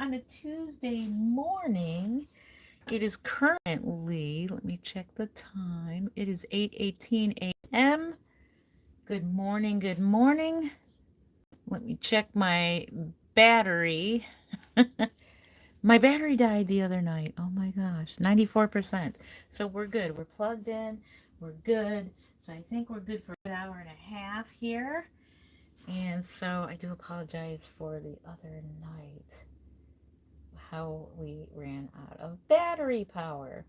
on a Tuesday morning. It is currently, let me check the time. It is 8:18 a.m. Good morning, good morning. Let me check my battery. My battery died the other night. Oh my gosh, 94%. So we're good. We're plugged in. We're good. So I think we're good for an hour and a half here. And so I do apologize for the other night, how we ran out of battery power.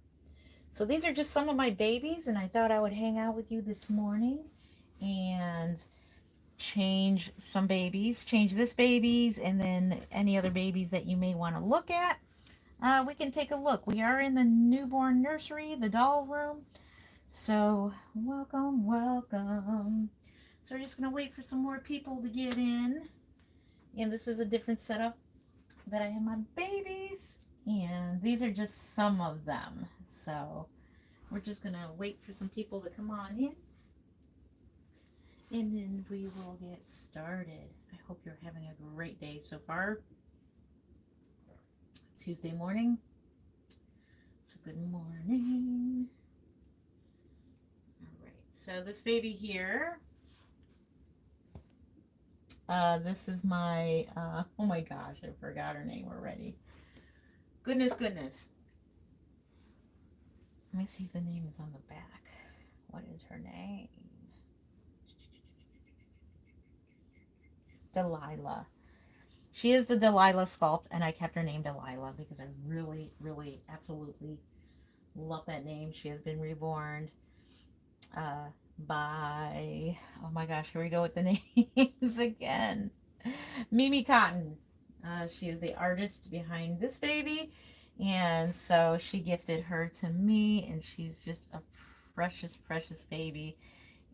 So these are just some of my babies, and I thought I would hang out with you this morning and change some babies, change this babies, and then any other babies that you may want to look at. We can take a look. We are in the newborn nursery, the doll room. So welcome, welcome. So we're just going to wait for some more people to get in. And this is a different setup that I have my babies. And these are just some of them. So we're just going to wait for some people to come on in. And then we will get started. I hope you're having a great day so far. Tuesday morning. So good morning. All right. So this baby here. This is my, oh my gosh, I forgot her name already. Goodness, goodness. Let me see if the name is on the back. What is her name? Delilah. She is the Delilah sculpt, and I kept her name Delilah because I really, really, absolutely love that name. She has been reborn by, oh my gosh, here we go with the names again. Mimi Cotton. She is the artist behind this baby, and so she gifted her to me, and she's just a precious, precious baby.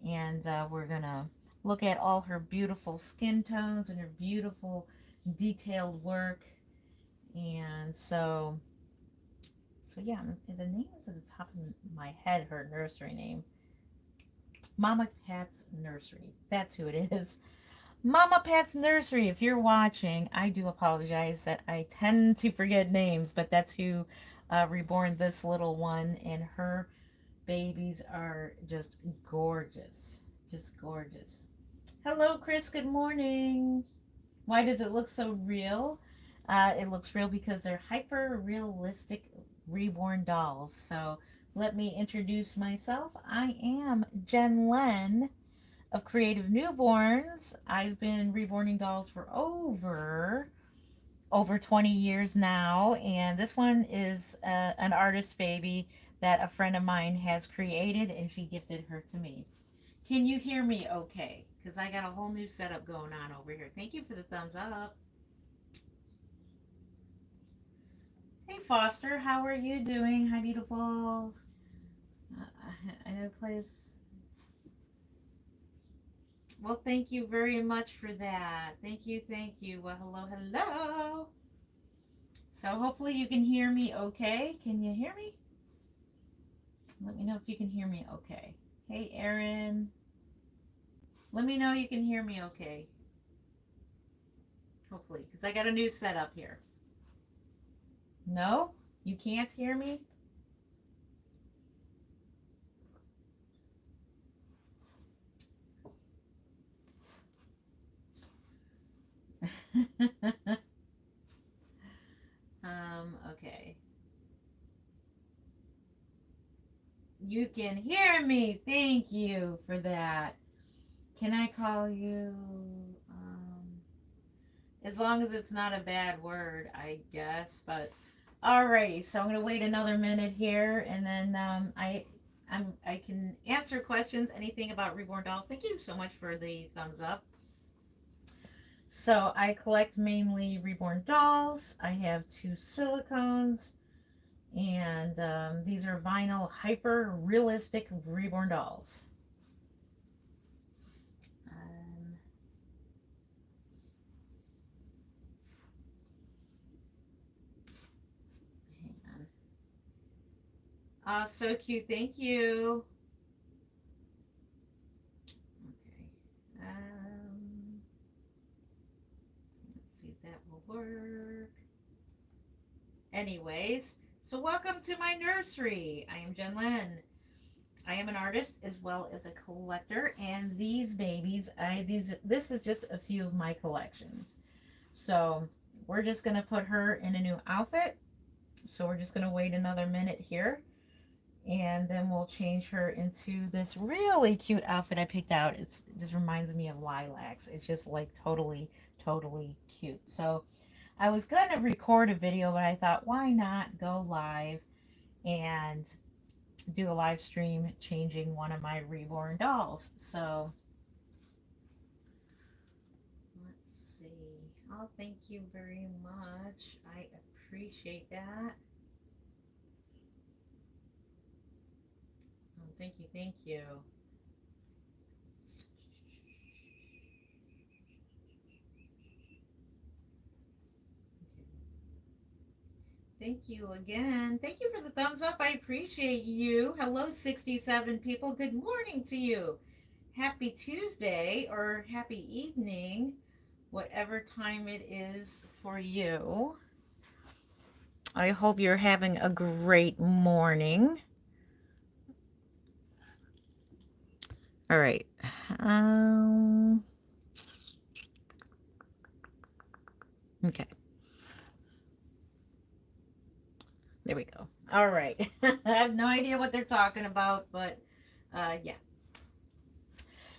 And we're gonna look at all her beautiful skin tones and her beautiful detailed work. And so yeah, the name is at the top of my head, her nursery name. Mama Pat's Nursery. That's who it is. Mama Pat's Nursery. If you're watching, I do apologize that I tend to forget names, but that's who reborn this little one, and her babies are just gorgeous. Just gorgeous. Hello, Chris. Good morning. Why does it look so real? It looks real because they're hyper realistic reborn dolls. So let me introduce myself. I am Jen Len of Creative Newborns. I've been reborning dolls for over 20 years now, and this one is an artist baby that a friend of mine has created, and she gifted her to me. Can you hear me okay? Because I got a whole new setup going on over here. Thank you for the thumbs up. Hey Foster, how are you doing? Hi beautiful. I know place. Well, thank you very much for that. Thank you, thank you. Well, hello, hello. So hopefully you can hear me okay. Can you hear me? Let me know if you can hear me okay. Hey Erin. Let me know you can hear me okay. Hopefully, because I got a new setup here. No? You can't hear me? Okay. You can hear me. Thank you for that. Can I call you? As long as it's not a bad word, I guess. But alrighty, so I'm gonna wait another minute here, and then I can answer questions, anything about reborn dolls. Thank you so much for the thumbs up. So I collect mainly reborn dolls. I have two silicones, and these are vinyl hyper realistic reborn dolls. Hang on. So cute. Thank you. Okay. Let's see if that will work. Anyways, so welcome to my nursery. I am Jen Lynn. I am an artist as well as a collector, and these babies, this is just a few of my collections. So we're just gonna put her in a new outfit. So we're just gonna wait another minute here, and then we'll change her into this really cute outfit I picked out. It just reminds me of lilacs. It's just like totally cute. So I was gonna record a video, but I thought, why not go live and do a live stream changing one of my reborn dolls. So let's see. Oh, thank you very much. I appreciate that. Oh, thank you, thank you. Thank you again. Thank you for the thumbs up. I appreciate you. Hello, 67 people. Good morning to you. Happy Tuesday or happy evening, whatever time it is for you. I hope you're having a great morning. All right. Okay. There we go. All right. I have no idea what they're talking about, but yeah.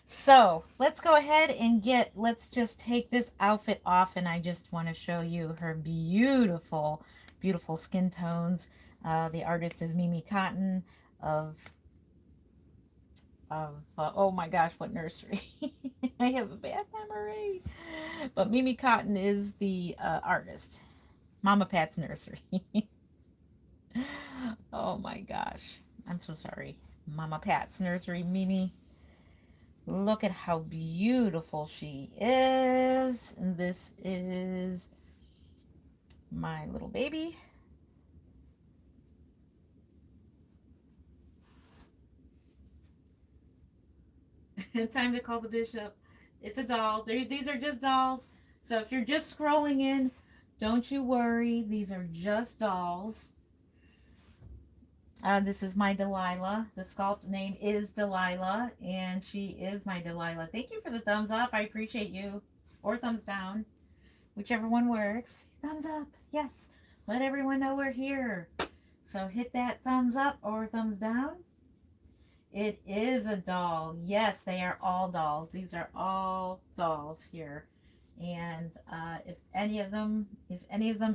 So let's go ahead and let's just take this outfit off, and I just want to show you her beautiful, beautiful skin tones. The artist is Mimi Cotton of oh my gosh, what nursery? I have a bad memory. But Mimi Cotton is the artist. Mama Pat's Nursery. Oh my gosh. I'm so sorry. Mama Pat's Nursery, Mimi. Look at how beautiful she is. And this is my little baby. Time to call the bishop. It's a doll. These are just dolls. So if you're just scrolling in, don't you worry. These are just dolls. This is my Delilah. The sculpt name is Delilah, and she is my Delilah. Thank you for the thumbs up. I appreciate you. Or thumbs down, whichever one works. Thumbs up. Yes. Let everyone know we're here. So hit that thumbs up or thumbs down. It is a doll. Yes, they are all dolls. These are all dolls here. And if any of them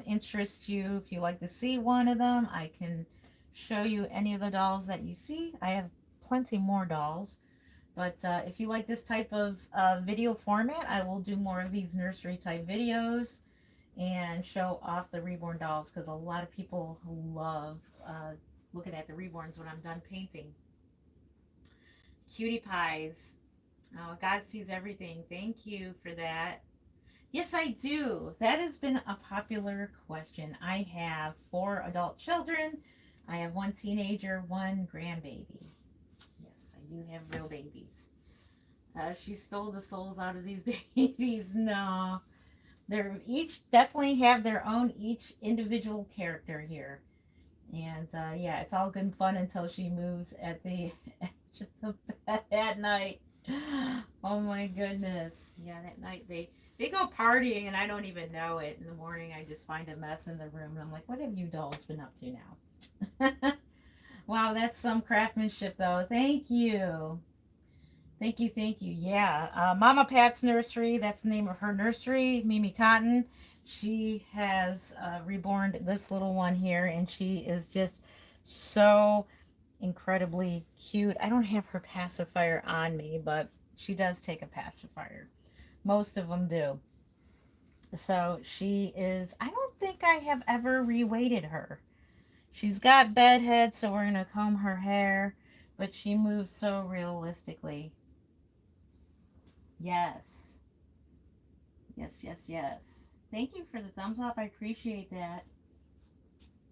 interest you, if you like to see one of them, I can show you any of the dolls that you see. I have plenty more dolls, but if you like this type of video format, I will do more of these nursery type videos and show off the reborn dolls, because a lot of people love looking at the reborns when I'm done painting. Cutie pies. Oh, God sees everything. Thank you for that. Yes, I do. That has been a popular question. I have 4 adult children. I have 1 teenager, 1 grandbaby. Yes, I do have real babies. She stole the souls out of these babies. No. They're each definitely have their own each individual character here. And yeah, it's all good and fun until she moves at the at night. Oh my goodness. Yeah, that night they go partying and I don't even know it. In the morning I just find a mess in the room and I'm like, what have you dolls been up to now? Wow, that's some craftsmanship though. Thank you. Thank you, thank you. Yeah, Mama Pat's Nursery, that's the name of her nursery, Mimi Cotton. She has reborn this little one here, and she is just so incredibly cute. I don't have her pacifier on me, but she does take a pacifier. Most of them do. So she is, I don't think I have ever reweighted her. She's got bedhead, so we're going to comb her hair, but she moves so realistically. Yes. Yes, yes, yes. Thank you for the thumbs up. I appreciate that.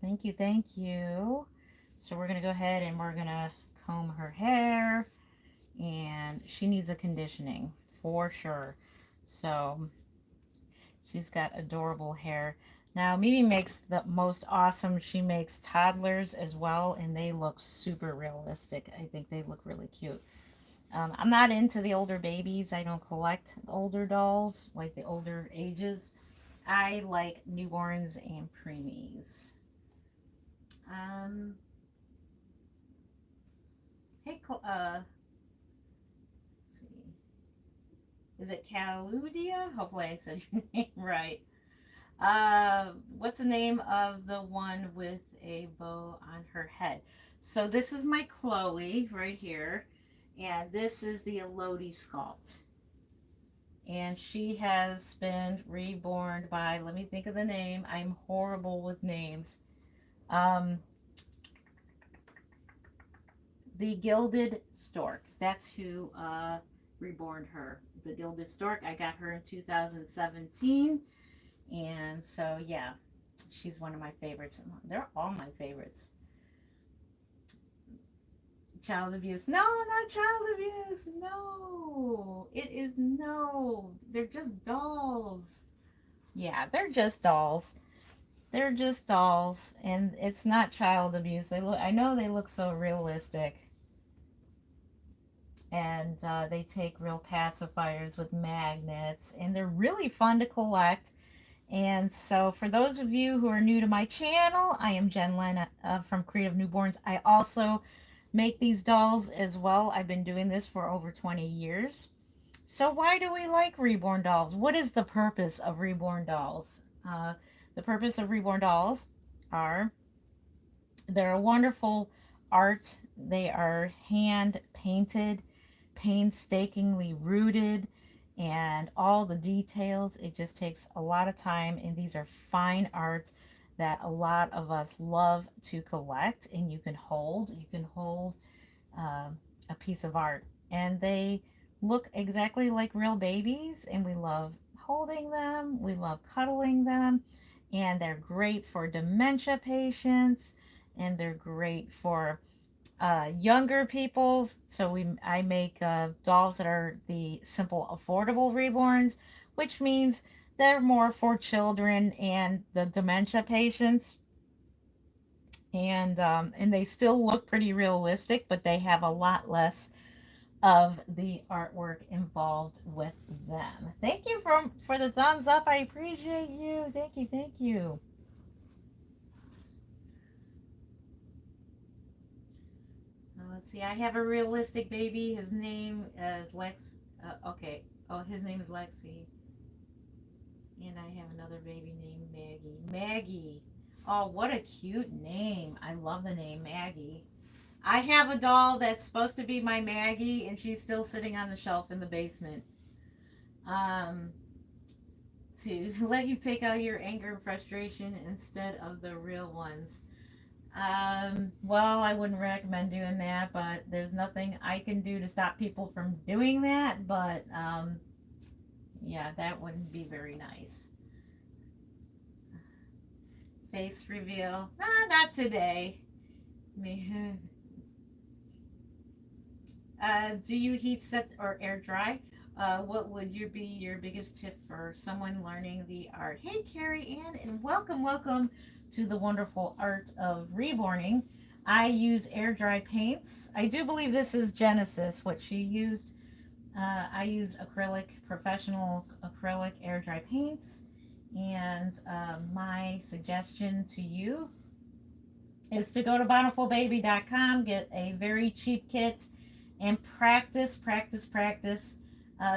Thank you, thank you. So we're going to go ahead and we're going to comb her hair. And she needs a conditioning, for sure. So she's got adorable hair. Now, Mimi makes the most awesome. She makes toddlers as well, and they look super realistic. I think they look really cute. I'm not into the older babies. I don't collect older dolls, like the older ages. I like newborns and preemies. Um, hey, let's see. Is it Caludia? Hopefully I said your name right. What's the name of the one with a bow on her head? So this is my Chloe right here, and this is the Elodie sculpt. And she has been reborn by, let me think of the name. I'm horrible with names. Um, the Gilded Stork. That's who reborn her. The Gilded Stork. I got her in 2017. And so, yeah, she's one of my favorites. They're all my favorites. Child abuse. No, not child abuse. No. It is no. They're just dolls. Yeah, they're just dolls. They're just dolls, and it's not child abuse. They look. I know they look so realistic, and they take real pacifiers with magnets, and they're really fun to collect. And so, for those of you who are new to my channel, I am Jen Lena from Creative Newborns. I also make these dolls as well. I've been doing this for over 20 years. So, why do we like reborn dolls? What is the purpose of reborn dolls? The purpose of reborn dolls are they're a wonderful art. They are hand painted, painstakingly rooted, and all the details. It just takes a lot of time, and these are fine art that a lot of us love to collect. And you can hold. You can hold uh, a piece of art, and they look exactly like real babies, and we love holding them. We love cuddling them, and they're great for dementia patients, and they're great for younger people. So I make dolls that are the simple, affordable reborns, which means they're more for children and the dementia patients. And they still look pretty realistic, but they have a lot less of the artwork involved with them. Thank you for the thumbs up. I appreciate you. Thank you. Thank you. Let's see. I have a realistic baby. His name is Lex. Okay. Oh, his name is Lexi. And I have another baby named Maggie. Maggie. Oh, what a cute name. I love the name Maggie. I have a doll that's supposed to be my Maggie, and she's still sitting on the shelf in the basement. Um, to let you take out your anger and frustration instead of the real ones. Well, I wouldn't recommend doing that, but there's nothing I can do to stop people from doing that. But yeah, that wouldn't be very nice. Face reveal. Nah, not today. Do you heat set or air dry? What would be your biggest tip for someone learning the art? Hey, Carrie Ann, and welcome to the wonderful art of reborning. I use air dry paints. I do believe this is Genesis, what she used. I use acrylic, professional acrylic air dry paints. And my suggestion to you is to go to bountifulbaby.com, get a very cheap kit, and practice, practice, practice.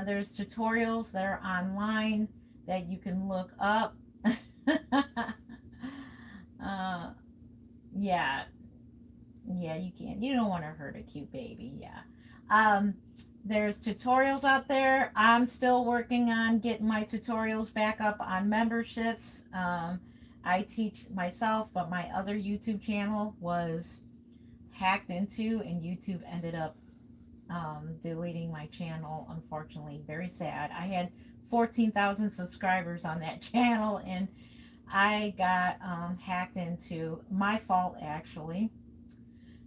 There's tutorials that are online that you can look up. uh, yeah, yeah, you can. You don't want to hurt a cute baby. Yeah. Um, there's tutorials out there. I'm still working on getting my tutorials back up on memberships. I teach myself, but my other YouTube channel was hacked into, and YouTube ended up deleting my channel, unfortunately. Very sad. I had 14,000 subscribers on that channel, and I got hacked into. My fault, actually.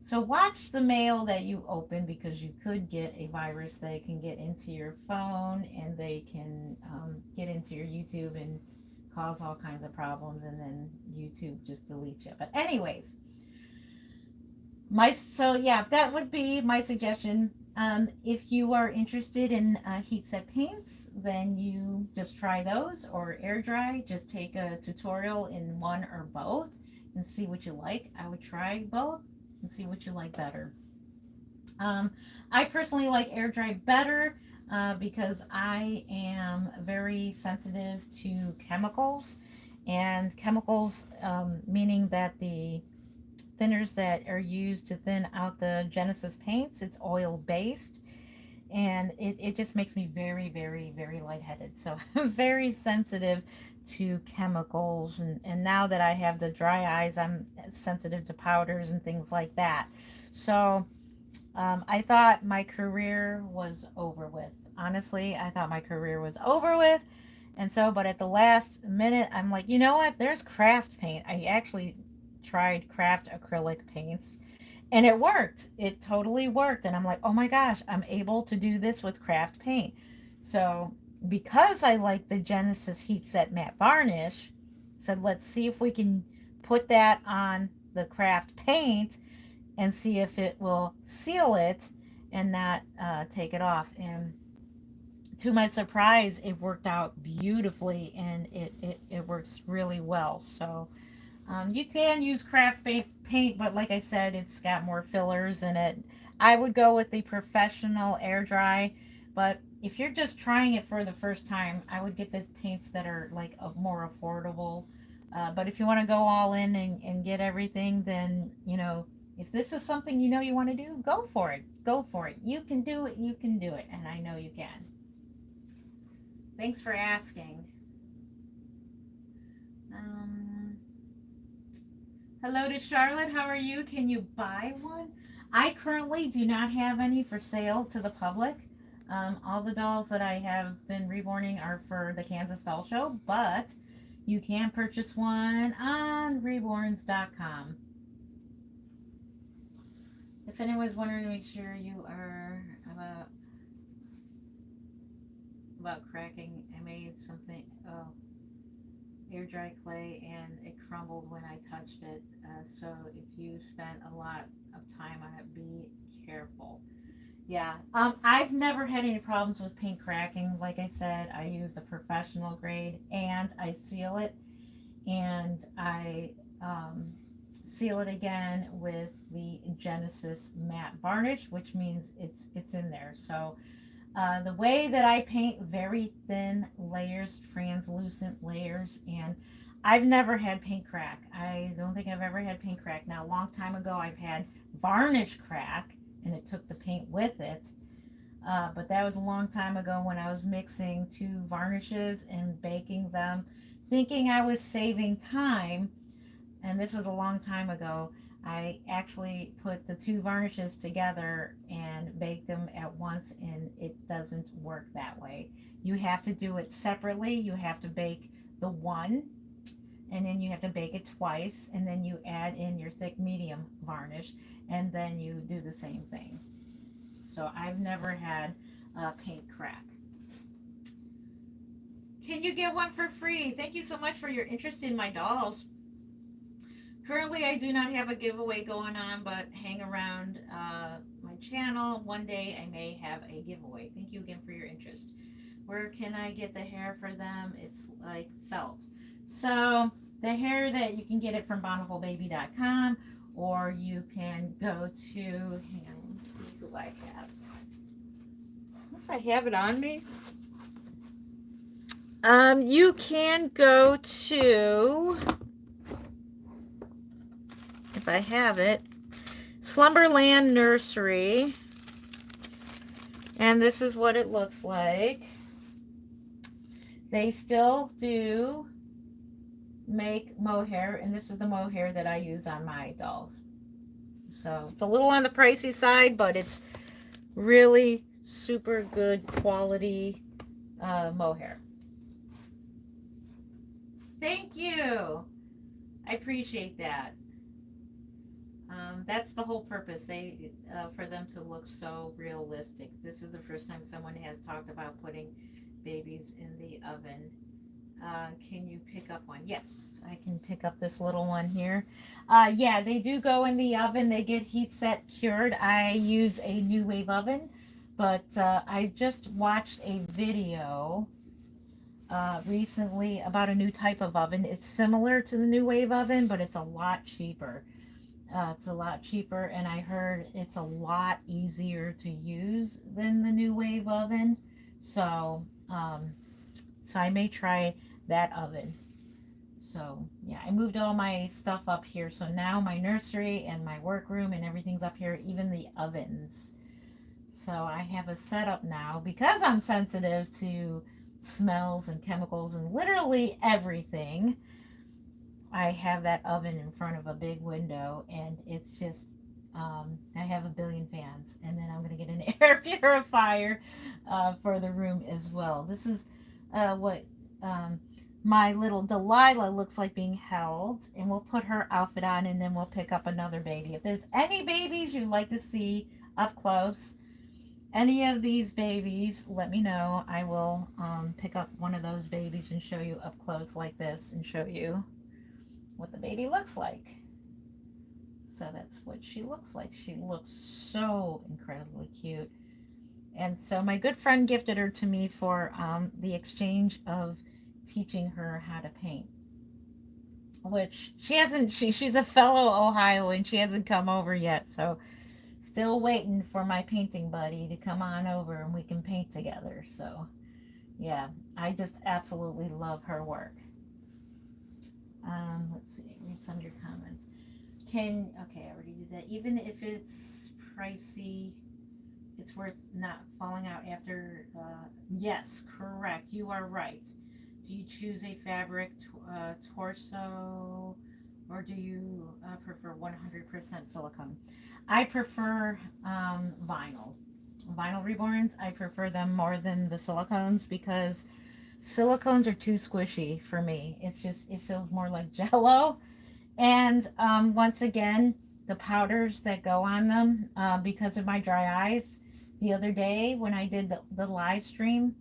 So watch the mail that you open, because you could get a virus that can get into your phone, and they can get into your YouTube and cause all kinds of problems, and then YouTube just deletes you. But anyways, so yeah, that would be my suggestion. If you are interested in heat set paints, then you just try those, or air dry. Just take a tutorial in one or both and see what you like. I would try both and see what you like better. I personally like air dry better because I am very sensitive to chemicals, and chemicals meaning that the thinners that are used to thin out the Genesis paints, it's oil based, and it just makes me very, very, very lightheaded. So I'm very sensitive to chemicals, and now that I have the dry eyes, I'm sensitive to powders and things like that. So I thought my career was over with. Honestly, I thought my career was over with. And so, but at the last minute, I'm like, you know what? There's craft paint. I actually tried craft acrylic paints, and it worked. It totally worked. And I'm like, oh my gosh, I'm able to do this with craft paint. So, because I like the Genesis Heat Set Matte Varnish, said, let's see if we can put that on the craft paint and see if it will seal it and not take it off. And to my surprise, it worked out beautifully, and it works really well. So you can use craft paint, but like I said, it's got more fillers in it. I would go with the professional air dry, but if you're just trying it for the first time, I would get the paints that are like more affordable. But if you want to go all in and get everything, then, you know, if this is something you know you want to do, go for it. Go for it. You can do it. You can do it. And I know you can. Thanks for asking. Hello to Charlotte. How are you? Can you buy one? I currently do not have any for sale to the public. All the dolls that I have been reborning are for the Kansas Doll Show, but you can purchase one on reborns.com. If anyone's wondering, make sure you are about cracking. I made something, air dry clay, and it crumbled when I touched it. So if you spent a lot of time on it, be careful. Yeah, I've never had any problems with paint cracking. Like I said, I use the professional grade, and I seal it, and I seal it again with the Genesis matte varnish, which means it's in there. So the way that I paint, very thin layers, translucent layers, and I've never had paint crack. I don't think I've ever had paint crack. Now, a long time ago, I've had varnish crack, and it took the paint with it. But that was a long time ago when I was mixing two varnishes and baking them, thinking I was saving time. And this was a long time ago. I actually put the two varnishes together and baked them at once, and it doesn't work that way. You have to do it separately. You have to bake the one, and then you have to bake it twice, and then you add in your thick medium varnish, and then you do the same thing. So I've never had paint crack. Can you get one for free? Thank you so much for your interest in my dolls. Currently, I do not have a giveaway going on, but hang around my channel. One day I may have a giveaway. Thank you again for your interest. Where can I get the hair for them? It's like felt. So the hair that you can get it from bountifulbaby.com, or you can go to, hang on, let's see who I have. If I have it on me. You can go to, if I have it, Slumberland Nursery, and this is what it looks like. They still do make mohair, and this is the mohair that I use on my dolls. So it's a little on the pricey side, but it's really super good quality mohair. Thank you. I appreciate that. That's the whole purpose. For them to look so realistic. This is the first time someone has talked about putting babies in the oven. Can you pick up one? Yes, I can pick up this little one here. Yeah, they do go in the oven. They get heat set cured. I use a New Wave oven, but I just watched a video recently about a new type of oven. It's similar to the New Wave oven, but it's a lot cheaper. It's a lot cheaper, and I heard it's a lot easier to use than the New Wave oven. So, so I may try that oven. So yeah, I moved all my stuff up here. So now my nursery and my workroom and everything's up here, even the ovens. So I have a setup now because I'm sensitive to smells and chemicals and literally everything. I have that oven in front of a big window, and it's just, I have a billion fans, and then I'm going to get an air purifier for the room as well. This is what my little Delilah looks like being held, and we'll put her outfit on, and then we'll pick up another baby. If there's any babies you'd like to see up close, any of these babies, let me know. I will pick up one of those babies and show you up close like this and show you what the baby looks like. So that's what she looks like. She looks so incredibly cute. And so my good friend gifted her to me for the exchange of teaching her how to paint, which she hasn't, she's a fellow Ohioan. She hasn't come over yet. So still waiting for my painting buddy to come on over and we can paint together. So yeah, I just absolutely love her work. Let's see, read some of your comments. Okay, I already did that. Even if it's pricey, it's worth not falling out after. Yes, correct. You are right. Do you choose a fabric torso, or do you prefer 100% silicone? I prefer vinyl. Vinyl reborns, I prefer them more than the silicones because silicones are too squishy for me. It's just, it feels more like Jello. And once again, the powders that go on them, because of my dry eyes, the other day when I did the live stream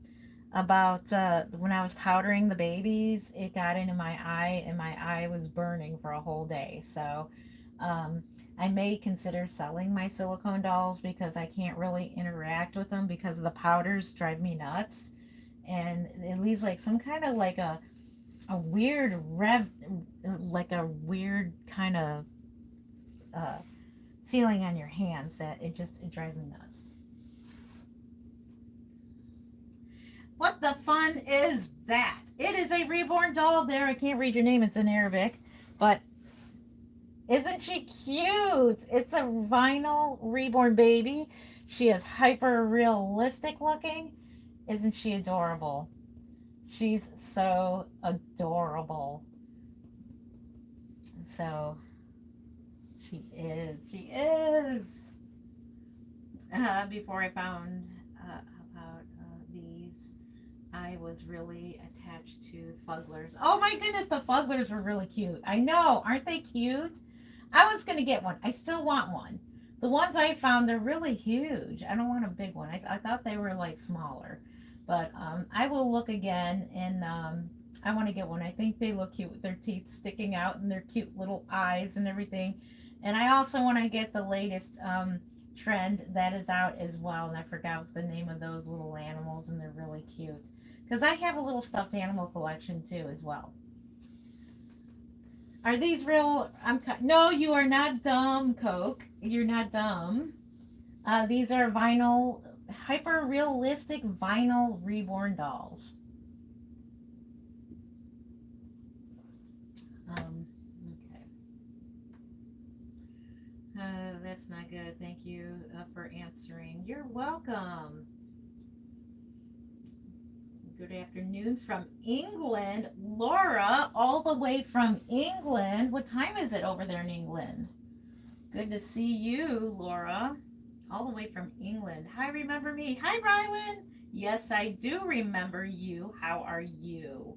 about when I was powdering the babies, it got into my eye and my eye was burning for a whole day. So I may consider selling my silicone dolls because I can't really interact with them because the powders drive me nuts. And it leaves like some kind of like a weird like a weird kind of feeling on your hands that it drives me nuts. What the fun is that? It is a reborn doll there. I can't read your name. It's in Arabic, but isn't she cute? It's a vinyl reborn baby. She is hyper realistic looking. Isn't she adorable? She's so adorable. So she is. She is. Before I found about these, I was really attached to fugglers. Oh my goodness, the fugglers were really cute. I know, aren't they cute? I was gonna get one. I still want one. The ones I found, they're really huge. I don't want a big one. I thought they were like smaller. But I will look again, and I want to get one. I think they look cute with their teeth sticking out and their cute little eyes and everything. And I also want to get the latest trend that is out as well. And I forgot the name of those little animals, and they're really cute. Because I have a little stuffed animal collection too as well. Are these real? No, you are not dumb, Coke. You're not dumb. These are vinyl, hyper realistic vinyl reborn dolls. Okay. That's not good. Thank you for answering. You're welcome. Good afternoon from England. Laura, all the way from England. What time is it over there in England? Good to see you, Laura. All the way from England. Hi, remember me? Hi, Rylan. Yes, I do remember you. How are you?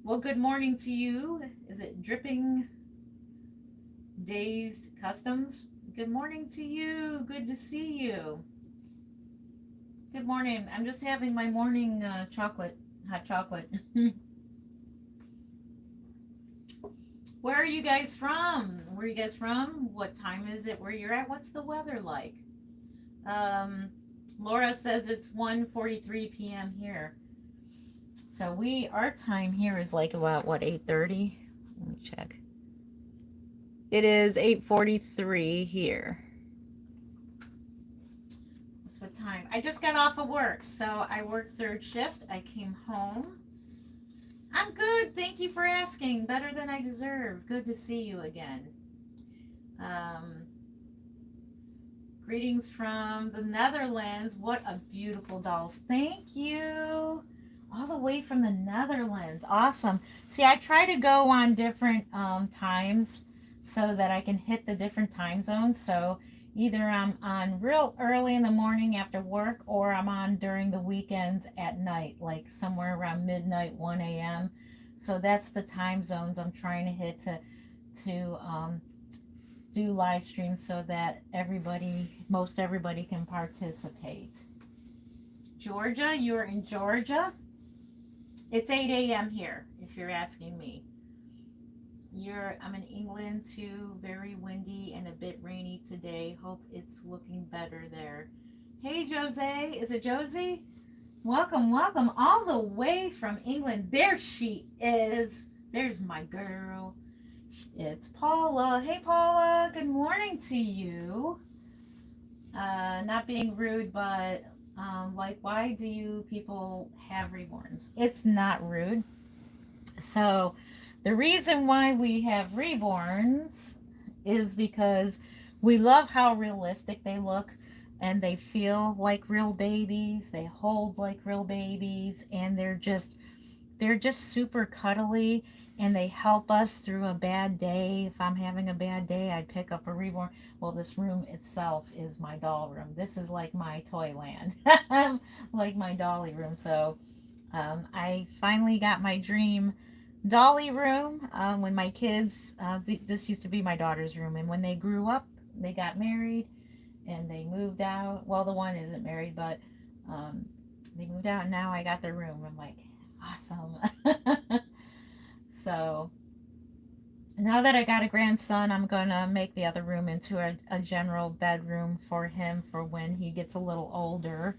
Well, good morning to you. Is it Dripping Dazed Customs? Good morning to you. Good to see you. Good morning. I'm just having my morning chocolate, hot chocolate. Where are you guys from? Where are you guys from? What time is it where you're at? What's the weather like? Um, Laura says it's 1:43 p.m. here. So our time here is like about what, 8:30? Let me check. It is 8:43 here. That's what time. I just got off of work, so I worked third shift. I came home. I'm good. Thank you for asking. Better than I deserve. Good to see you again. Um, Greetings from the Netherlands. What a beautiful dolls. Thank you. All the way from the Netherlands. Awesome. See, I try to go on different times so that I can hit the different time zones. So either I'm on real early in the morning after work, or I'm on during the weekends at night, like somewhere around midnight, 1 a.m. So that's the time zones I'm trying to hit to do live streams so that most everybody can participate. Georgia, you're in Georgia? It's 8 a.m. here, if you're asking me. I'm in England too, very windy and a bit rainy today. Hope it's looking better there. Hey, Jose, is it Josie? Welcome, welcome, all the way from England. There she is. There's my girl. It's Paula. Hey, Paula, good morning to you. Not being rude, but like, why do you people have reborns? It's not rude. So the reason why we have reborns is because we love how realistic they look, and they feel like real babies. They hold like real babies, and they're just super cuddly, and they help us through a bad day. If I'm having a bad day, I'd pick up a reborn. Well, this room itself is my doll room. This is like my toy land, like my dolly room. So I finally got my dream dolly room when my kids, this used to be my daughter's room, and when they grew up, they got married and they moved out. Well, the one isn't married, but they moved out, and now I got their room. I'm like, awesome. So now that I got a grandson, I'm gonna make the other room into a general bedroom for him for when he gets a little older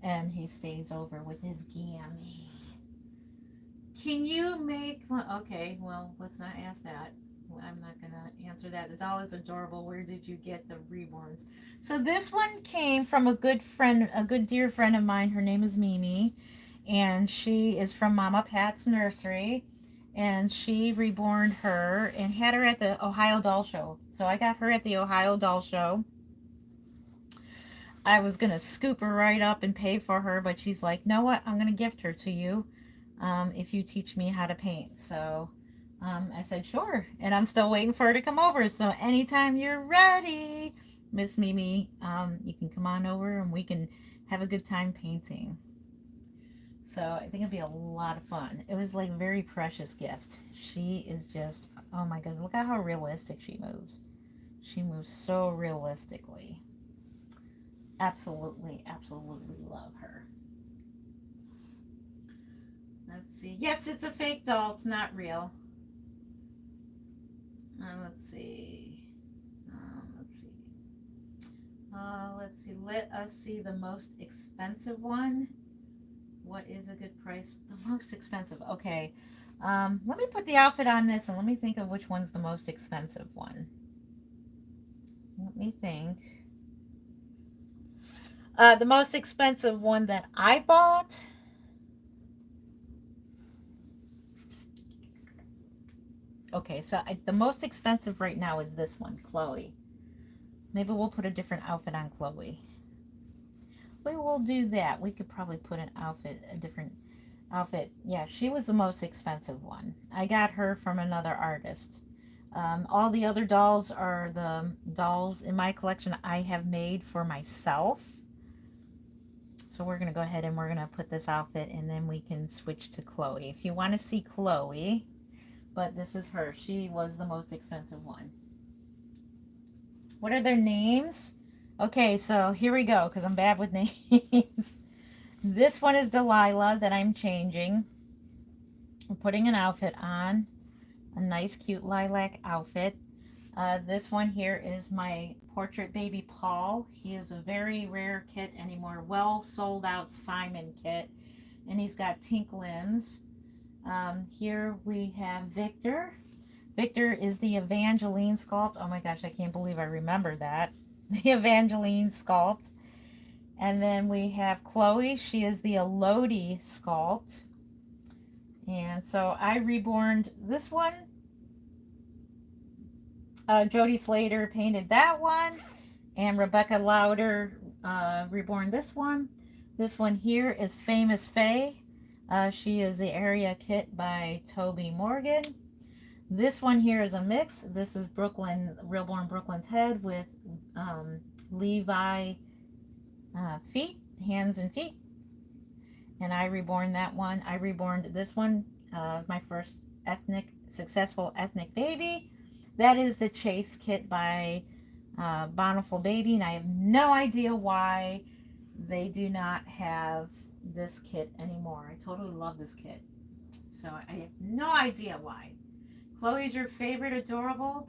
and he stays over with his gammy. Can you make, well, okay, well, let's not ask that. I'm not gonna answer that. The doll is adorable. Where did you get the reborns? So this one came from a good friend, a good dear friend of mine. Her name is Mimi, and she is from Mama Pat's Nursery, and she reborned her and had her at the Ohio Doll Show. So I got her at the Ohio Doll Show. I was gonna scoop her right up and pay for her, but she's like, know what? I'm gonna gift her to you if you teach me how to paint. So I said, sure. And I'm still waiting for her to come over. So anytime you're ready, Miss Mimi, you can come on over and we can have a good time painting. So I think it'd be a lot of fun. It was like a very precious gift. She is just, oh my goodness, look at how realistic she moves. She moves so realistically. Absolutely, absolutely love her. Let's see. Yes, it's a fake doll. It's not real. Let's see. Let's see. Let us see the most expensive one. What is a good price? The most expensive. Okay. Let me put the outfit on this and let me think of which one's the most expensive one. Let me think. The most expensive one that I bought. Okay, so the most expensive right now is this one, Chloe. Maybe we'll put a different outfit on Chloe. We will do that. We could probably put a different outfit. Yeah, she was the most expensive one. I got her from another artist. All the other dolls are the dolls in my collection I have made for myself. So we're going to go ahead and we're going to put this outfit, and then we can switch to Chloe. If you want to see Chloe, but this is her. She was the most expensive one. What are their names? Okay, so here we go, because I'm bad with names. This one is Delilah that I'm changing. I'm putting an outfit on. A nice, cute lilac outfit. This one here is my portrait baby Paul. He is a very rare kit anymore. Well sold out Simon kit. And he's got tink limbs. Here we have Victor. Victor is the Evangeline sculpt. Oh my gosh, I can't believe I remember that. The Evangeline sculpt. And then we have Chloe. She is the Elodie sculpt. And so I reborned this one. Jody Slater painted that one. And Rebecca Lauder reborn this one. This one here is Famous Faye. She is the area kit by Toby Morgan. This one here is a mix. This is Brooklyn, Reborn Brooklyn's head with Levi feet, hands and feet. And I reborn that one. I reborned this one, my first successful ethnic baby. That is the Chase kit by Bountiful Baby, and I have no idea why they do not have this kit anymore. I totally love this kit, so I have no idea why. Chloe's your favorite adorable?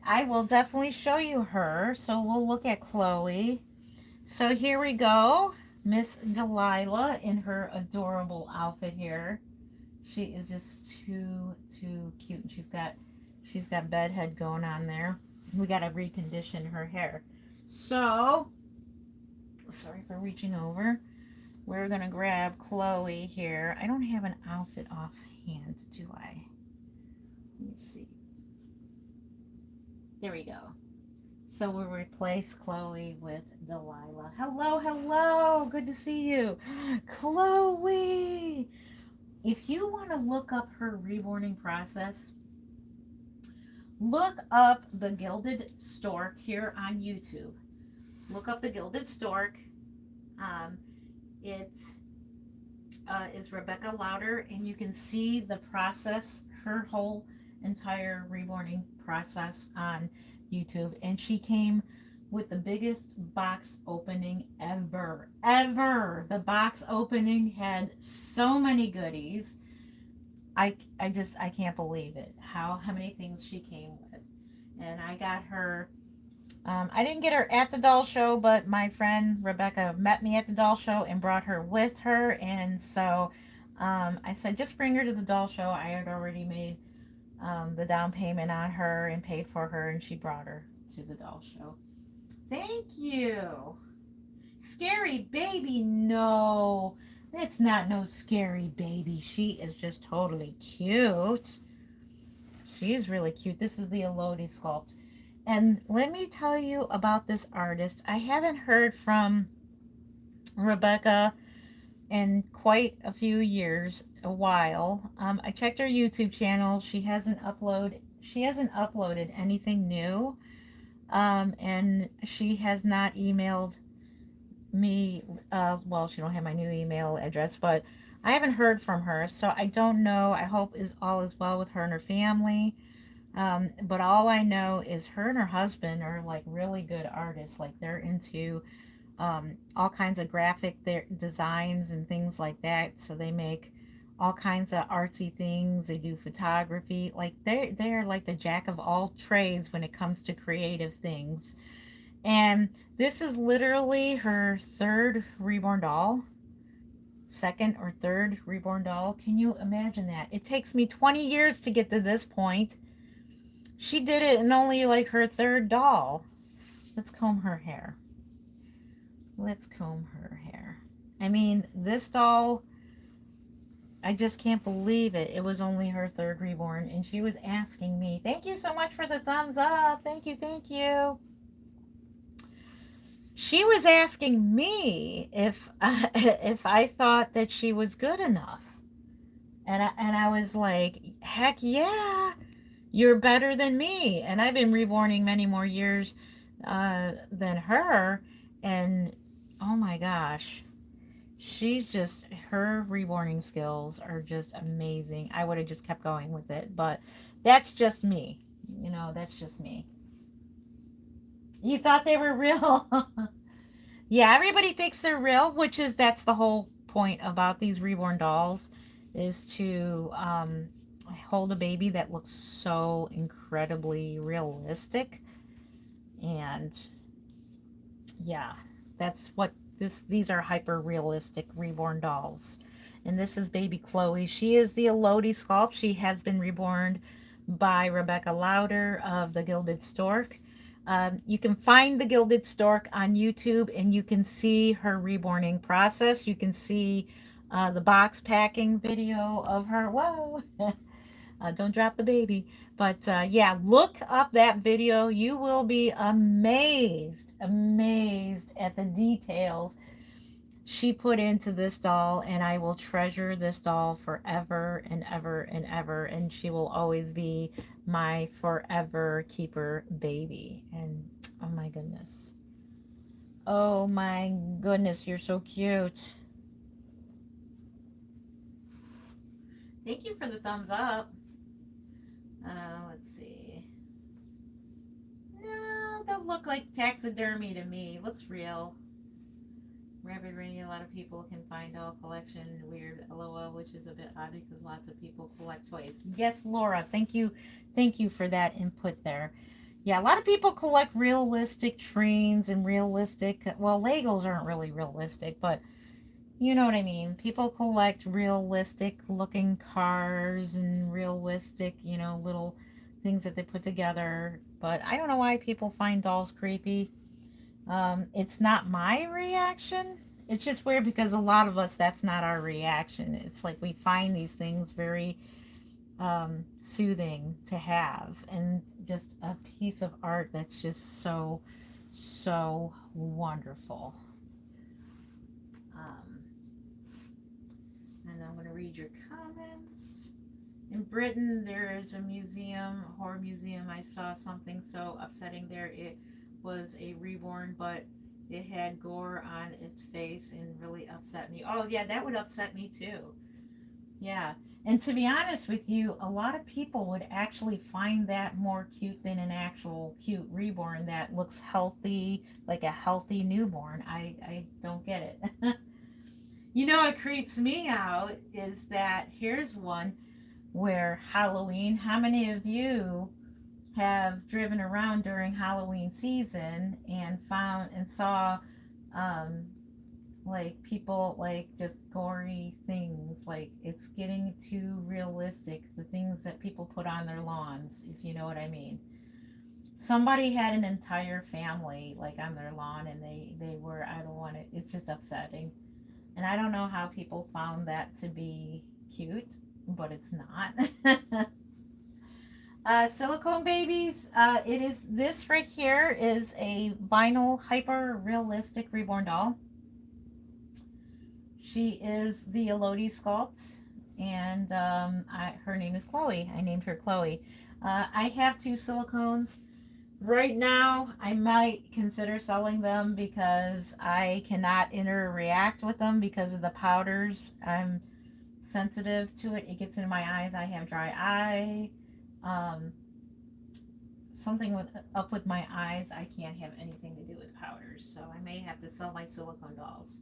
I will definitely show you her, so we'll look at Chloe. So here we go, Miss Delilah in her adorable outfit here. She is just too cute, and she's got bedhead going on there. We got to recondition her hair. So, sorry for reaching over. We're going to grab Chloe here. I don't have an outfit offhand, do I? Let me see. There we go. So we'll replace Chloe with Delilah. Hello, hello. Good to see you. Chloe. If you want to look up her reborning process, look up the Gilded Stork here on YouTube. Look up the Gilded Stork. It is Rebecca Lauder, and you can see the process, her whole entire reborning process on YouTube. And she came with the biggest box opening ever. The box opening had so many goodies. I can't believe it. How many things she came with. And I got her, I didn't get her at the doll show, but my friend Rebecca met me at the doll show and brought her with her. And so I said, just bring her to the doll show. I had already made the down payment on her and paid for her, and she brought her to the doll show. Thank you. Scary baby, no. That's not no scary baby. She is just totally cute. She's really cute. This is the Elodie sculpt. And let me tell you about this artist. I haven't heard from Rebecca in quite a few years, a while. I checked her YouTube channel. She hasn't uploaded anything new. And she has not emailed me, well, she don't have my new email address, but I haven't heard from her, so I don't know. I hope all is well with her and her family. But all I know is her and her husband are like really good artists. Like they're into all kinds of graphic designs and things like that. So they make all kinds of artsy things. They do photography. Like they're like the jack of all trades when it comes to creative things. And this is literally her third reborn doll. Second or third reborn doll. Can you imagine that? It takes me 20 years to get to this point. She did it in only like her third doll. Let's comb her hair. Let's comb her hair. I mean, this doll, I just can't believe it. It was only her third reborn, and she was asking me, thank you so much for the thumbs up. Thank you, thank you. She was asking me if I thought that she was good enough. And I was like, heck yeah, you're better than me. And I've been reborning many more years than her. And oh my gosh, her reborning skills are just amazing. I would have just kept going with it, but that's just me. You know, that's just me. You thought they were real? Yeah, everybody thinks they're real, that's the whole point about these reborn dolls, is to I hold a baby that looks so incredibly realistic. And yeah, that's what these are hyper realistic reborn dolls. And this is baby Chloe. She is the Elodie sculpt. She has been reborn by Rebecca Lauder of the Gilded Stork. You can find the Gilded Stork on YouTube and you can see her reborning process. You can see the box packing video of her. Whoa! Don't drop the baby. But yeah, look up that video. You will be amazed, amazed at the details she put into this doll. And I will treasure this doll forever and ever and ever. And she will always be my forever keeper baby. And oh my goodness. Oh my goodness, you're so cute. Thank you for the thumbs up. Let's see. No, don't look like taxidermy to me. Looks real. Rabbit Ring, a lot of people can find all collection weird LOL, which is a bit odd because lots of people collect toys. Yes, Laura, thank you. Thank you for that input there. Yeah, a lot of people collect realistic trains and realistic, well, Legos aren't really realistic, but you know what I mean. People collect realistic looking cars and realistic, you know, little things that they put together. But I don't know why people find dolls creepy. It's not my reaction. It's just weird because a lot of us, that's not our reaction. It's like we find these things very soothing to have, and just a piece of art that's just so, so wonderful. And I'm going to read your comments. In Britain, there is a museum, a horror museum. I saw something so upsetting there. It was a reborn, but it had gore on its face and really upset me. Oh, yeah, that would upset me too. Yeah. And to be honest with you, a lot of people would actually find that more cute than an actual cute reborn that looks healthy, like a healthy newborn. I don't get it. You know what creeps me out is that here's one where Halloween, how many of you have driven around during Halloween season and found and saw um, like people like just gory things? Like it's getting too realistic, the things that people put on their lawns, if you know what I mean. Somebody had an entire family like on their lawn and they were, I don't want it, it's just upsetting. And I don't know how people found that to be cute, but it's not. Silicone babies, it is, this right here is a vinyl hyper realistic reborn doll. She is the Elodie sculpt, and her name is Chloe. I named her Chloe. I have two silicones. Right now, I might consider selling them because I cannot interact with them because of the powders. I'm sensitive to it. It gets in my eyes. I have dry eye. Something up with my eyes. I can't have anything to do with powders, so I may have to sell my silicone dolls.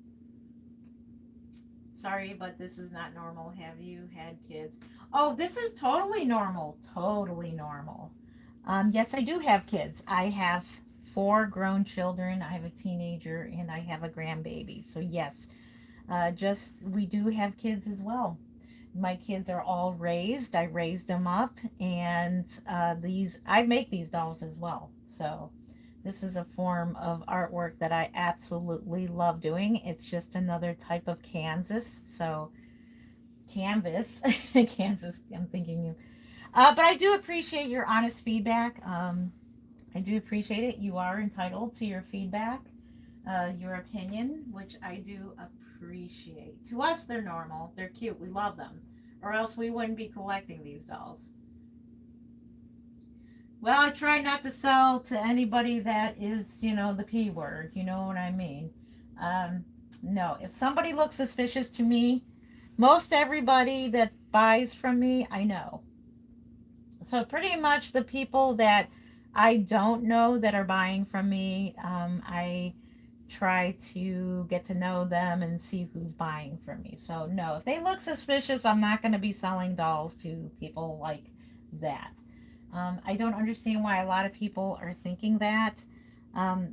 Sorry, but this is not normal. Have you had kids? Oh, this is totally normal. Totally normal. Yes, I do have kids. I have 4 grown children. I have a teenager and I have a grandbaby. So yes, just we do have kids as well. My kids are all raised. I raised them up, and I make these dolls as well. So this is a form of artwork that I absolutely love doing. It's just another type of canvas. So canvas, Kansas. I'm thinking but I do appreciate your honest feedback. I do appreciate it. You are entitled to your feedback, your opinion, which I do appreciate. To us, they're normal. They're cute. We love them. Or else we wouldn't be collecting these dolls. Well, I try not to sell to anybody that is, you know, the P word. You know what I mean? No, if somebody looks suspicious to me, most everybody that buys from me, I know. So pretty much the people that I don't know that are buying from me, I try to get to know them and see who's buying from me. So no, if they look suspicious, I'm not going to be selling dolls to people like that. I don't understand why a lot of people are thinking that.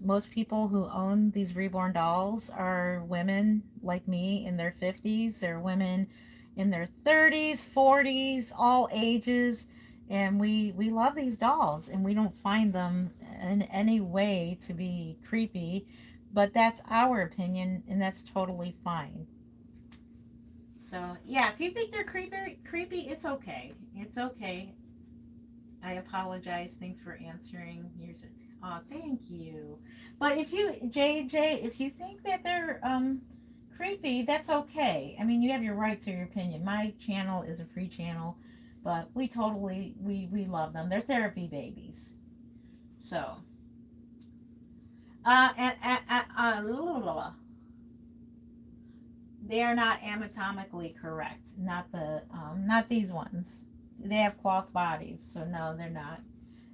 Most people who own these reborn dolls are women like me in their 50s. They're women in their 30s, 40s, all ages. And we love these dolls and we don't find them in any way to be creepy. But that's our opinion and that's totally fine. So yeah, if you think they're creepy, it's okay. It's okay. I apologize. Thanks for answering. Here's it. Oh, thank you. But if you, JJ, if you think that they're creepy, that's okay. I mean, you have your right to your opinion. My channel is a free channel, but we love them. They're therapy babies. So, they are not anatomically correct. Not these ones. They have cloth bodies, so no, they're not.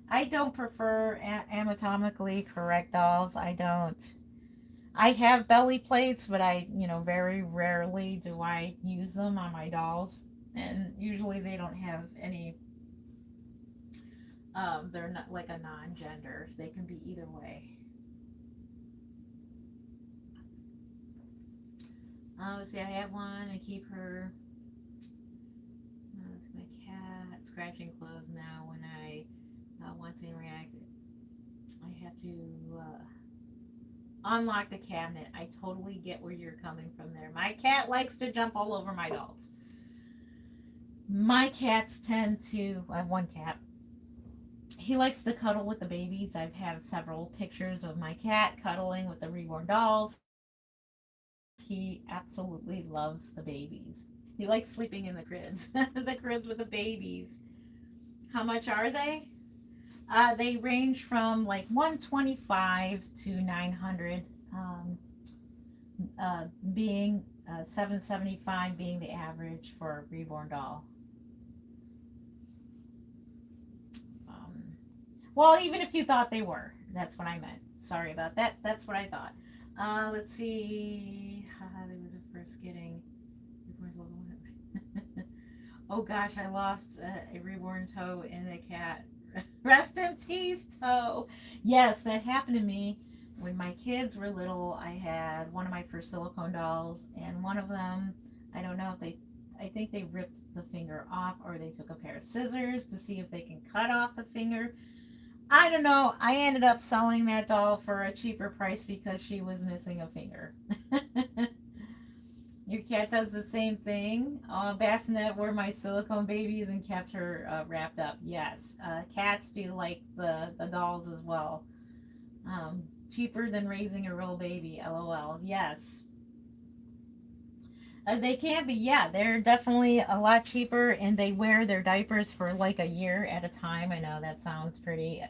I don't prefer anatomically correct dolls. I don't. I have belly plates, but very rarely do I use them on my dolls. And usually they don't have any, they're not like a non-gender. They can be either way. Let's see, I have one. I keep her. That's my cat scratching clothes now when I want to interact. I have to unlock the cabinet. I totally get where you're coming from there. My cat likes to jump all over my dolls. My cats tend to. I have one cat. He likes to cuddle with the babies. I've had several pictures of my cat cuddling with the reborn dolls. He absolutely loves the babies. He likes sleeping in the cribs. The cribs with the babies. How much are they? They range from like 125 to 900, being 775 being the average for a reborn doll. Well, even if you thought they were, that's what I meant. Sorry about that. That's what I thought. Let's see. They was the first getting. Oh gosh, I lost a reborn toe in a cat. Rest in peace, toe. Yes, that happened to me when my kids were little. I had one of my first silicone dolls, and one of them, I don't know if I think they ripped the finger off or they took a pair of scissors to see if they can cut off the finger. I don't know. I ended up selling that doll for a cheaper price because she was missing a finger. Your cat does the same thing. Bassinet wore my silicone babies and kept her wrapped up. Yes, cats do like the dolls as well. Cheaper than raising a real baby. LOL. Yes. They can be, yeah. They're definitely a lot cheaper, and they wear their diapers for like a year at a time. I know that sounds pretty.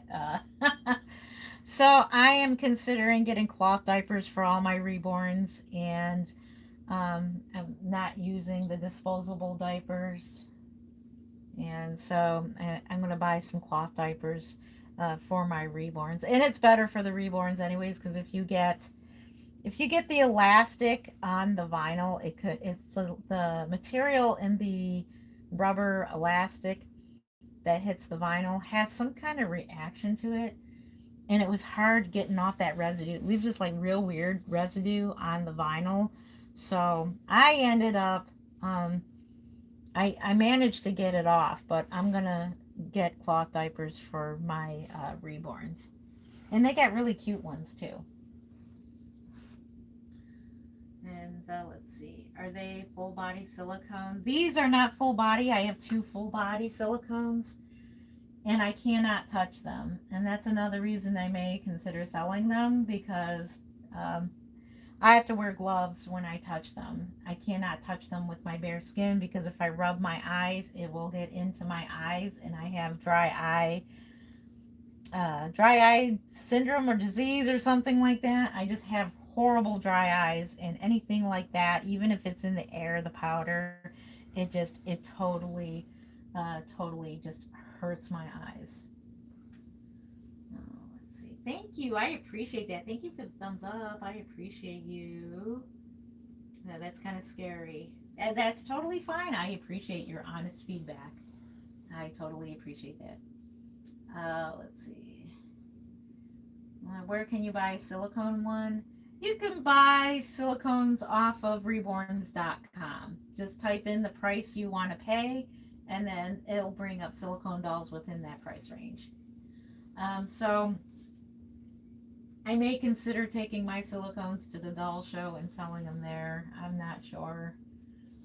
So I am considering getting cloth diapers for all my reborns, and I'm not using the disposable diapers. And so I'm going to buy some cloth diapers for my reborns, and it's better for the reborns anyways because if you get the elastic on the vinyl, the material in the rubber elastic that hits the vinyl has some kind of reaction to it, and it was hard getting off that residue. It leaves this like real weird residue on the vinyl. So I ended up, I managed to get it off, but I'm gonna get cloth diapers for my reborns, and they got really cute ones too. And let's see, are they full body silicone? These are not full body. I have two full body silicones and I cannot touch them. And that's another reason I may consider selling them because I have to wear gloves when I touch them. I cannot touch them with my bare skin because if I rub my eyes, it will get into my eyes and I have dry eye syndrome or disease or something like that. I just have horrible dry eyes, and anything like that, even if it's in the air, the powder, it totally just hurts my eyes. Oh, let's see, Thank you. I appreciate that. Thank you for the thumbs up. I appreciate you. That's kind of scary. And that's totally fine. I appreciate your honest feedback. I totally appreciate that. Let's see. Where can you buy silicone one? You can buy silicones off of reborns.com. Just type in the price you want to pay, and then it'll bring up silicone dolls within that price range. So I may consider taking my silicones to the doll show and selling them there. I'm not sure.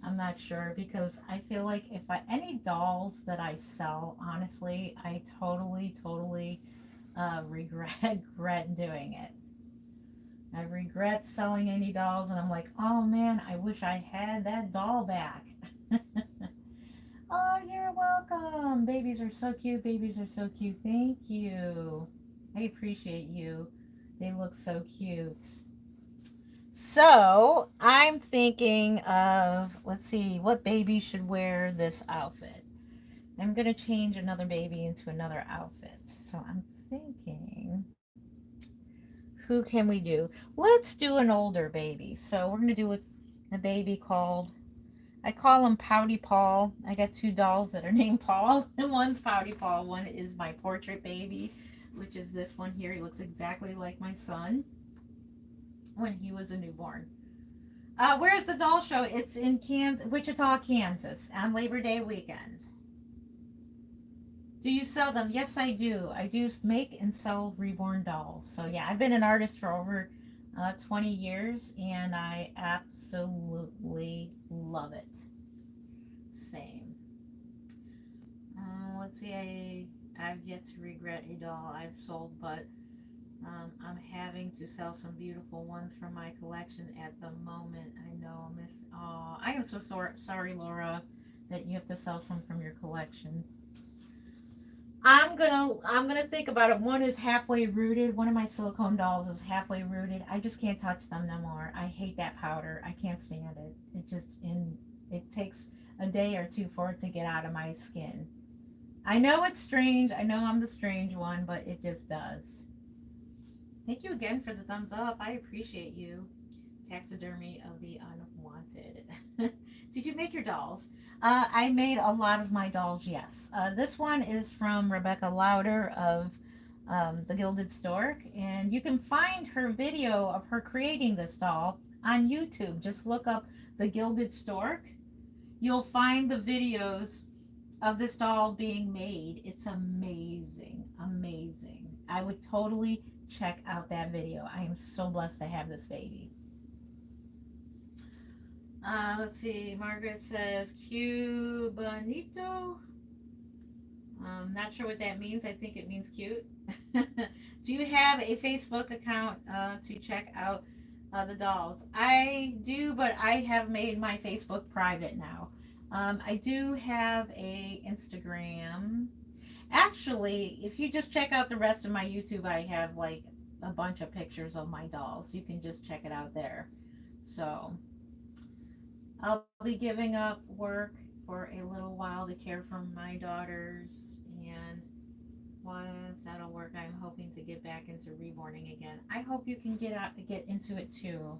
I'm not sure because I feel like if any dolls that I sell, honestly, I totally regret doing it. I regret selling any dolls, and I'm like, oh man, I wish I had that doll back. Oh, you're welcome. Babies are so cute. Babies are so cute. Thank you. I appreciate you. They look so cute. So I'm thinking of, let's see, what baby should wear this outfit. I'm going to change another baby into another outfit. So I'm thinking, who can we do? Let's do an older baby. So we're going to do a baby called, I call him Pouty Paul. I got two dolls that are named Paul. And one's Pouty Paul. One is my portrait baby, which is this one here. He looks exactly like my son when he was a newborn. Where's the doll show? It's in Wichita, Kansas, on Labor Day weekend. Do you sell them? Yes, I do. I do make and sell reborn dolls. So yeah, I've been an artist for over 20 years, and I absolutely love it. Same. Let's see. I've yet to regret a doll I've sold, but I'm having to sell some beautiful ones from my collection at the moment. I know, Miss. Oh, I am so sorry, Laura, that you have to sell some from your collection. I'm gonna think about it. One is halfway rooted. One of my silicone dolls is halfway rooted. I just can't touch them no more. I hate that powder. I can't stand it. It takes a day or two for it to get out of my skin. I know it's strange. I know I'm the strange one, but it just does. Thank you again for the thumbs up. I appreciate you. Taxidermy of the unwanted. Did you make your dolls? I made a lot of my dolls, yes. This one is from Rebecca Lauder of the Gilded Stork, and you can find her video of her creating this doll on YouTube. Just look up the Gilded Stork. You'll find the videos of this doll being made. It's amazing, amazing. I would totally check out that video. I am so blessed to have this baby. Let's see. Margaret says Cubanito. Not sure what that means. I think it means cute. Do you have a Facebook account to check out the dolls? I do, but I have made my Facebook private now. I do have a Instagram. Actually, if you just check out the rest of my YouTube, I have like a bunch of pictures of my dolls. You can just check it out there. So I'll be giving up work for a little while to care for my daughters, and once that'll work, I'm hoping to get back into reborning again. I hope you can get into it too.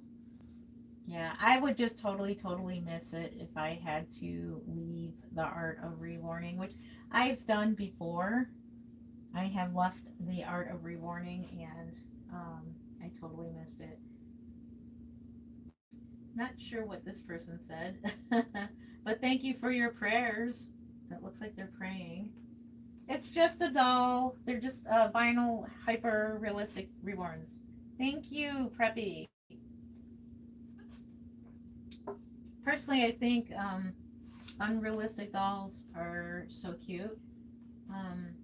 Yeah, I would just totally miss it if I had to leave the art of reborning, which I've done before. I have left the art of reborning, and I totally missed it. Not sure what this person said, but thank you for your prayers. It looks like they're praying. It's just a doll. They're just vinyl hyper realistic reborns. Thank you, Preppy. Personally, I think unrealistic dolls are so cute. Um,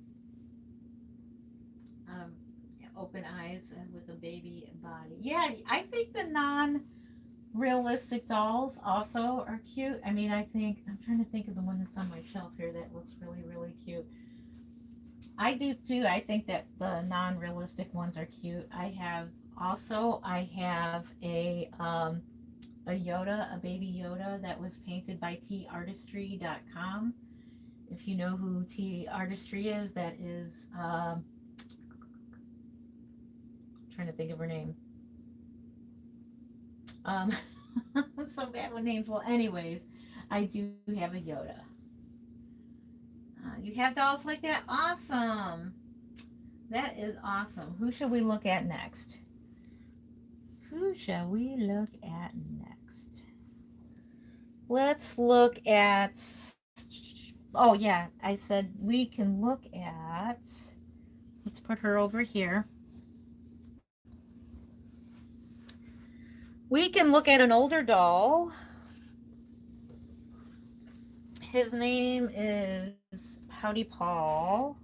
um, Open eyes and with a baby body. Yeah, I think the non-realistic dolls also are cute. I mean, I'm trying to think of the one that's on my shelf here that looks really cute. I do too. I think that the non-realistic ones are cute. I have a Yoda, a baby Yoda that was painted by tartistry.com. If you know who T Artistry is, that is trying to think of her name. Um, I'm so bad with names. Well, anyways, I do have a Yoda. You have dolls like that? Awesome. That is awesome. Who should we look at next? Who shall we look at next? Let's look at, oh yeah, I said we can look at, let's put her over here. We can look at an older doll. His name is Pouty Paul.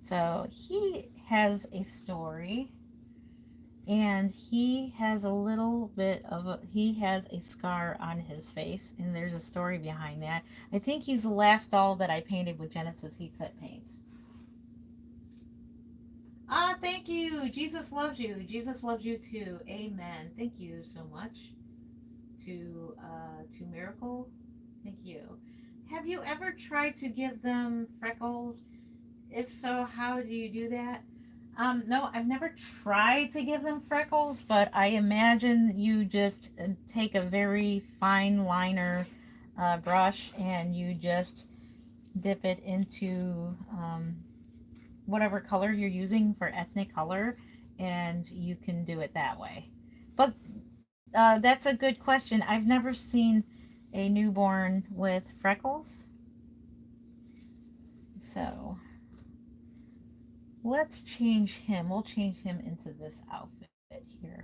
So he has a story, and he has a little bit of a, he has a scar on his face, and there's a story behind that. I think he's the last doll that I painted with Genesis Heat Set Paints. Ah, thank you. Jesus loves you. Jesus loves you too. Amen. Thank you so much. To Miracle. Thank you. Have you ever tried to give them freckles? If so, how do you do that? No, I've never tried to give them freckles, but I imagine you just take a very fine liner brush and you just dip it into whatever color you're using for ethnic color, and you can do it that way. But that's a good question. I've never seen a newborn with freckles. So let's change him. We'll change him into this outfit here.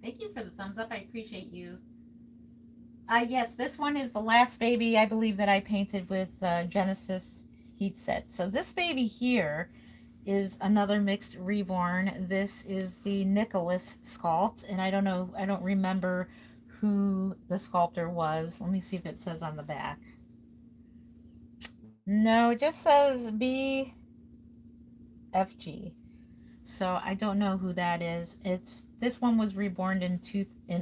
Thank you for the thumbs up. I appreciate you. Yes, this one is the last baby I believe that I painted with Genesis Heat Set. So this baby here is another mixed reborn. This is the Nicholas sculpt, and I don't know, I don't remember who the sculptor was. Let me see if it says on the back. No, it just says BFG. So I don't know who that is. This one was reborn in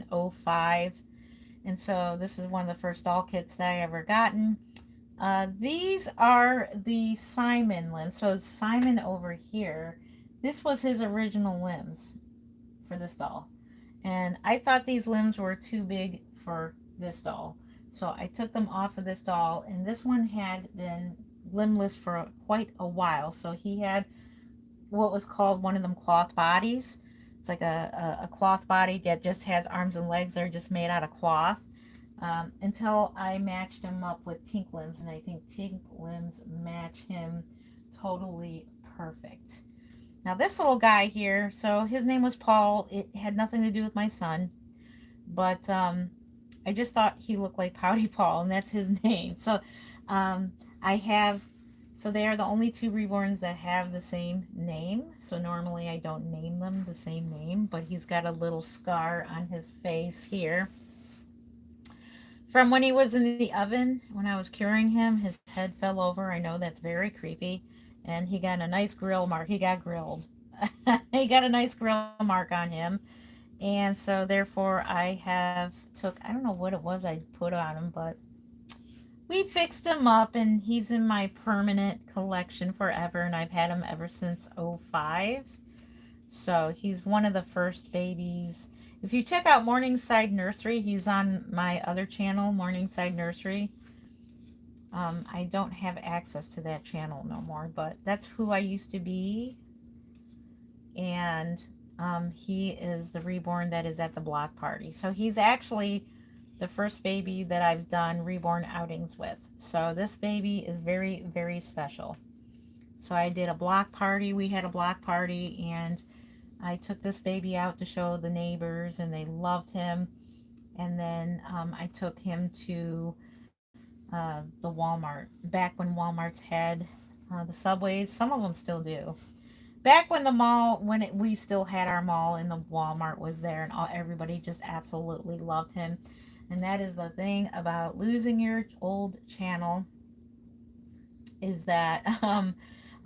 05. And so this is one of the first doll kits that I ever gotten. These are the Simon limbs. So it's Simon over here. This was his original limbs for this doll. And I thought these limbs were too big for this doll. So I took them off of this doll, and this one had been limbless for quite a while. So he had what was called one of them cloth bodies. It's like a cloth body that just has arms and legs that are just made out of cloth. Until I matched him up with Tink limbs, and I think Tink limbs match him totally perfect. Now this little guy here, so his name was Paul. It had nothing to do with my son, but I just thought he looked like Pouty Paul, and that's his name. So so they are the only two reborns that have the same name. So normally I don't name them the same name, but he's got a little scar on his face here. From when he was in the oven, when I was curing him, his head fell over. I know that's very creepy. And he got a nice grill mark. He got grilled. He got a nice grill mark on him. And so therefore I I don't know what it was I put on him, but we fixed him up, and he's in my permanent collection forever, and I've had him ever since 05. So he's one of the first babies. If you check out Morningside Nursery, he's on my other channel, Morningside Nursery. I don't have access to that channel no more, but that's who I used to be. And he is the reborn that is at the block party. So he's actually the first baby that I've done reborn outings with. So this baby is very, very special. So I did a block party. We had a block party, and I took this baby out to show the neighbors, and they loved him. And then I took him to the Walmart, back when Walmarts had the Subways. Some of them still do. Back when the mall, we still had our mall, and the Walmart was there, and everybody just absolutely loved him. And that is the thing about losing your old channel, is that I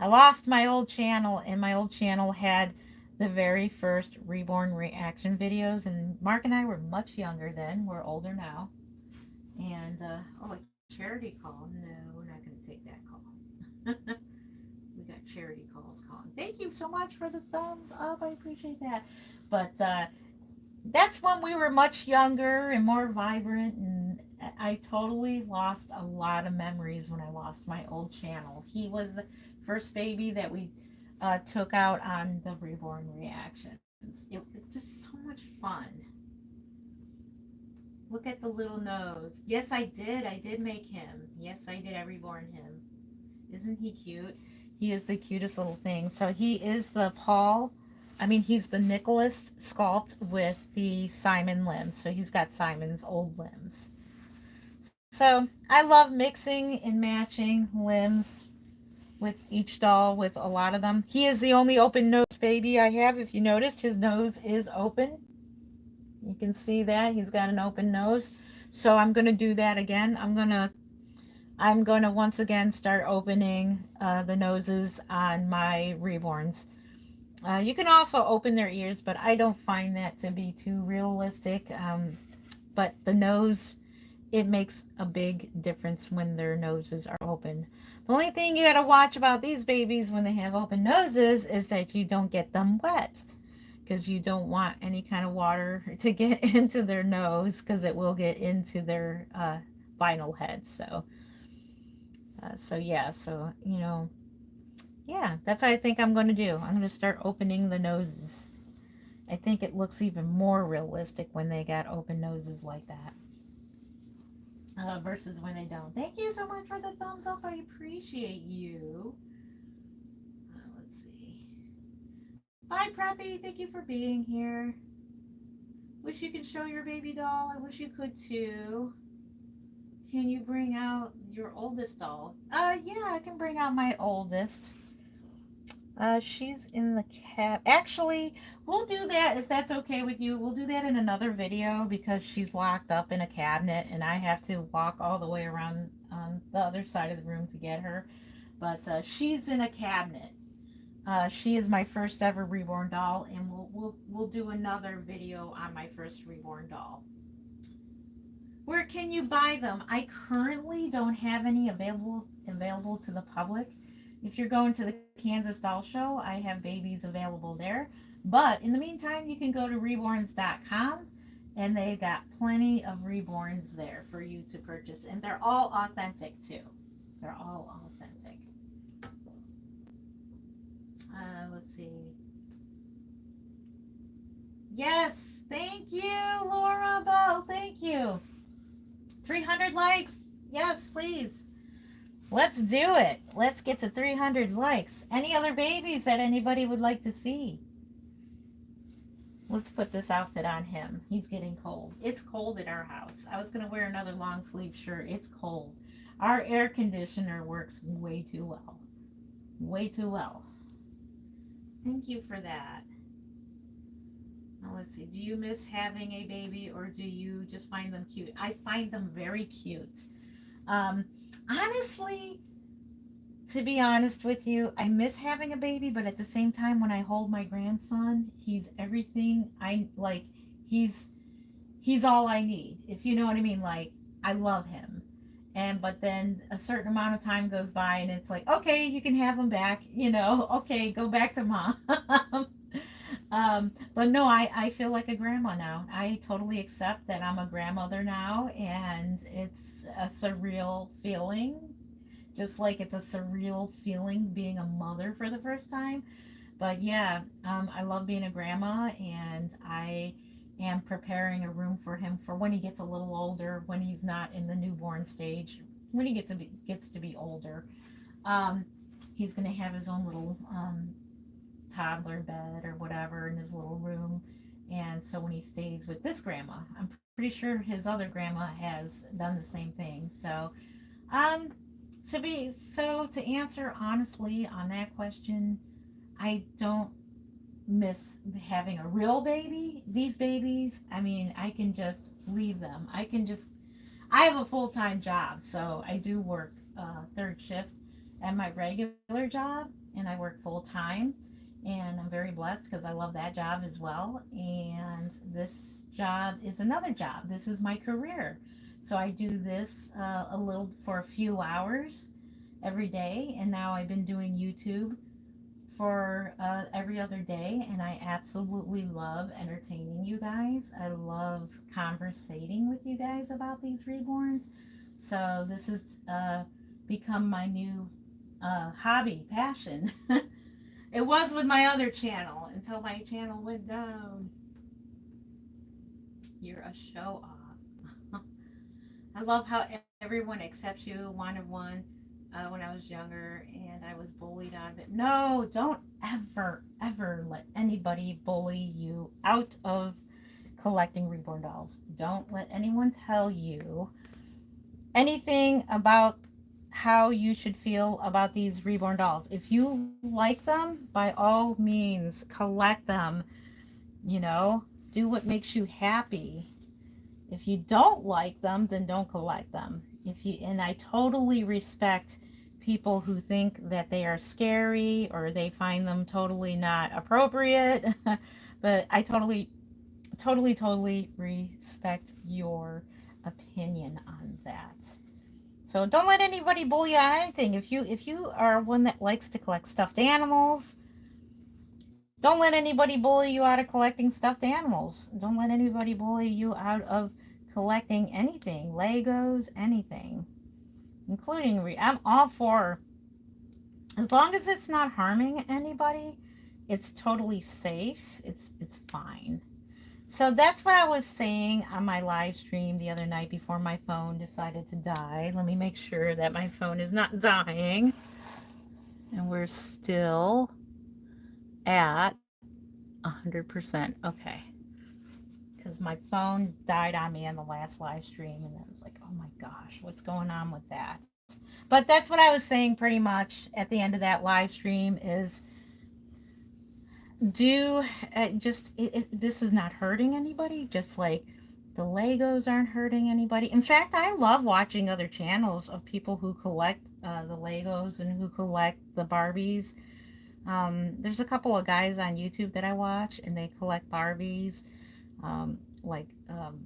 lost my old channel, and my old channel had the very first Reborn reaction videos, and Mark and I were much younger then. We're older now. And, oh, a charity call. No, we're not going to take that call. We got charity Pouty Paul's calling. Thank you so much for the thumbs up. I appreciate that. But that's when we were much younger and more vibrant, and I totally lost a lot of memories when I lost my old channel. He was the first baby that we took out on the Reborn reactions. It's just so much fun. Look at the little nose. Yes, I did. I did make him. Yes, I did. I reborn him. Isn't he cute? He is the cutest little thing. So he is the Paul. I mean, he's the Nicholas sculpt with the Simon limbs. So he's got Simon's old limbs. So I love mixing and matching limbs with each doll, with a lot of them. He is the only open nose baby I have. If you noticed, his nose is open. You can see that he's got an open nose. So I'm going to do that again. I'm going to once again start opening the noses on my reborns. You can also open their ears, but I don't find that to be too realistic. But the nose, it makes a big difference when their noses are open. The only thing you got to watch about these babies when they have open noses is that you don't get them wet, because you don't want any kind of water to get into their nose, because it will get into their vinyl head. So yeah, so yeah, that's what I think I'm going to do. I'm going to start opening the noses. I think it looks even more realistic when they got open noses like that. Versus when they don't. Thank you so much for the thumbs up. I appreciate you. Let's see. Bye, Preppy. Thank you for being here. Wish you could show your baby doll. I wish you could too. Can you bring out your oldest doll? Yeah, I can bring out my oldest. She's in the cab. Actually, we'll do that if that's okay with you. We'll do that in another video, because she's locked up in a cabinet and I have to walk all the way around the other side of the room to get her. But she's in a cabinet. She is my first ever reborn doll, and we'll do another video on my first reborn doll. Where can you buy them? I currently don't have any available to the public. If you're going to the Kansas Doll Show, I have babies available there. But in the meantime, you can go to reborns.com, and they've got plenty of reborns there for you to purchase. And they're all authentic too. They're all authentic. Let's see. Yes, thank you, Laura Bell. Thank you. 300 likes. Yes, please. Let's do it. Let's get to 300 likes. Any other babies that anybody would like to see? Let's put this outfit on him. He's getting cold. It's cold at our house. I was going to wear another long sleeve shirt. It's cold. Our air conditioner works way too well. Way too well. Thank you for that. Now let's see. Do you miss having a baby, or do you just find them cute? I find them very cute. Honestly, to be honest with you, I miss having a baby, but at the same time, when I hold my grandson, he's everything I like. He's all I need, if you know what I mean. Like, I love him. But then a certain amount of time goes by and it's like, okay, you can have him back, okay, go back to mom. But no, I feel like a grandma now. I totally accept that I'm a grandmother now, and it's a surreal feeling, just like it's a surreal feeling being a mother for the first time. But yeah, I love being a grandma, and I am preparing a room for him for when he gets a little older, when he's not in the newborn stage, when he gets to be older. He's going to have his own little toddler bed or whatever in his little room. And so when he stays with this grandma, I'm pretty sure his other grandma has done the same thing. So to answer honestly on that question, I don't miss having a real baby. These babies, I mean, I can just leave them. I have a full-time job, so I do work third shift at my regular job, and I work full-time, and I'm very blessed because I love that job as well. And this job is another job. This is my career. So I do this for a few hours every day, and now I've been doing YouTube for every other day, and I absolutely love entertaining you guys. I love conversating with you guys about these reborns. So this has become my new hobby, passion. It was with my other channel until my channel went down. You're a show off. I love how everyone accepts you one of one. When I was younger and I was bullied out of it. No, don't ever let anybody bully you out of collecting reborn dolls. Don't let anyone tell you anything about how you should feel about these reborn dolls. If you like them, by all means, collect them. You know, do what makes you happy. If you don't like them, then don't collect them. And I totally respect people who think that they are scary or they find them totally not appropriate. But I totally respect your opinion on that. So don't let anybody bully you on anything. If you are one that likes to collect stuffed animals, don't let anybody bully you out of collecting stuffed animals. Don't let anybody bully you out of collecting anything, Legos, anything, including I'm all for, as long as it's not harming anybody, it's totally safe. It's fine. So that's what I was saying on my live stream the other night before my phone decided to die. Let me make sure that my phone is not dying. And we're still at 100%. Okay. Because my phone died on me on the last live stream, and I was like, oh my gosh, what's going on with that? But that's what I was saying pretty much at the end of that live stream is this is not hurting anybody, just like the Legos aren't hurting anybody. In fact, I love watching other channels of people who collect the Legos and who collect the Barbies. There's a couple of guys on YouTube that I watch, and they collect Barbies, um, like um,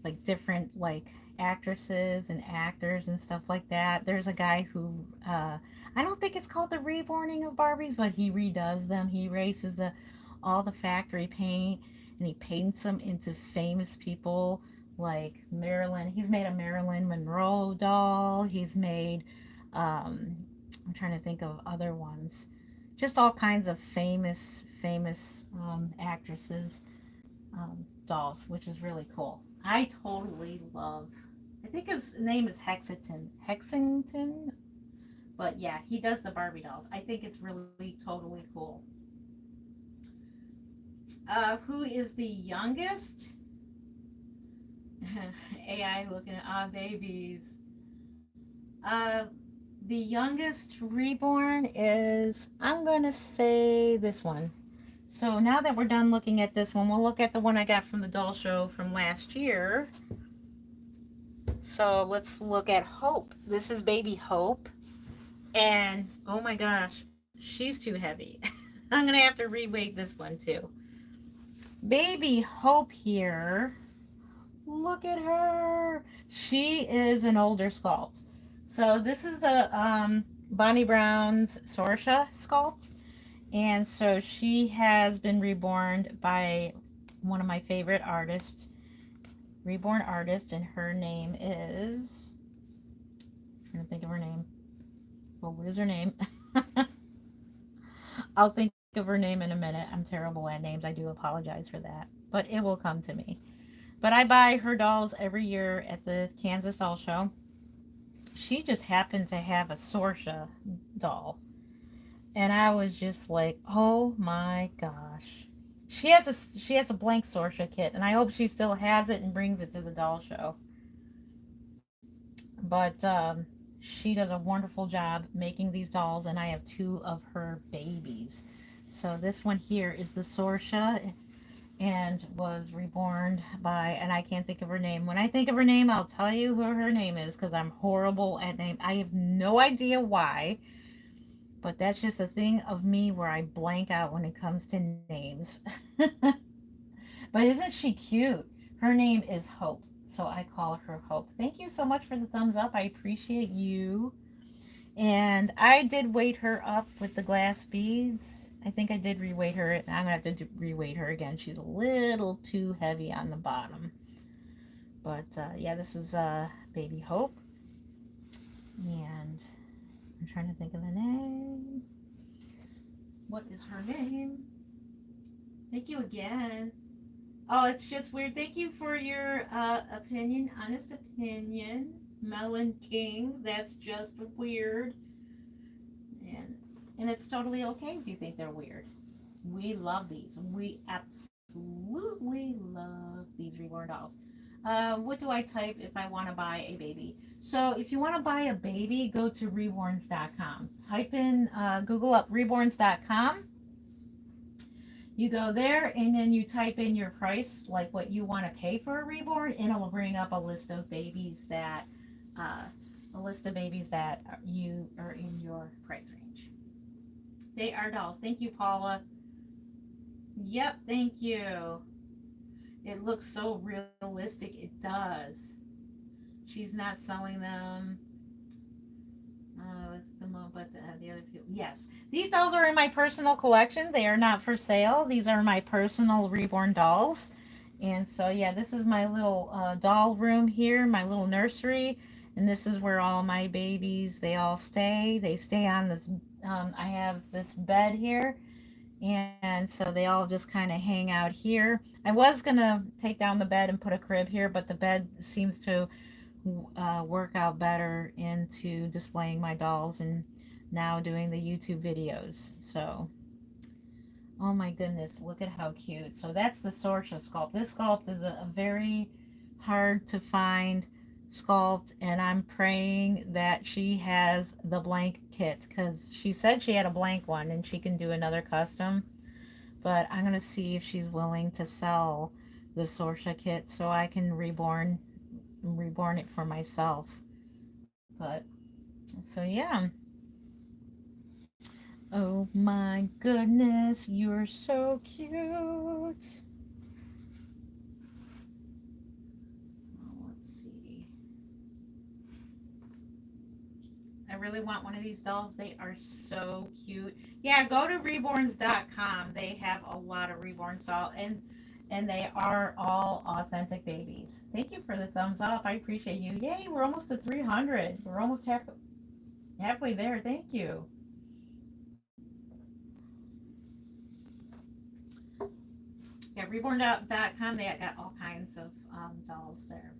like different like actresses and actors and stuff like that. There's a guy who I don't think it's called the Reborning of Barbies, but he redoes them. He erases all the factory paint and he paints them into famous people like Marilyn. He's made a Marilyn Monroe doll. He's made I'm trying to think of other ones. Just all kinds of famous actresses dolls, which is really cool. I totally love. I think his name is Hexington, but yeah, he does the Barbie dolls. I think it's really totally cool. Who is the youngest? AI looking at babies. The youngest reborn is, I'm gonna say this one. So now that we're done looking at this one, we'll look at the one I got from the doll show from last year. So let's look at Hope. This is baby Hope. And oh my gosh, she's too heavy. I'm going to have to reweight this one too. Baby Hope here. Look at her. She is an older sculpt. So this is the Bonnie Brown's Sorsha sculpt. And so she has been reborn by one of my favorite artists, reborn artist, and her name is, I'm trying to think of her name. Well, what is her name? I'll think of her name in a minute. I'm terrible at names. I do apologize for that, but it will come to me. But I buy her dolls every year at the Kansas Doll Show. She just happened to have a Sorsha doll. And I was just like, oh my gosh. She has a blank Sorsha kit, and I hope she still has it and brings it to the doll show. But she does a wonderful job making these dolls, and I have two of her babies. So this one here is the Sorsha, and was reborn by, and I can't think of her name. When I think of her name, I'll tell you who her name is, because I'm horrible at names. I have no idea why. But that's just a thing of me where I blank out when it comes to names. But isn't she cute? Her name is Hope, so I call her Hope. Thank you so much for the thumbs up. I appreciate you. And I did weight her up with the glass beads. I think I did reweight her. I'm going to have to reweight her again. She's a little too heavy on the bottom. But yeah, this is Baby Hope. And I'm trying to think of the name. What is her name? Thank you again. Oh, it's just weird. Thank you for your opinion, honest opinion. Melon King. That's just weird. And it's totally okay if you think they're weird. We love these. We absolutely love these Reborn dolls. What do I type if I want to buy a baby? So if you want to buy a baby, go to reborns.com. Type in, Google up reborns.com. You go there and then you type in your price, like what you want to pay for a reborn, and it will bring up a list of babies that you are in your price range. They are dolls. Thank you, Paula. Yep, thank you. It looks so realistic. It does. She's not selling them with the but the other people. Yes, these dolls are in my personal collection. They are not for sale. These are my personal Reborn dolls. And so yeah, this is my little doll room here, my little nursery, and this is where all my babies, they all stay. They stay on this. I have this bed here, and so they all just kind of hang out here. I was gonna take down the bed and put a crib here, but the bed seems to work out better into displaying my dolls and now doing the YouTube videos. So, oh my goodness, look at how cute. So that's the Sorcha sculpt. This sculpt is a very hard to find sculpt, and I'm praying that she has the blank kit, because she said she had a blank one and she can do another custom. But I'm going to see if she's willing to sell the Sorcha kit so I can reborn it for myself. But so yeah. Oh my goodness, you're so cute. Oh, let's see. I really want one of these dolls. They are so cute. Yeah, go to reborns.com. They have a lot of Reborn dolls, and they are all authentic babies. Thank you for the thumbs up. I appreciate you. Yay, we're almost to 300. We're almost halfway there. Thank you. Yeah, reborn.com. They got all kinds of dolls there.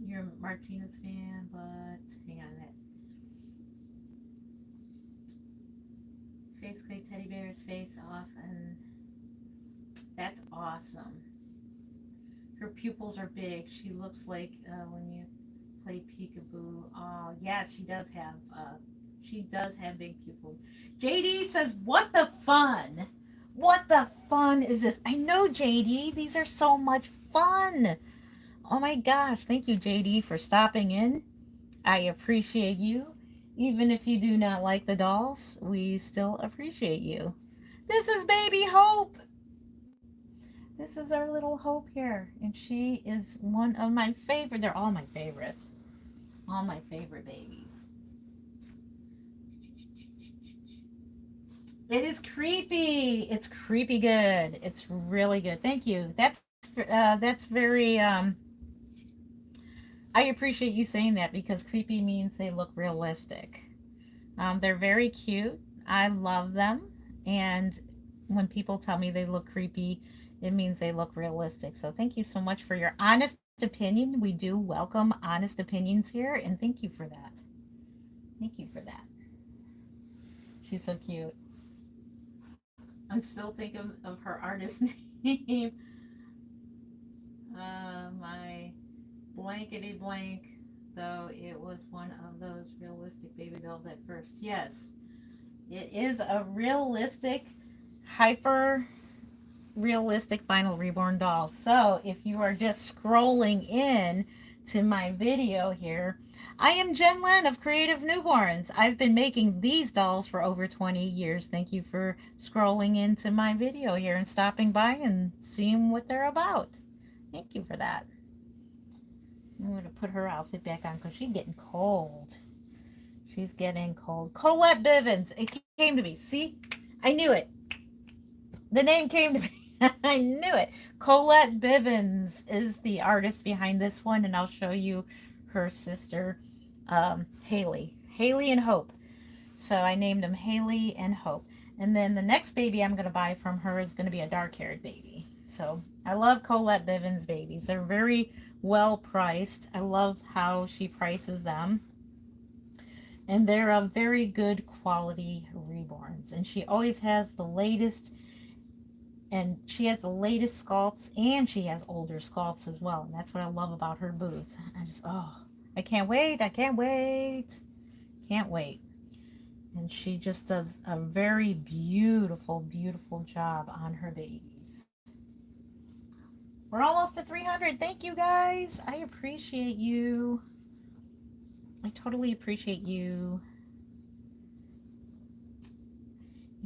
You're a Martinez fan, but hang on. Face clay teddy bear's face off, and that's awesome. Her pupils are big. She looks like when you play peekaboo. Oh, yes, she does have. She does have big pupils. JD says, "What the fun? What the fun is this?" I know, JD. These are so much fun. Oh my gosh! Thank you, JD, for stopping in. I appreciate you. Even if you do not like the dolls, we still appreciate you. This is Baby Hope. This is our little Hope here, and she is one of my favorite. They're all my favorites. All my favorite babies. It is creepy. It's creepy good. It's really good. Thank you. That's very I appreciate you saying that, because creepy means they look realistic. They're very cute. I love them. And when people tell me they look creepy, it means they look realistic. So thank you so much for your honest opinion. We do welcome honest opinions here, and thank you for that. Thank you for that. She's so cute. I'm still thinking of her artist name. My blankety blank, though it was one of those realistic baby dolls at first. Yes, it is a realistic, hyper realistic final reborn doll. So if you are just scrolling in to my video here, I am Jen Len of Creative Newborns. I've been making these dolls for over 20 years. Thank you for scrolling into my video here and stopping by and seeing what they're about. Thank you for that. I'm going to put her outfit back on because she's getting cold. She's getting cold. Colette Bivens. It came to me. See? I knew it. The name came to me. I knew it. Colette Bivens is the artist behind this one, and I'll show you her sister, Haley. Haley and Hope. So I named them Haley and Hope. And then the next baby I'm going to buy from her is going to be a dark-haired baby. So I love Colette Bivens babies. They're very well priced. I love how she prices them. And they're a very good quality reborns. And she always has the latest, and she has the latest sculpts, and she has older sculpts as well. And that's what I love about her booth. I can't wait. I can't wait. Can't wait. And she just does a very beautiful, beautiful job on her babies. We're almost at 300. Thank you guys. I appreciate you. I totally appreciate you.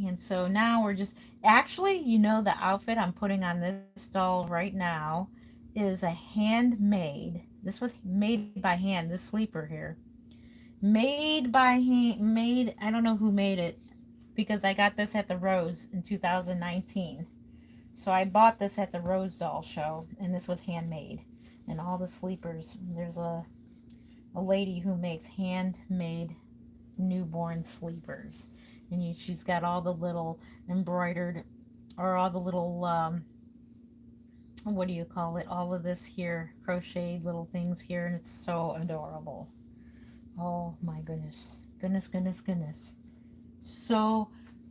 And so now we're just, actually, you know, the outfit I'm putting on this doll right now is a handmade. This was made by hand, this sleeper here. Made by hand, I don't know who made it because I got this at the Rose in 2019. So I bought this at the Rose Doll Show, and this was handmade. And all the sleepers, there's a lady who makes handmade newborn sleepers. And she's got all the little embroidered, or all the little, what do you call it? All of this here, crocheted little things here, and it's so adorable. Oh my goodness. Goodness, goodness, goodness. So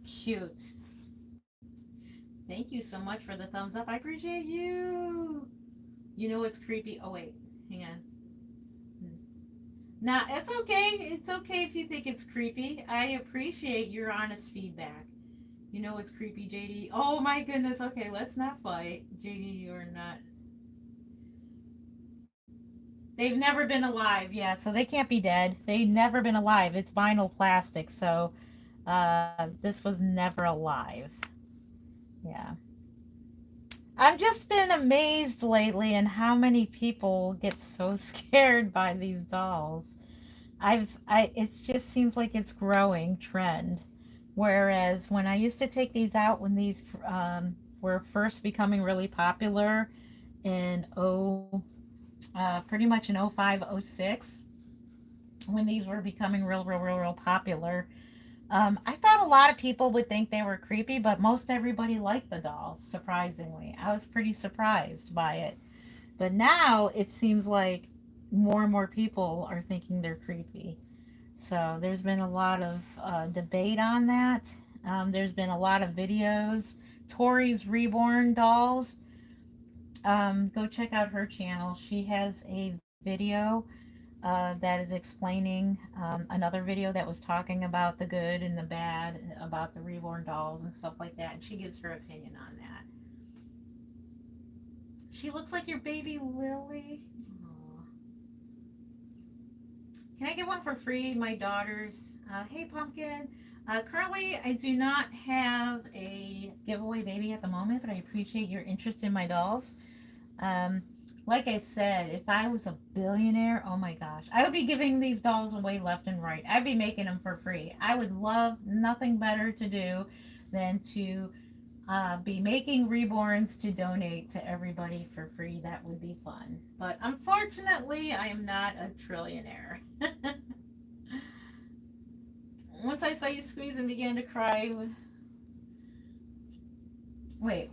cute. Thank you so much for the thumbs up. I appreciate you. You know what's creepy? Oh, wait. Hang on. Nah, it's okay. It's okay if you think it's creepy. I appreciate your honest feedback. You know what's creepy, JD? Oh my goodness. Okay, let's not fight. JD, you're not. They've never been alive. Yeah, so they can't be dead. They've never been alive. It's vinyl plastic, so this was never alive. Yeah. I've just been amazed lately in how many people get so scared by these dolls. It just seems like it's growing trend. Whereas when I used to take these out when these were first becoming really popular in pretty much in 05, 06, when these were becoming real popular, I thought a lot of people would think they were creepy, but most everybody liked the dolls, surprisingly. I was pretty surprised by it. But now it seems like more and more people are thinking they're creepy. So there's been a lot of debate on that. There's been a lot of videos. Tori's Reborn dolls. Go check out her channel. She has a video that is explaining another video that was talking about the good and the bad, about the reborn dolls and stuff like that. And she gives her opinion on that. She looks like your baby Lily. Aww. Can I get one for free? My daughter's. Hey, Pumpkin. Currently, I do not have a giveaway baby at the moment, but I appreciate your interest in my dolls. Like I said, if I was a billionaire, oh my gosh, I would be giving these dolls away left and right. I'd be making them for free. I would love nothing better to do than to be making reborns to donate to everybody for free. That would be fun. But unfortunately, I am not a trillionaire. Once I saw you squeeze and began to cry. Wait,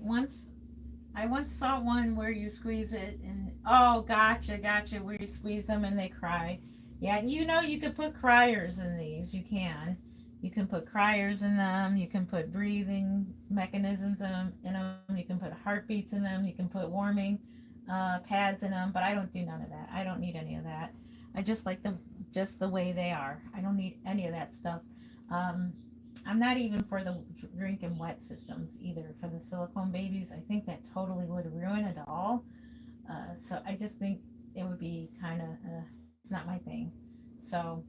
I once saw one where you squeeze it and oh, gotcha, where you squeeze them and they cry. Yeah, you know you could put criers in these. You can. You can put criers in them. You can put breathing mechanisms in them. You can put heartbeats in them. You can put warming pads in them. But I don't do none of that. I don't need any of that. I just like them just the way they are. I don't need any of that stuff. I'm not even for the drink and wet systems either for the silicone babies. I think that totally would ruin a doll. So I just think it would be kind of, it's not my thing. So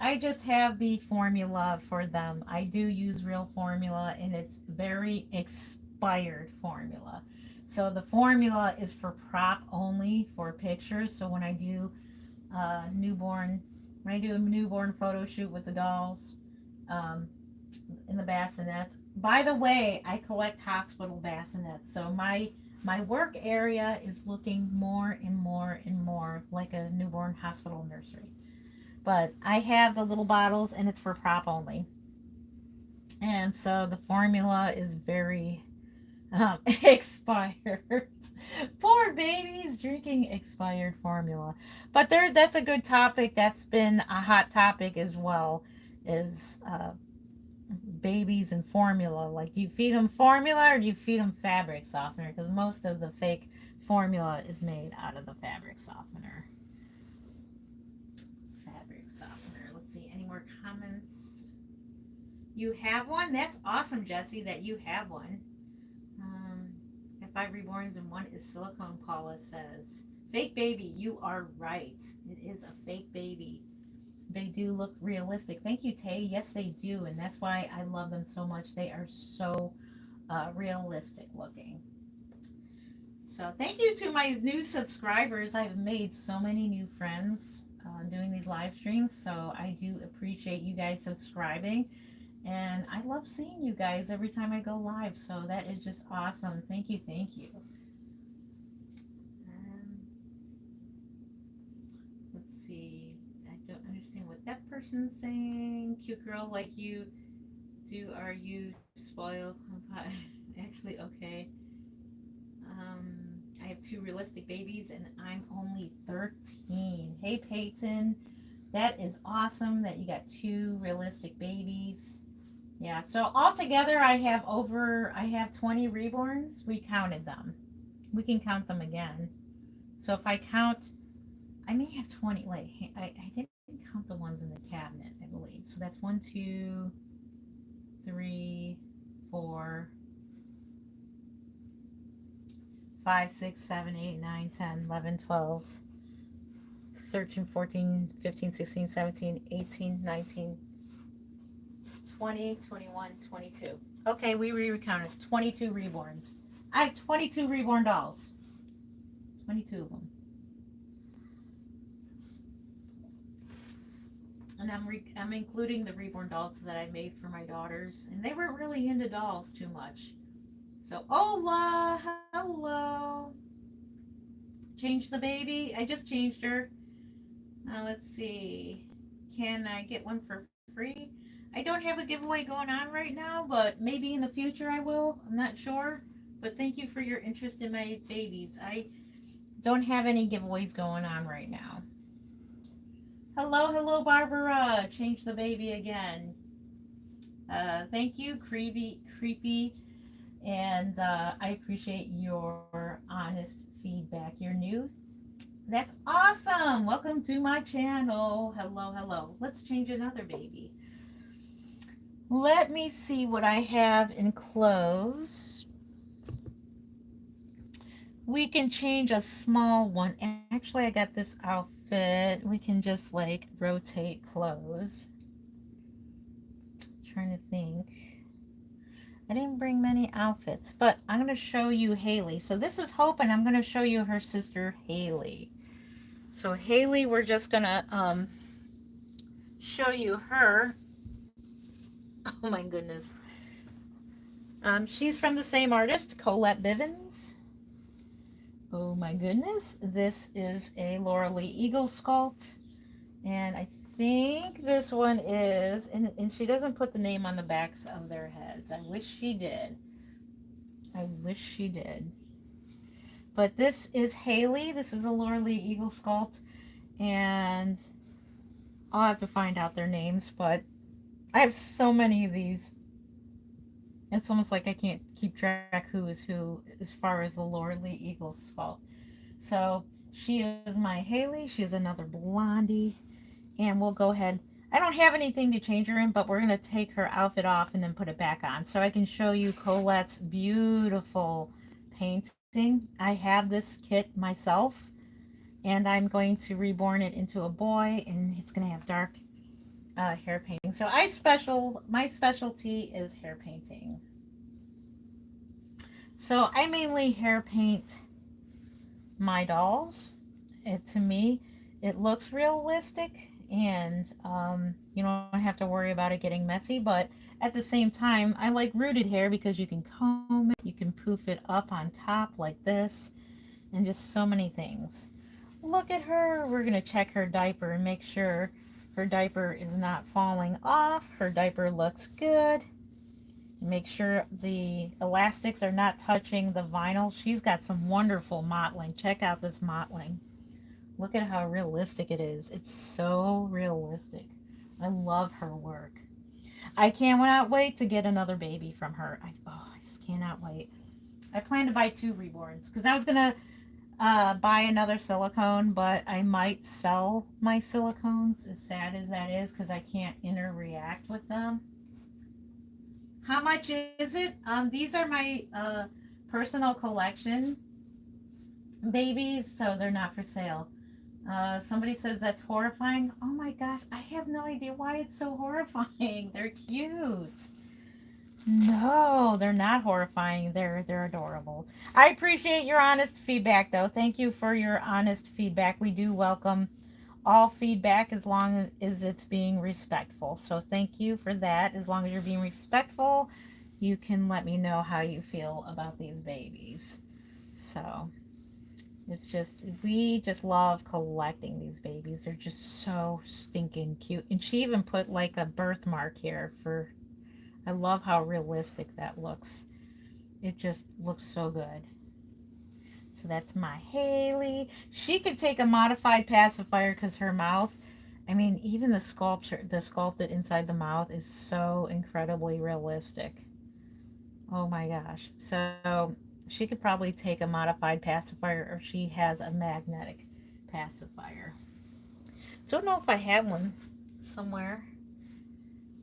I just have the formula for them. I do use real formula and it's very expired formula. So the formula is for prop only for pictures. So when I do when I do a newborn photo shoot with the dolls um, in the bassinets. By the way, I collect hospital bassinets. So my work area is looking more and more and more like a newborn hospital nursery. But I have the little bottles and it's for prop only. And so the formula is very expired. Poor babies drinking expired formula. But that's a good topic. That's been a hot topic as well. Is babies and formula. Like, do you feed them formula or do you feed them fabric softener? Because most of the fake formula is made out of the fabric softener. Fabric softener. Let's see. Any more comments? You have one? That's awesome, Jesse, that you have one. Got 5 reborns and 1 is silicone, Paula says. Fake baby, you are right. It is a fake baby. They do look realistic. Thank you, Tay. Yes, they do. And that's why I love them so much. They are so realistic looking. So thank you to my new subscribers. I've made so many new friends doing these live streams. So I do appreciate you guys subscribing. And I love seeing you guys every time I go live. So that is just awesome. Thank you. Thank you. Let's see. I don't understand what that person's saying. Cute girl like you. Are you spoiled? Actually, okay. I have 2 realistic babies and I'm only 13. Hey, Peyton. That is awesome that you got 2 realistic babies. Yeah, so altogether I have 20 reborns. We counted them. We can count them again. So if I count, I may have 20. Wait, I didn't count the ones in the cabinet, I believe. So that's 1, 2, 3, 4, 5, 6, 7, 8, 9, 10, 11, 12, 13, 14, 15, 16, 17, 18, 19, 20, 21, 22. Okay, we recounted 22 reborns. I have 22 reborn dolls. 22 of them. And I'm including the reborn dolls that I made for my daughters. And they weren't really into dolls too much. So, Ola, hello. Change the baby. I just changed her. Let's see. Can I get one for free? I don't have a giveaway going on right now, but maybe in the future I will. I'm not sure. But thank you for your interest in my babies. I don't have any giveaways going on right now. Hello, Barbara. Change the baby again. Thank you, creepy. And I appreciate your honest feedback. You're new. That's awesome. Welcome to my channel. Hello. Let's change another baby. Let me see what I have in clothes. We can change a small one. Actually, I got this outfit. We can just like rotate clothes. Trying to think. I didn't bring many outfits, but I'm going to show you Haley. So this is Hope, and I'm going to show you her sister Haley. So Haley, we're just going to show you her. Oh my goodness. She's from the same artist, Colette Bivens. Oh my goodness. This is a Laura Lee Eagle sculpt. And I think this one is, and she doesn't put the name on the backs of their heads. I wish she did. But this is Haley. This is a Laura Lee Eagle sculpt. And I'll have to find out their names, but I have so many of these. It's almost like I can't keep track who is who as far as the Laura Lee Eagle sculpt. So she is my Haley. She's another blondie. And we'll go ahead. I don't have anything to change her in, but we're going to take her outfit off and then put it back on. So I can show you Colette's beautiful painting. I have this kit myself. And I'm going to reborn it into a boy. And it's going to have dark hair painting. So my specialty is hair painting. So I mainly hair paint my dolls. To me, it looks realistic, and you don't have to worry about it getting messy. But at the same time, I like rooted hair because you can comb it, you can poof it up on top like this, and just so many things. Look at her. We're going to check her diaper and make sure her diaper is not falling off. Her diaper looks good. Make sure the elastics are not touching the vinyl. She's got some wonderful mottling. Check out this mottling. Look at how realistic it is. It's so realistic. I love her work. I cannot wait to get another baby from her. I just cannot wait. I plan to buy 2 reborns because I was going to buy another silicone, but I might sell my silicones, as sad as that is, because I can't interact with them. How much is it? These are my personal collection babies, so they're not for sale. Somebody says that's horrifying. Oh my gosh, I have no idea why it's so horrifying. They're cute. No, they're not horrifying. They're adorable. I appreciate your honest feedback, though. Thank you for your honest feedback. We do welcome all feedback as long as it's being respectful. So thank you for that. As long as you're being respectful, you can let me know how you feel about these babies. So it's just, we just love collecting these babies. They're just so stinking cute. And she even put like a birthmark here for, I love how realistic that looks. It just looks so good. So that's my Haley. She could take a modified pacifier because her mouth, I mean, even the sculpted inside the mouth is so incredibly realistic. Oh my gosh. So she could probably take a modified pacifier, or she has a magnetic pacifier. Don't know if I have one somewhere.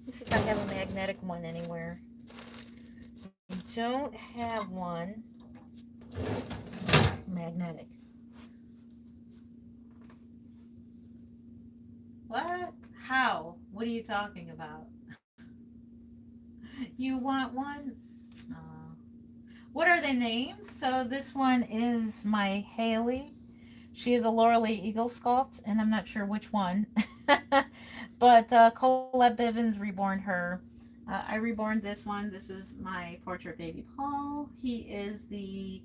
Let's see if I have a magnetic one anywhere. I don't have one magnetic. What? How? What are you talking about? You want one? Uh, what are the names? So this one is my Haley. She is a Laurel Eagle sculpt, and I'm not sure which one. But Colette Bivens reborned her. I reborned this one. This is my portrait baby Paul. He is the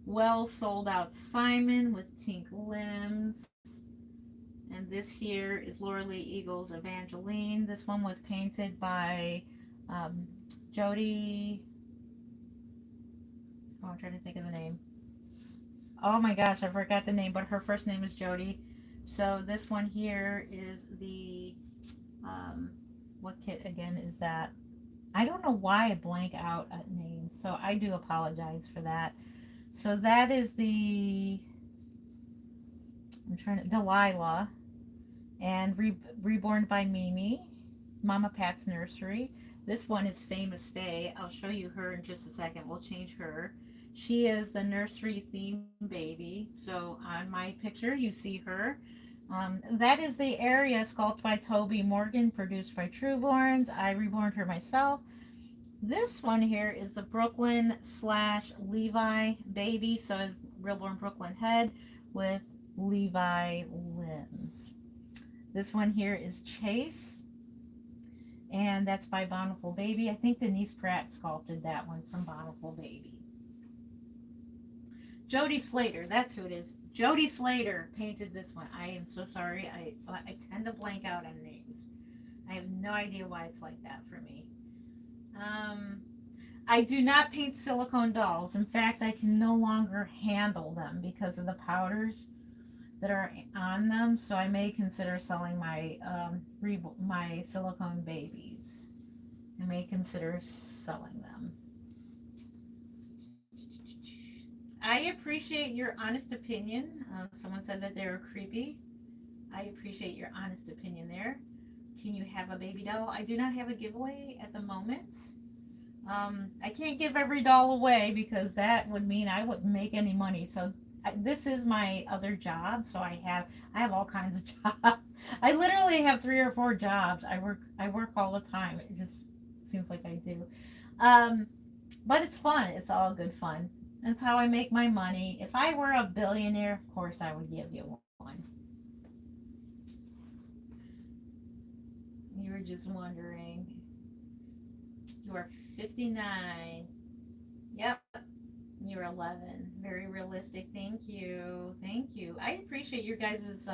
well sold out Simon with pink limbs. And this here is Laurel Eagle's Evangeline. This one was painted by um, Jody. Oh, I'm trying to think of the name. Oh my gosh, I forgot the name, but her first name is Jody. So this one here is the um, what kit again is that? I don't know why I blank out at names, so I do apologize for that. So that is the Delilah, and reborn by Mimi, Mama Pat's Nursery. This one is Famous Faye. I'll show you her in just a second. We'll change her. She is the nursery theme baby. So on my picture, you see her. That is the area sculpted by Toby Morgan, produced by Trueborns. I reborned her myself. This one here is the Brooklyn slash Levi baby. So it's Reborn Brooklyn head with Levi limbs. This one here is Chase, and that's by Bountiful Baby. I think Denise Pratt sculpted that one from Bountiful Baby. Jody Slater, that's who it is. Jody Slater painted this one. I am so sorry. I tend to blank out on names. I have no idea why it's like that for me. I do not paint silicone dolls. In fact, I can no longer handle them because of the powders that are on them. So I may consider selling my my silicone babies. I may consider selling them. I appreciate your honest opinion. Someone said that they were creepy. I appreciate your honest opinion there. Can you have a baby doll? I do not have a giveaway at the moment. I can't give every doll away because that would mean I wouldn't make any money. So this is my other job. So I have all kinds of jobs. I literally have 3 or 4 jobs. I work all the time. It just seems like I do. But it's fun. It's all good fun. That's how I make my money. If I were a billionaire, of course I would give you one. You were just wondering. You are 59. Yep. You're 11. Very realistic. Thank you. Thank you. I appreciate your guys'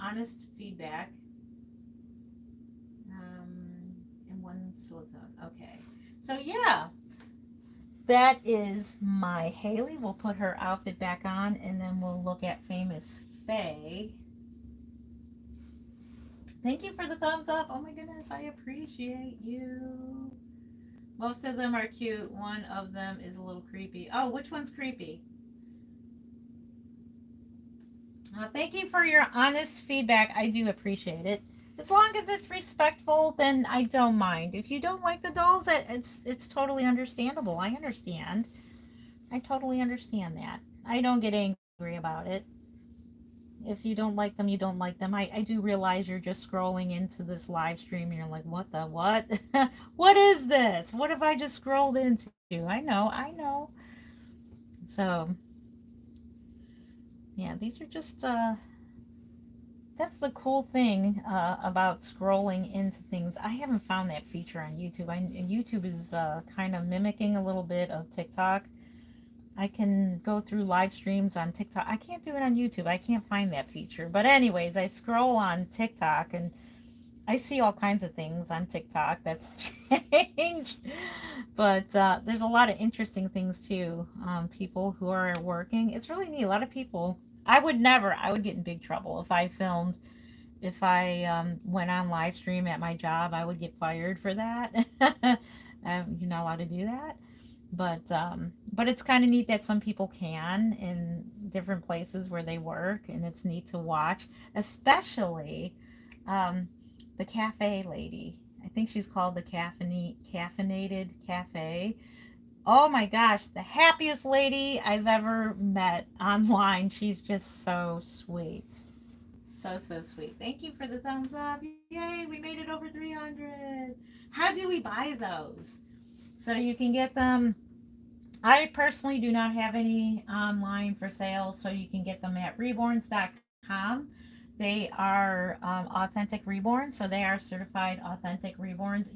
honest feedback. And one silicone. Okay. So, yeah. That is my Haley. We'll put her outfit back on and then we'll look at Famous Faye. Thank you for the thumbs up. Oh my goodness, I appreciate you. Most of them are cute. One of them is a little creepy. Oh, which one's creepy? Thank you for your honest feedback. I do appreciate it. As long as it's respectful, then I don't mind. If you don't like the dolls, it's totally understandable. I understand. I totally understand that. I don't get angry about it. If you don't like them, you don't like them. I do realize you're just scrolling into this live stream and you're like, what the what? What is this? What have I just scrolled into? I know, I know. So, yeah, these are just, that's the cool thing about scrolling into things. I haven't found that feature on YouTube. YouTube is kind of mimicking a little bit of TikTok. I can go through live streams on TikTok. I can't do it on YouTube. I can't find that feature. But anyways, I scroll on TikTok and I see all kinds of things on TikTok. That's strange. But there's a lot of interesting things too. People who are working. It's really neat. A lot of people. I would get in big trouble if I filmed. If I went on live stream at my job, I would get fired for that. You're not allowed to do that. But it's kind of neat that some people can in different places where they work, and it's neat to watch, especially the cafe lady. I think she's called the caffeinated cafe. Oh my gosh, the happiest lady I've ever met online. She's just so sweet. So, so sweet. Thank you for the thumbs up. Yay, we made it over 300. How do we buy those? So you can get them. I personally do not have any online for sale, so you can get them at reborns.com. They are authentic reborns, so they are certified authentic reborns.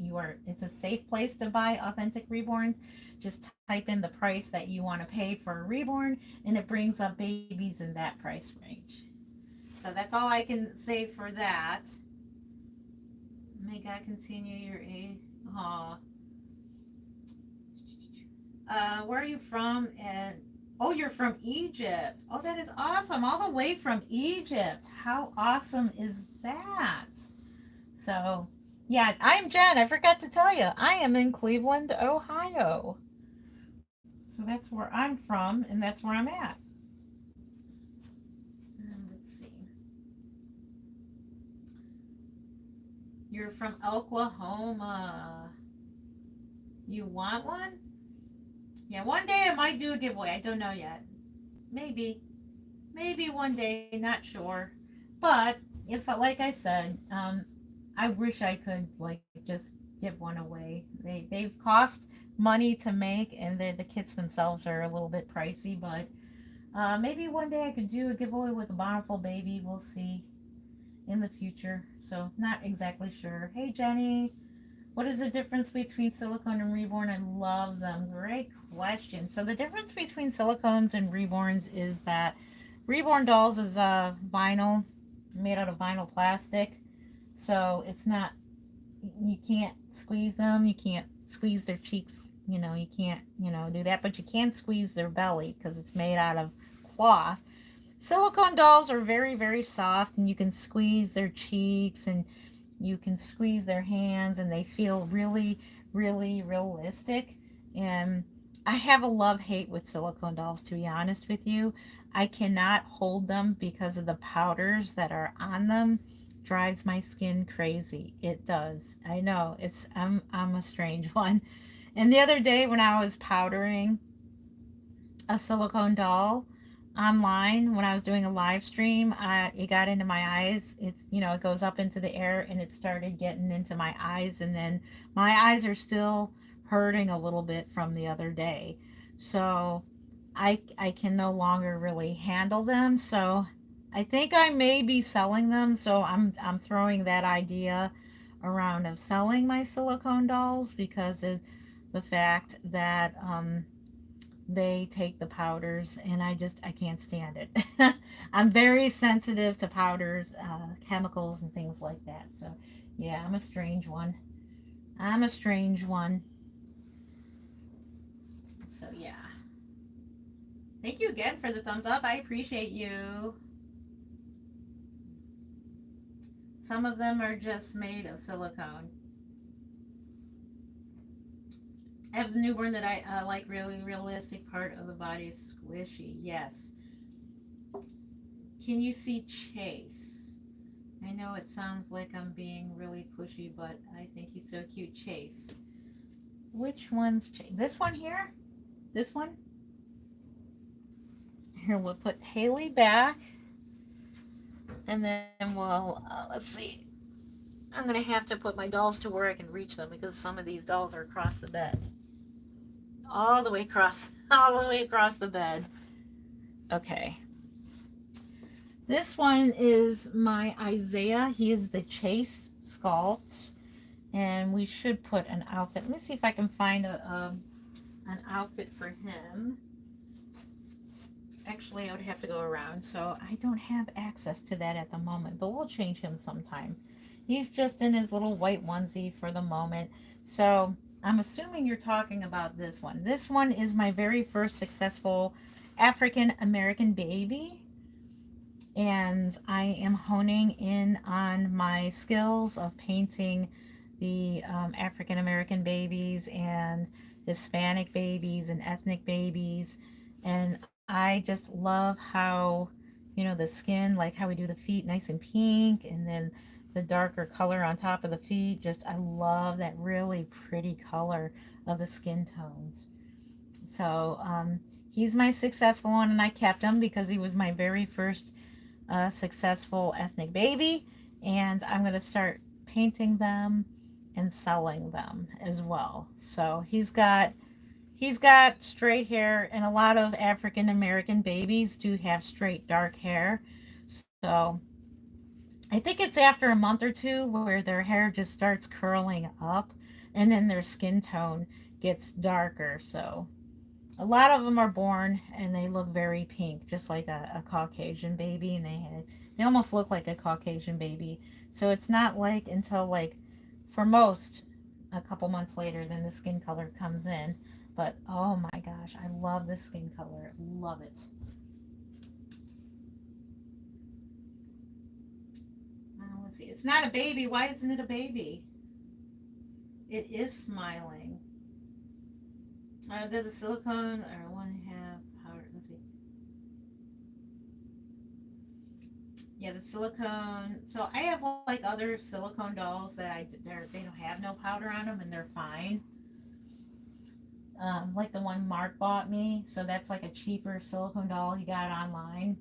It's a safe place to buy authentic reborns. Just type in the price that you want to pay for a reborn, and it brings up babies in that price range. So that's all I can say for that. May God continue your aid. Aw. Where are you from? And oh, you're from Egypt. Oh, that is awesome. All the way from Egypt. How awesome is that? So, yeah, I'm Jen. I forgot to tell you. I am in Cleveland, Ohio. So that's where I'm from, and that's where I'm at. Let's see. You're from Oklahoma. You want one? Yeah, one day I might do a giveaway. I don't know yet. Maybe. Maybe one day, not sure. But if, like I said, I wish I could like just give one away. They've cost money to make, and the kits themselves are a little bit pricey. But maybe one day I could do a giveaway with a bountiful baby. We'll see in the future. So not exactly sure. Hey Jenny. What is the difference between silicone and reborn? I love them. Great question. So the difference between silicones and reborns is that reborn dolls is vinyl, made out of vinyl plastic. So it's not, you can't squeeze them. You can't squeeze their cheeks. You can't, do that. But you can squeeze their belly because it's made out of cloth. Silicone dolls are very, very soft, and you can squeeze their cheeks and you can squeeze their hands, and they feel really, really realistic. And I have a love-hate with silicone dolls, to be honest with you. I cannot hold them because of the powders that are on them. Drives my skin crazy. It does. I know. I'm a strange one. And the other day when I was powdering a silicone doll online, when I was doing a live stream, it got into my eyes. It goes up into the air, and it started getting into my eyes, and then my eyes are still hurting a little bit from the other day. So I can no longer really handle them. So I think I may be selling them. So I'm throwing that idea around of selling my silicone dolls because of the fact that they take the powders and I can't stand it. I'm very sensitive to powders, chemicals and things like that. So yeah, I'm a strange one. I'm a strange one. So yeah. Thank you again for the thumbs up. I appreciate you. Some of them are just made of silicone. I have the newborn that I like. Really realistic part of the body is squishy. Yes. Can you see Chase? I know it sounds like I'm being really pushy, but I think he's so cute. Chase. Which one's Chase? This one here? This one? Here, we'll put Haley back. And then we'll, let's see. I'm going to have to put my dolls to where I can reach them because some of these dolls are across the bed. All the way across the bed. Okay. This one is my Isaiah. He is the Chase sculpt. And we should put an outfit. Let me see if I can find an outfit for him. Actually, I would have to go around, so I don't have access to that at the moment, but we'll change him sometime. He's just in his little white onesie for the moment. So I'm assuming you're talking about this one. This one is my very first successful African American baby. And I am honing in on my skills of painting the African American babies and Hispanic babies and ethnic babies. And I just love how, the skin, like how we do the feet nice and pink, and then the darker color on top of the feet. Just, I love that really pretty color of the skin tones. So he's my successful one, and I kept him because he was my very first successful ethnic baby. And I'm going to start painting them and selling them as well. So he's got straight hair, and a lot of African American babies do have straight dark hair. So I think it's after a month or two where their hair just starts curling up and then their skin tone gets darker. So a lot of them are born and they look very pink, just like a Caucasian baby, and they almost look like a Caucasian baby. So it's not like until, like, for most, a couple months later, then the skin color comes in. But oh my gosh, I love this skin color. Love it. Let's see. It's not a baby. Why isn't it a baby? It is smiling. Does a silicone or one have powder? Let's see. Yeah, the silicone. So I have like other silicone dolls that they don't have no powder on them and they're fine. Like the one Mark bought me. So that's like a cheaper silicone doll he got online.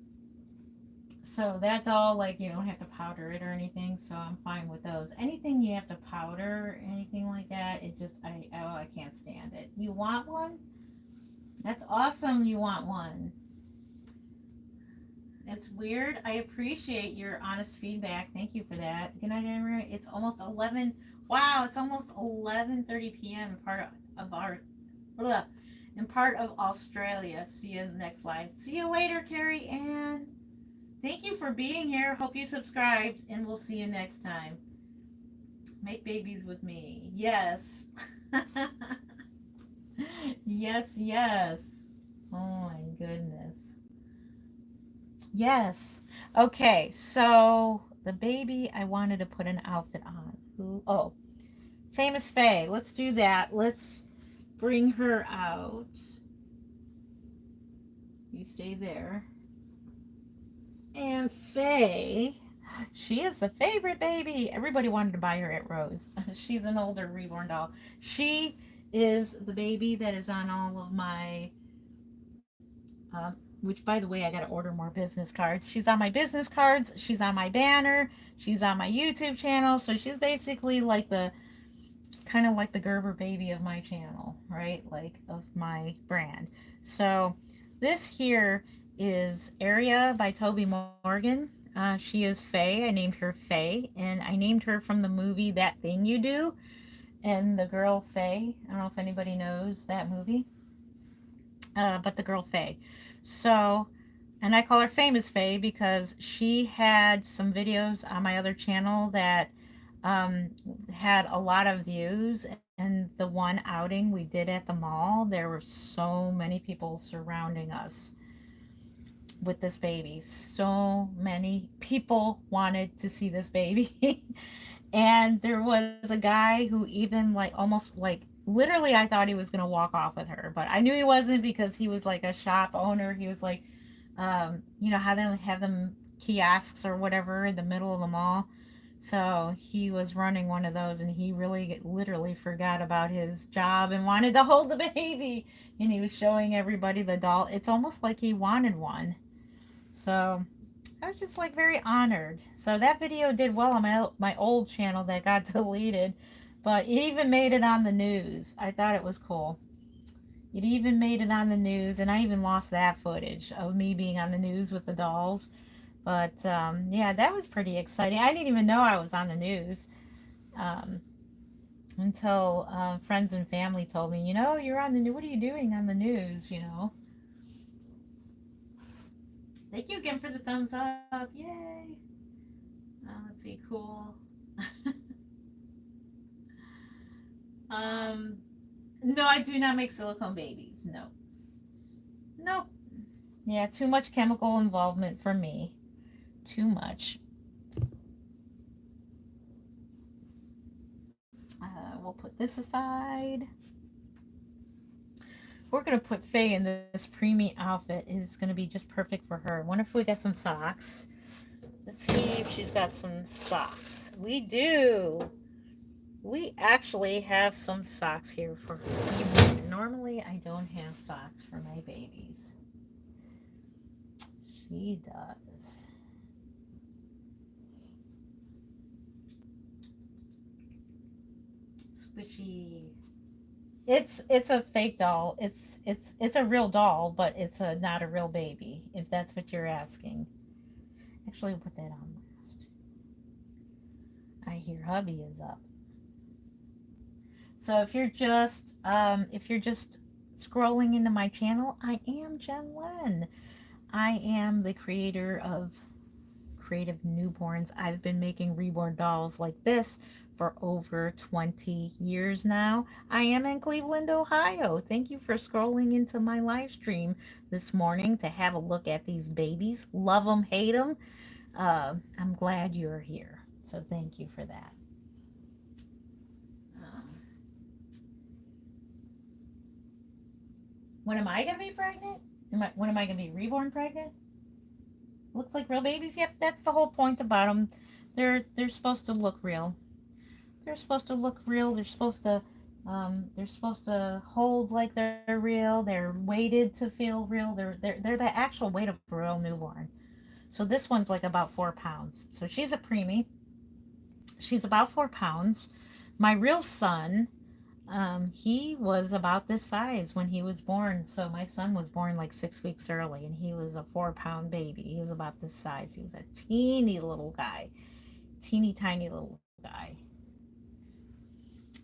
So that doll, like, you don't have to powder it or anything, so I'm fine with those. Anything you have to powder, anything like that, it just, I can't stand it. You want one? That's awesome you want one. It's weird. I appreciate your honest feedback. Thank you for that. Good night, Emery. It's almost 11. Wow, it's almost 11:30 p.m. In part of Australia. See you in the next live. See you later, Carrie Ann. Thank you for being here. Hope you subscribed, and we'll see you next time. Make babies with me. Yes. Yes. Oh my goodness. Yes. Okay, so the baby I wanted to put an outfit on. Oh, Famous Faye. Let's do that. Let's bring her out. You stay there. And Faye, she is the favorite baby. Everybody wanted to buy her at Rose. She's an older Reborn doll. She is the baby that is on all of my, which, by the way, I got to order more business cards. She's on my business cards. She's on my banner. She's on my YouTube channel. So she's basically like the kind of like the Gerber baby of my channel, right? Like of my brand. So this here is Area by Toby Morgan. She is Faye. I named her Faye, and I named her from the movie That Thing You Do, and the girl Faye. I don't know if anybody knows that movie, but the girl Faye. So, and I call her Famous Faye because she had some videos on my other channel that um, had a lot of views. And the one outing we did at the mall, there were so many people surrounding us with this baby. So many people wanted to see this baby. And there was a guy who even like almost like literally I thought he was gonna walk off with her, but I knew he wasn't because he was like a shop owner. He was like, you know how they have them kiosks or whatever in the middle of the mall. So he was running one of those, and he really literally forgot about his job and wanted to hold the baby. And he was showing everybody the doll. It's almost like he wanted one. So I was just like very honored. So that video did well on my old channel that got deleted, but it even made it on the news. I thought it was cool. It even made it on the news, and I even lost that footage of me being on the news with the dolls. But yeah, that was pretty exciting. I didn't even know I was on the news um, until friends and family told me, you know, you're on the news. What are you doing on the news? You know. Thank you again for the thumbs up. Yay. Let's see, cool. um, no, I do not make silicone babies. No. Nope. Yeah, too much chemical involvement for me. Too much. We'll put this aside. We're going to put Faye in this preemie outfit. It's going to be just perfect for her. I wonder if we got some socks. Let's see if she's got some socks. We do. We actually have some socks here for her. Normally, I don't have socks for my babies. She does. Squishy. It's a fake doll. It's a real doll, but it's not a real baby, if that's what you're asking. Actually, I'll put that on last. I hear hubby is up. So if you're just scrolling into my channel, I am Jen Len. I am the creator of Creative Newborns. I've been making reborn dolls like this for over 20 years now. I am in Cleveland, Ohio. Thank you for scrolling into my live stream this morning to have a look at these babies. Love them, hate them. I'm glad you're here. So thank you for that. When am I going to be pregnant? When am I going to be reborn pregnant? Looks like real babies? Yep, that's the whole point about them. They're supposed to look real. They're supposed to look real. They're supposed to hold like they're real. They're weighted to feel real. They're the actual weight of a real newborn. So this one's like about 4 pounds. So she's a preemie. She's about 4 pounds. My real son, he was about this size when he was born. So my son was born like 6 weeks early, and he was a 4-pound baby. He was about this size. He was a teeny little guy, teeny tiny little guy.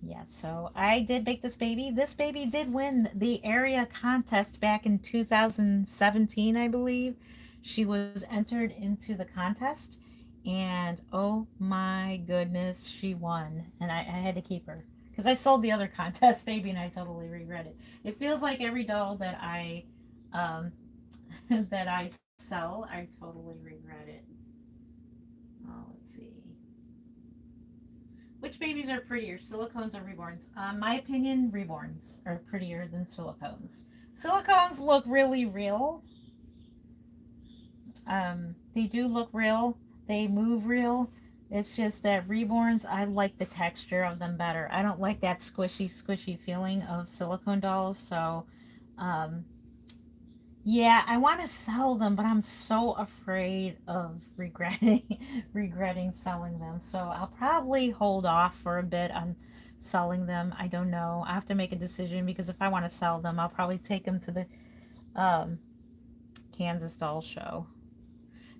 Yeah, so I did bake this baby. This baby did win the area contest back in 2017, I believe. She was entered into the contest, and oh my goodness, she won. And I had to keep her because I sold the other contest baby, and I totally regret it. It feels like every doll that I that I sell, I totally regret it. Oh, let's see. Which babies are prettier, silicones or reborns? My opinion, reborns are prettier than silicones. Silicones look really real. They do look real. They move real. It's just that reborns, I like the texture of them better. I don't like that squishy feeling of silicone dolls. So, yeah, I want to sell them, but I'm so afraid of regretting selling them. So I'll probably hold off for a bit on selling them. I don't know. I have to make a decision because if I want to sell them, I'll probably take them to the um, Kansas Doll Show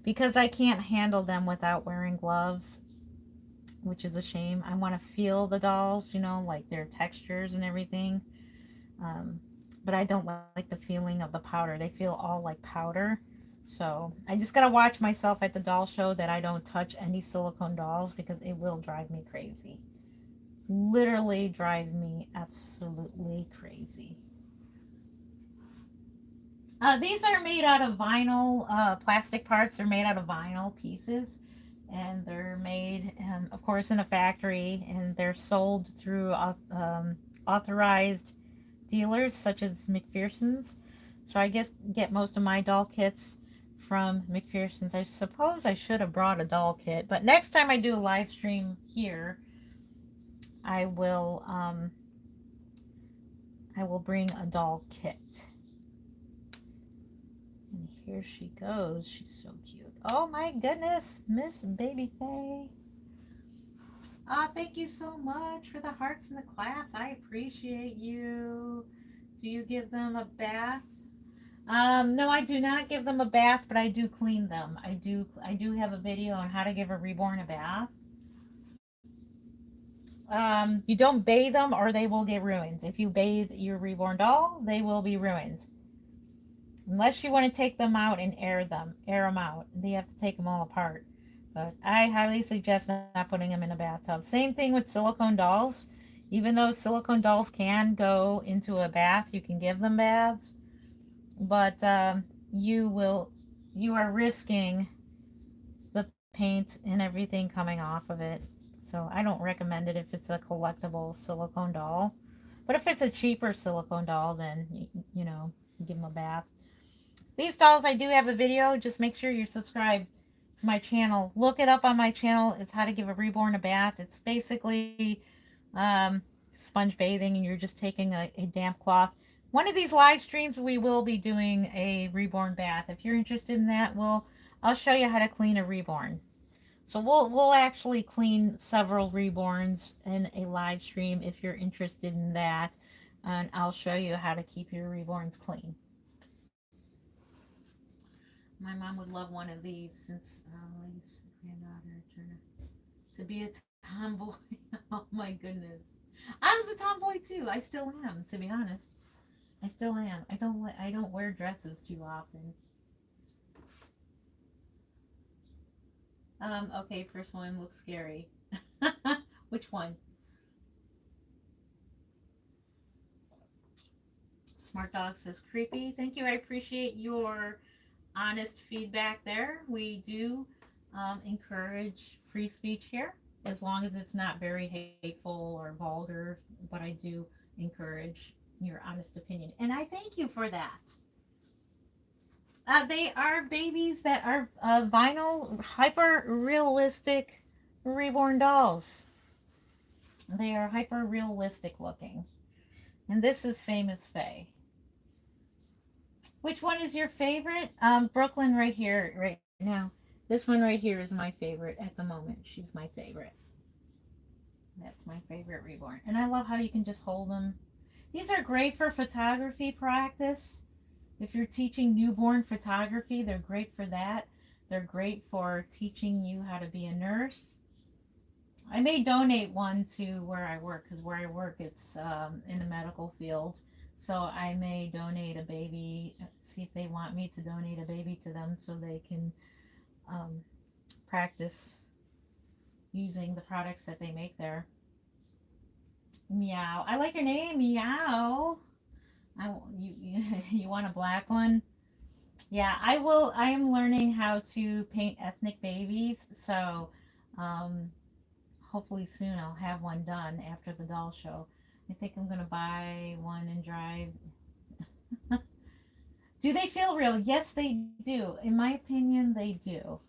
because I can't handle them without wearing gloves, which is a shame. I want to feel the dolls, like their textures and everything. Um, but I don't like the feeling of the powder. They feel all like powder. So I just got to watch myself at the doll show that I don't touch any silicone dolls because it will drive me crazy. Literally drive me absolutely crazy. These are made out of vinyl, plastic parts. They're made out of vinyl pieces. And they're made, of course, in a factory. And they're sold through authorized dealers such as McPherson's. So I guess get most of my doll kits from McPherson's. I suppose I should have brought a doll kit. But next time I do a live stream here, I will bring a doll kit. And here she goes. She's so cute. Oh my goodness, Miss Baby Faye. Thank you so much for the hearts and the claps. I appreciate you. Do you give them a bath? No, I do not give them a bath, but I do clean them. I do have a video on how to give a reborn a bath. You don't bathe them or they will get ruined. If you bathe your reborn doll, they will be ruined. Unless you want to take them out and air them out. You have to take them all apart. But I highly suggest not putting them in a bathtub. Same thing with silicone dolls. Even though silicone dolls can go into a bath, you can give them baths. But you are risking the paint and everything coming off of it. So I don't recommend it if it's a collectible silicone doll. But if it's a cheaper silicone doll, then, give them a bath. These dolls, I do have a video. Just make sure you're subscribed to my channel. Look it up on my channel. It's how to give a reborn a bath. It's basically sponge bathing, and you're just taking a damp cloth. One of these live streams, we will be doing a reborn bath. If you're interested in that, I'll show you how to clean a reborn. So we'll actually clean several reborns in a live stream if you're interested in that, and I'll show you how to keep your reborns clean. My mom would love one of these since Lady's granddaughter turned to be a tomboy. Oh my goodness. I was a tomboy too. I still am, to be honest. I still am. I don't wear dresses too often. Okay, first one looks scary. Which one? Smart Dog says creepy. Thank you. I appreciate your honest feedback there. We do encourage free speech here, as long as it's not very hateful or vulgar, but I do encourage your honest opinion. And I thank you for that. They are babies that are vinyl, hyper realistic reborn dolls. They are hyper realistic looking. And this is Famous Faye. Which one is your favorite? Brooklyn right here, right now. This one right here is my favorite at the moment. She's my favorite. That's my favorite reborn. And I love how you can just hold them. These are great for photography practice. If you're teaching newborn photography, they're great for that. They're great for teaching you how to be a nurse. I may donate one to where I work, because where I work, it's in the medical field. So I may donate a baby, see if they want me to donate a baby to them so they can practice using the products that they make there. Meow. I like your name, Meow. You want a black one? Yeah, I will. I am learning how to paint ethnic babies, so hopefully soon I'll have one done after the doll show. I think I'm gonna buy one and drive. Do they feel real? Yes, they do. In my opinion, they do.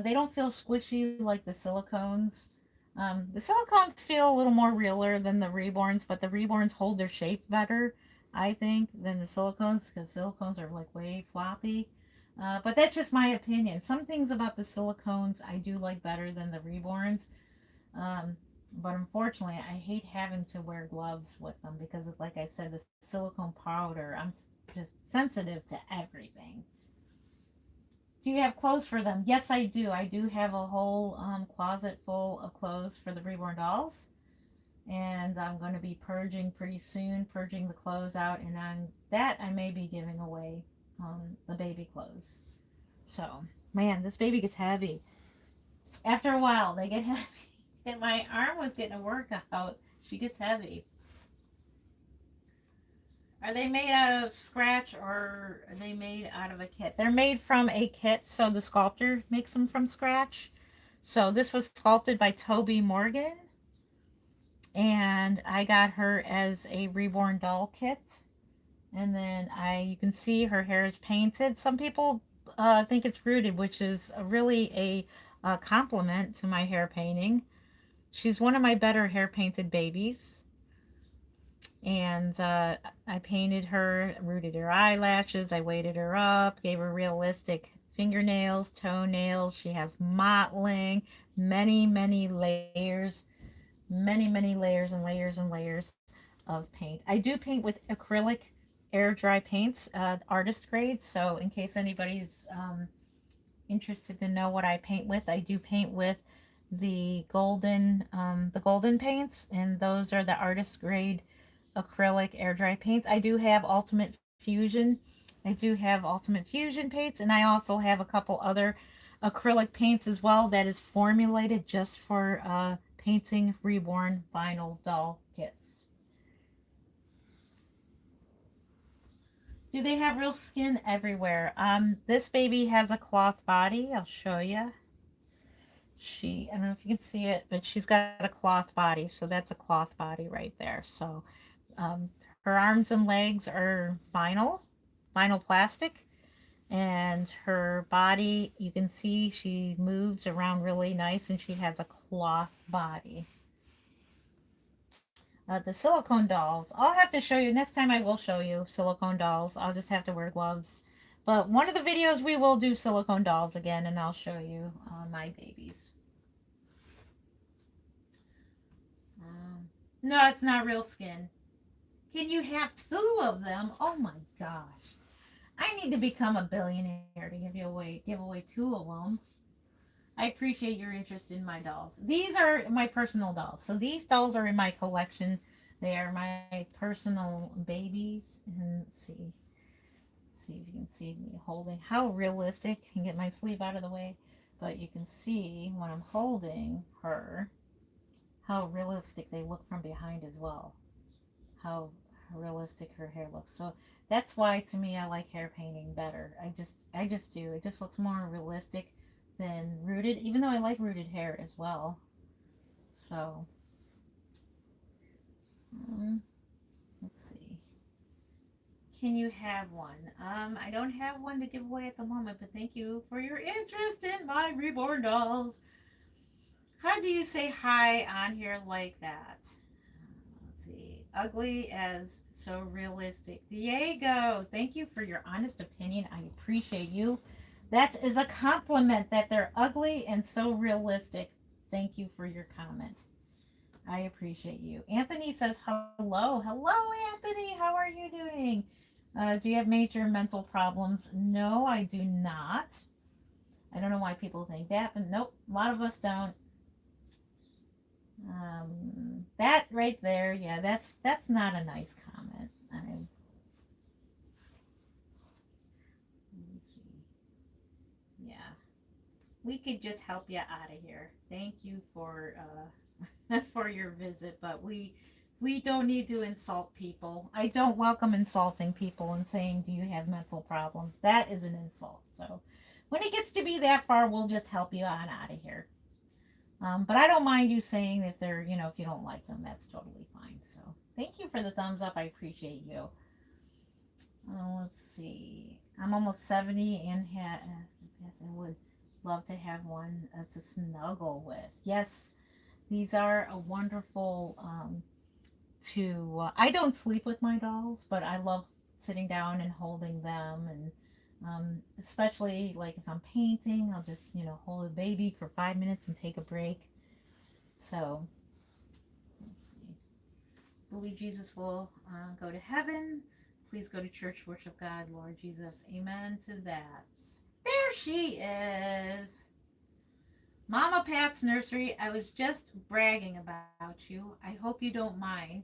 They don't feel squishy like the silicones. The silicones feel a little more realer than the reborns, but the reborns hold their shape better, I think, than the silicones, because silicones are like way floppy. But that's just my opinion. Some things about the silicones I do like better than the reborns. But unfortunately, I hate having to wear gloves with them because, like I said, the silicone powder, just sensitive to everything. Do you have clothes for them? Yes, I do. I do have a whole closet full of clothes for the Reborn dolls. And I'm going to be purging pretty soon, purging the clothes out. And on that, I may be giving away the baby clothes. So, man, this baby gets heavy. After a while, they get heavy. And my arm was getting a workout. She gets heavy. Are they made out of scratch or are they made out of a kit? They're made from a kit, so the sculptor makes them from scratch. So this was sculpted by Toby Morgan, and I got her as a Reborn doll kit. And then you can see her hair is painted. Some people think it's rooted, which is really a compliment to my hair painting. She's one of my better hair painted babies. And I painted her, rooted her eyelashes, I weighted her up, gave her realistic fingernails, toenails. She has mottling, many layers, many layers and layers and layers of paint. I do paint with acrylic air dry paints, artist grade. So in case anybody's interested to know what I paint with, I do paint with the golden paints, and those are the artist grade acrylic air dry paints. I do have Ultimate Fusion paints, and I also have a couple other acrylic paints as well that is formulated just for painting Reborn vinyl doll kits. Do they have real skin everywhere? This baby has a cloth body. I'll show you. I don't know if you can see it, but she's got a cloth body, so that's a cloth body right there. So her arms and legs are vinyl plastic, and her body, you can see she moves around really nice, and she has a cloth body. The silicone dolls, I'll have to show you next time. I will show you silicone dolls. I'll just have to wear gloves. But one of the videos we will do silicone dolls again, and I'll show you my babies. No, it's not real skin. Can you have two of them? Oh my gosh. I need to become a billionaire to give away two of them. I appreciate your interest in my dolls. These are my personal dolls. So these dolls are in my collection. They are my personal babies. And let's see if you can see me holding. How realistic. I can get my sleeve out of the way. But you can see when I'm holding her, how realistic they look from behind as well. How realistic her hair looks. So that's why to me I like hair painting better. I just do. It just looks more realistic than rooted, even though I like rooted hair as well. So let's see. Can you have one? I don't have one to give away at the moment, but thank you for your interest in my Reborn dolls. How do you say hi on here like that? Let's see. Ugly as so realistic. Diego, thank you for your honest opinion. I appreciate you. That is a compliment that they're ugly and so realistic. Thank you for your comment. I appreciate you. Anthony says hello. Hello, Anthony. How are you doing? Do you have major mental problems? No, I do not. I don't know why people think that, but nope, a lot of us don't. That right there, yeah, that's not a nice comment. Let me see. Yeah, we could just help you out of here. Thank you for for your visit, but we don't need to insult people. I don't welcome insulting people and saying, "Do you have mental problems?" That is an insult. So when it gets to be that far, we'll just help you on out of here. But I don't mind you saying if they're, if you don't like them, that's totally fine. So thank you for the thumbs up. I appreciate you. Let's see. I'm almost 70 and yes, I would love to have one to snuggle with. Yes, these are a wonderful I don't sleep with my dolls, but I love sitting down and holding them, and especially like if I'm painting, I'll just hold a baby for 5 minutes and take a break. So believe Jesus will go to heaven. Please go to church, worship God, Lord Jesus. Amen to that. There she is. Mama Pat's Nursery. I was just bragging about you. I hope you don't mind.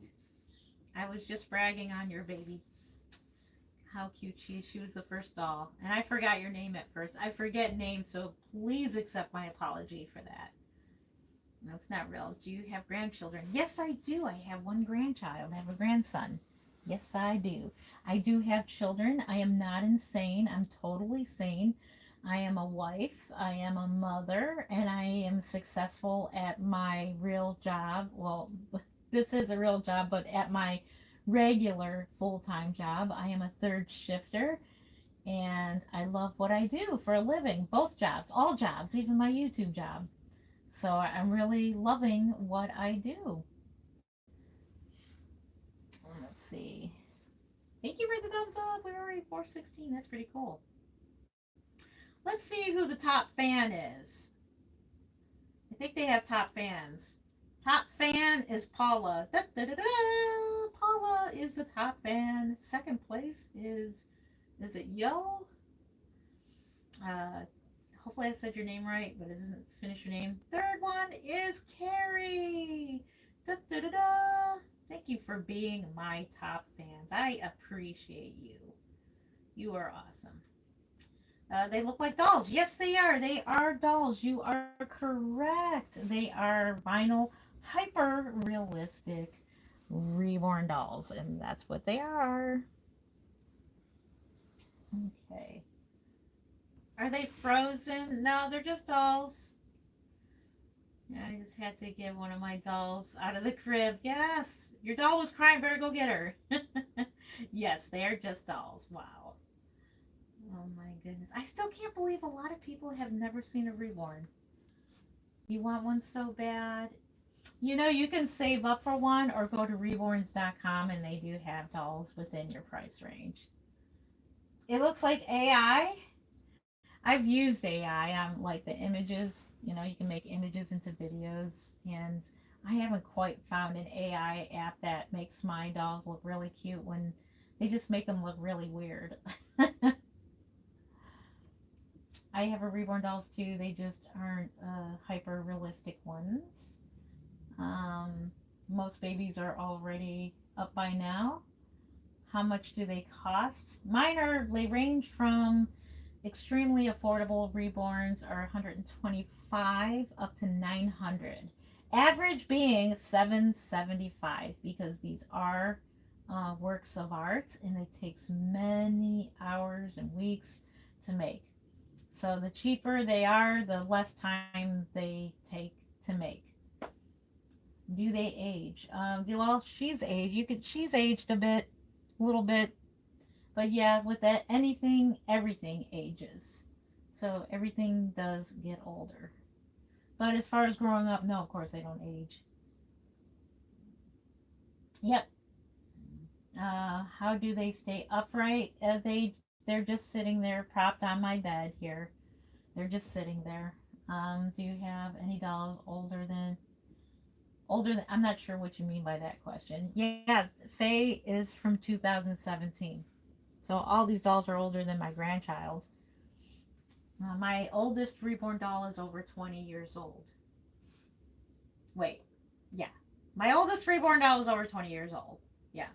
I was just bragging on your baby. How cute she is. She was the first doll. And I forgot your name at first. I forget names, so please accept my apology for that. No, it's not real. Do you have grandchildren? Yes, I do. I have one grandchild. I have a grandson. Yes, I do. I do have children. I am not insane. I'm totally sane. I am a wife. I am a mother. And I am successful at my real job. Well, this is a real job, but at my regular full-time job, I am a third shifter. And I love what I do for a living. Both jobs, all jobs, even my YouTube job. So I'm really loving what I do. Let's see. Thank you for the thumbs up. We're already 416. That's pretty cool. Let's see who the top fan is. I think they have top fans. Top fan is Paula. Da, da, da, da. Paula is the top fan. Second place is it Yo? Hopefully I said your name right, but it doesn't finish your name. Third one is Carrie. Da, da, da, da. Thank you for being my top fans. I appreciate you. You are awesome. They look like dolls. Yes, they are. They are dolls. You are correct. They are vinyl, hyper realistic, reborn dolls, and that's what they are. Okay. Are they frozen? No, they're just dolls. Yeah, I just had to get one of my dolls out of the crib. Yes, your doll was crying. Better go get her. Yes, they are just dolls. Wow. Oh my goodness. I still can't believe a lot of people have never seen a Reborn. You want one so bad? You know, you can save up for one or go to reborns.com and they do have dolls within your price range. It looks like AI. I've used AI on like the images. You know, you can make images into videos, and I haven't quite found an AI app that makes my dolls look really cute when they just make them look really weird. I have a Reborn dolls too. They just aren't hyper realistic ones. Most babies are already up by now. How much do they cost? They range from extremely affordable Reborns are $125 up to $900. Average being $775 because these are works of art and it takes many hours and weeks to make. So the cheaper they are, the less time they take to make. Do they age? Well, she's aged. She's aged a little bit. But yeah, with that, everything ages. So everything does get older. But as far as growing up, no, of course they don't age. Yep. How do they stay upright? They're just sitting there propped on my bed here. They're just sitting there. Do you have any dolls older than I'm not sure what you mean by that question. Yeah, Faye is from 2017. So all these dolls are older than my grandchild. My oldest Reborn doll is over 20 years old. Wait, yeah. My oldest Reborn doll is over 20 years old. Yeah.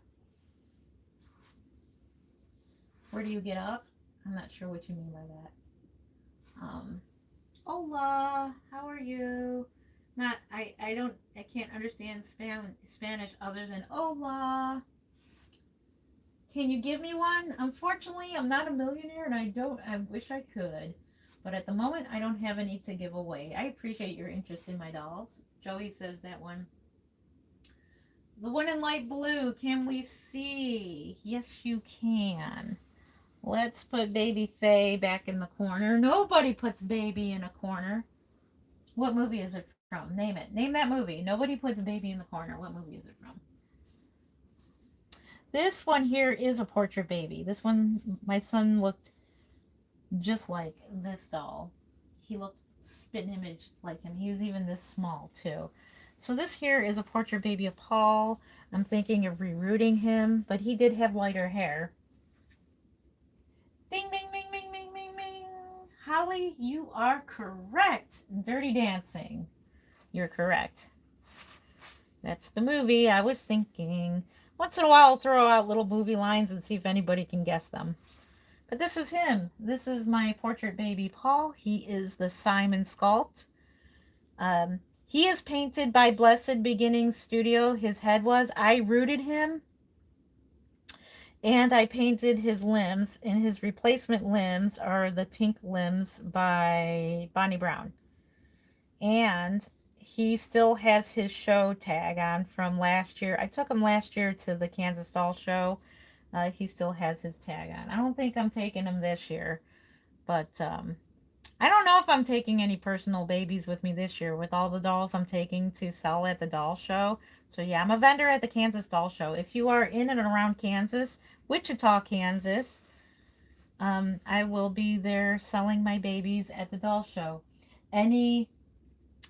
Where do you get up? I'm not sure what you mean by that. Hola, how are you? I can't understand Spanish other than hola. Can you give me one? Unfortunately, I'm not a millionaire and I wish I could. But at the moment, I don't have any to give away. I appreciate your interest in my dolls. Joey says that one. The one in light blue, can we see? Yes, you can. Let's put baby Faye back in the corner. Nobody puts baby in a corner. What movie is it from? Name it. Name that movie. Nobody puts baby in the corner. What movie is it from? This one here is a portrait baby. This one, my son looked just like this doll. He looked spit image like him. He was even this small too. So this here is a portrait baby of Paul. I'm thinking of rerooting him, but he did have lighter hair. Bing, bing, bing, bing, bing, bing, bing. Holly, you are correct. Dirty Dancing. You're correct. That's the movie I was thinking. Once in a while, I'll throw out little movie lines and see if anybody can guess them. But this is him. This is my portrait baby Paul. He is the Simon sculpt. He is painted by Blessed Beginnings Studio. His head was. I rooted him and I painted his limbs, and his replacement limbs are the Tink limbs by Bonnie Brown. And he still has his show tag on from last year. I took him last year to the Kansas Doll Show. He still has his tag on. I don't think I'm taking him this year, but I don't know if I'm taking any personal babies with me this year with all the dolls I'm taking to sell at the doll show. So yeah, I'm a vendor at the Kansas Doll Show. If you are in and around Kansas, Wichita, Kansas, I will be there selling my babies at the doll show. Any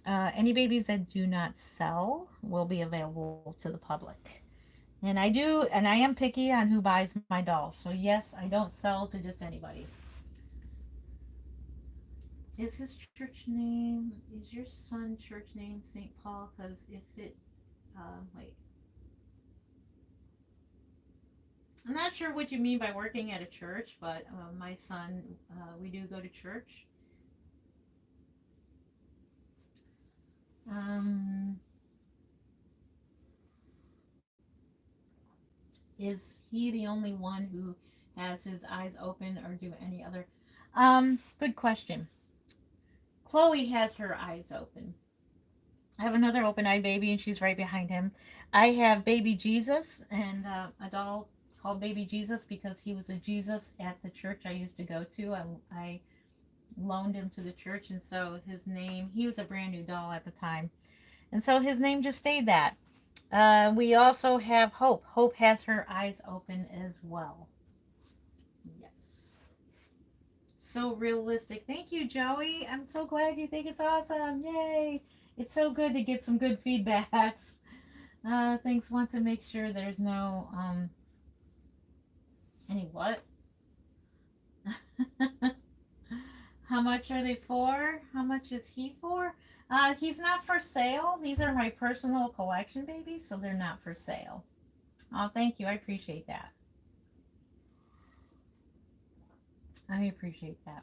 any babies that do not sell will be available to the public. And I am picky on who buys my dolls. So yes, I don't sell to just anybody. Is his church name, is your son church name St. Paul? Because if it, wait. I'm not sure what you mean by working at a church, but my son, we do go to church. Um, is he the only one who has his eyes open, or do any other? Good question. Chloe has her eyes open. I have another open eye baby, and she's right behind him. I have baby Jesus, and a doll called baby Jesus because he was a Jesus at the church I used to go to. I loaned him to the church, and so his name, he was a brand new doll at the time. And so his name just stayed that. We also have Hope. Hope has her eyes open as well. Yes. So realistic. Thank you, Joey. I'm so glad you think it's awesome. Yay. It's so good to get some good feedbacks. Things want to make sure there's no, any what? How much are they for? How much is he for? He's not for sale. These are my personal collection babies, so they're not for sale. Oh, thank you. I appreciate that. I appreciate that.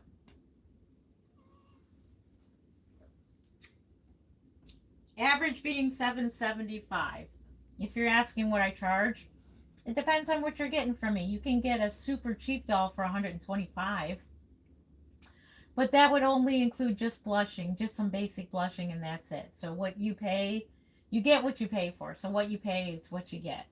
Average being $7.75. If you're asking what I charge, it depends on what you're getting from me. You can get a super cheap doll for $125, but that would only include just blushing, just some basic blushing, and that's it. So what you pay, you get what you pay for. So what you pay is what you get.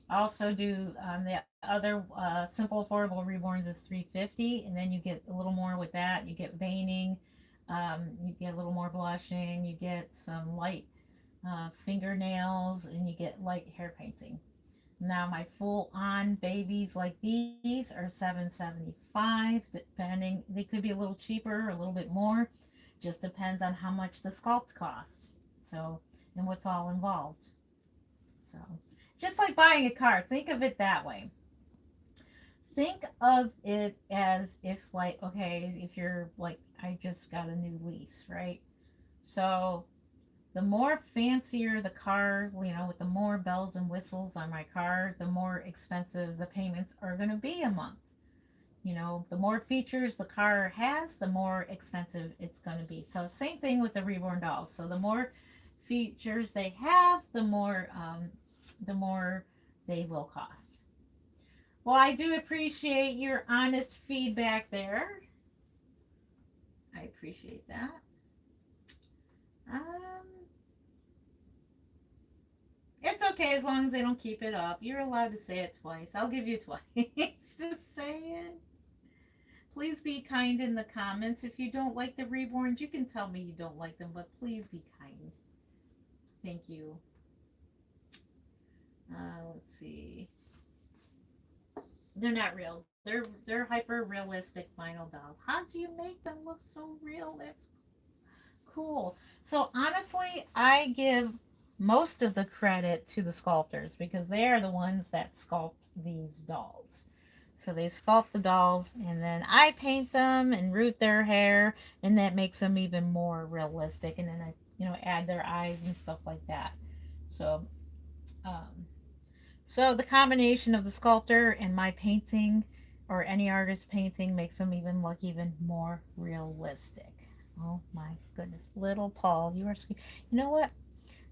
Also do the other simple affordable reborns is $350, and then you get a little more with that. You get veining, you get a little more blushing, you get some light fingernails, and you get light hair painting. Now my full on babies like these are $7.75, depending. They could be a little cheaper or a little bit more. Just depends on how much the sculpt costs. So, and what's all involved. So just like buying a car, think of it that way. Think of it as if, like, okay, if you're like, I just got a new lease, right? So the more fancier the car, with the more bells and whistles on my car, the more expensive the payments are going to be a month. The more features the car has, the more expensive it's going to be. So same thing with the reborn dolls. So the more features they have, the more they will cost. Well, I do appreciate your honest feedback there. I appreciate that. It's okay as long as they don't keep it up. You're allowed to say it twice. I'll give you twice to say it. Please be kind in the comments. If you don't like the reborns, you can tell me you don't like them, but please be kind. Thank you. Let's see. They're not real. They're hyper realistic vinyl dolls. How do you make them look so real? That's cool. So honestly, I give most of the credit to the sculptors because they are the ones that sculpt these dolls. So they sculpt the dolls and then I paint them and root their hair, and that makes them even more realistic, and then I, add their eyes and stuff like that. So um, so the combination of the sculptor and my painting, or any artist painting, makes them even look even more realistic. Oh my goodness, little Paul, you are sweet. You know what?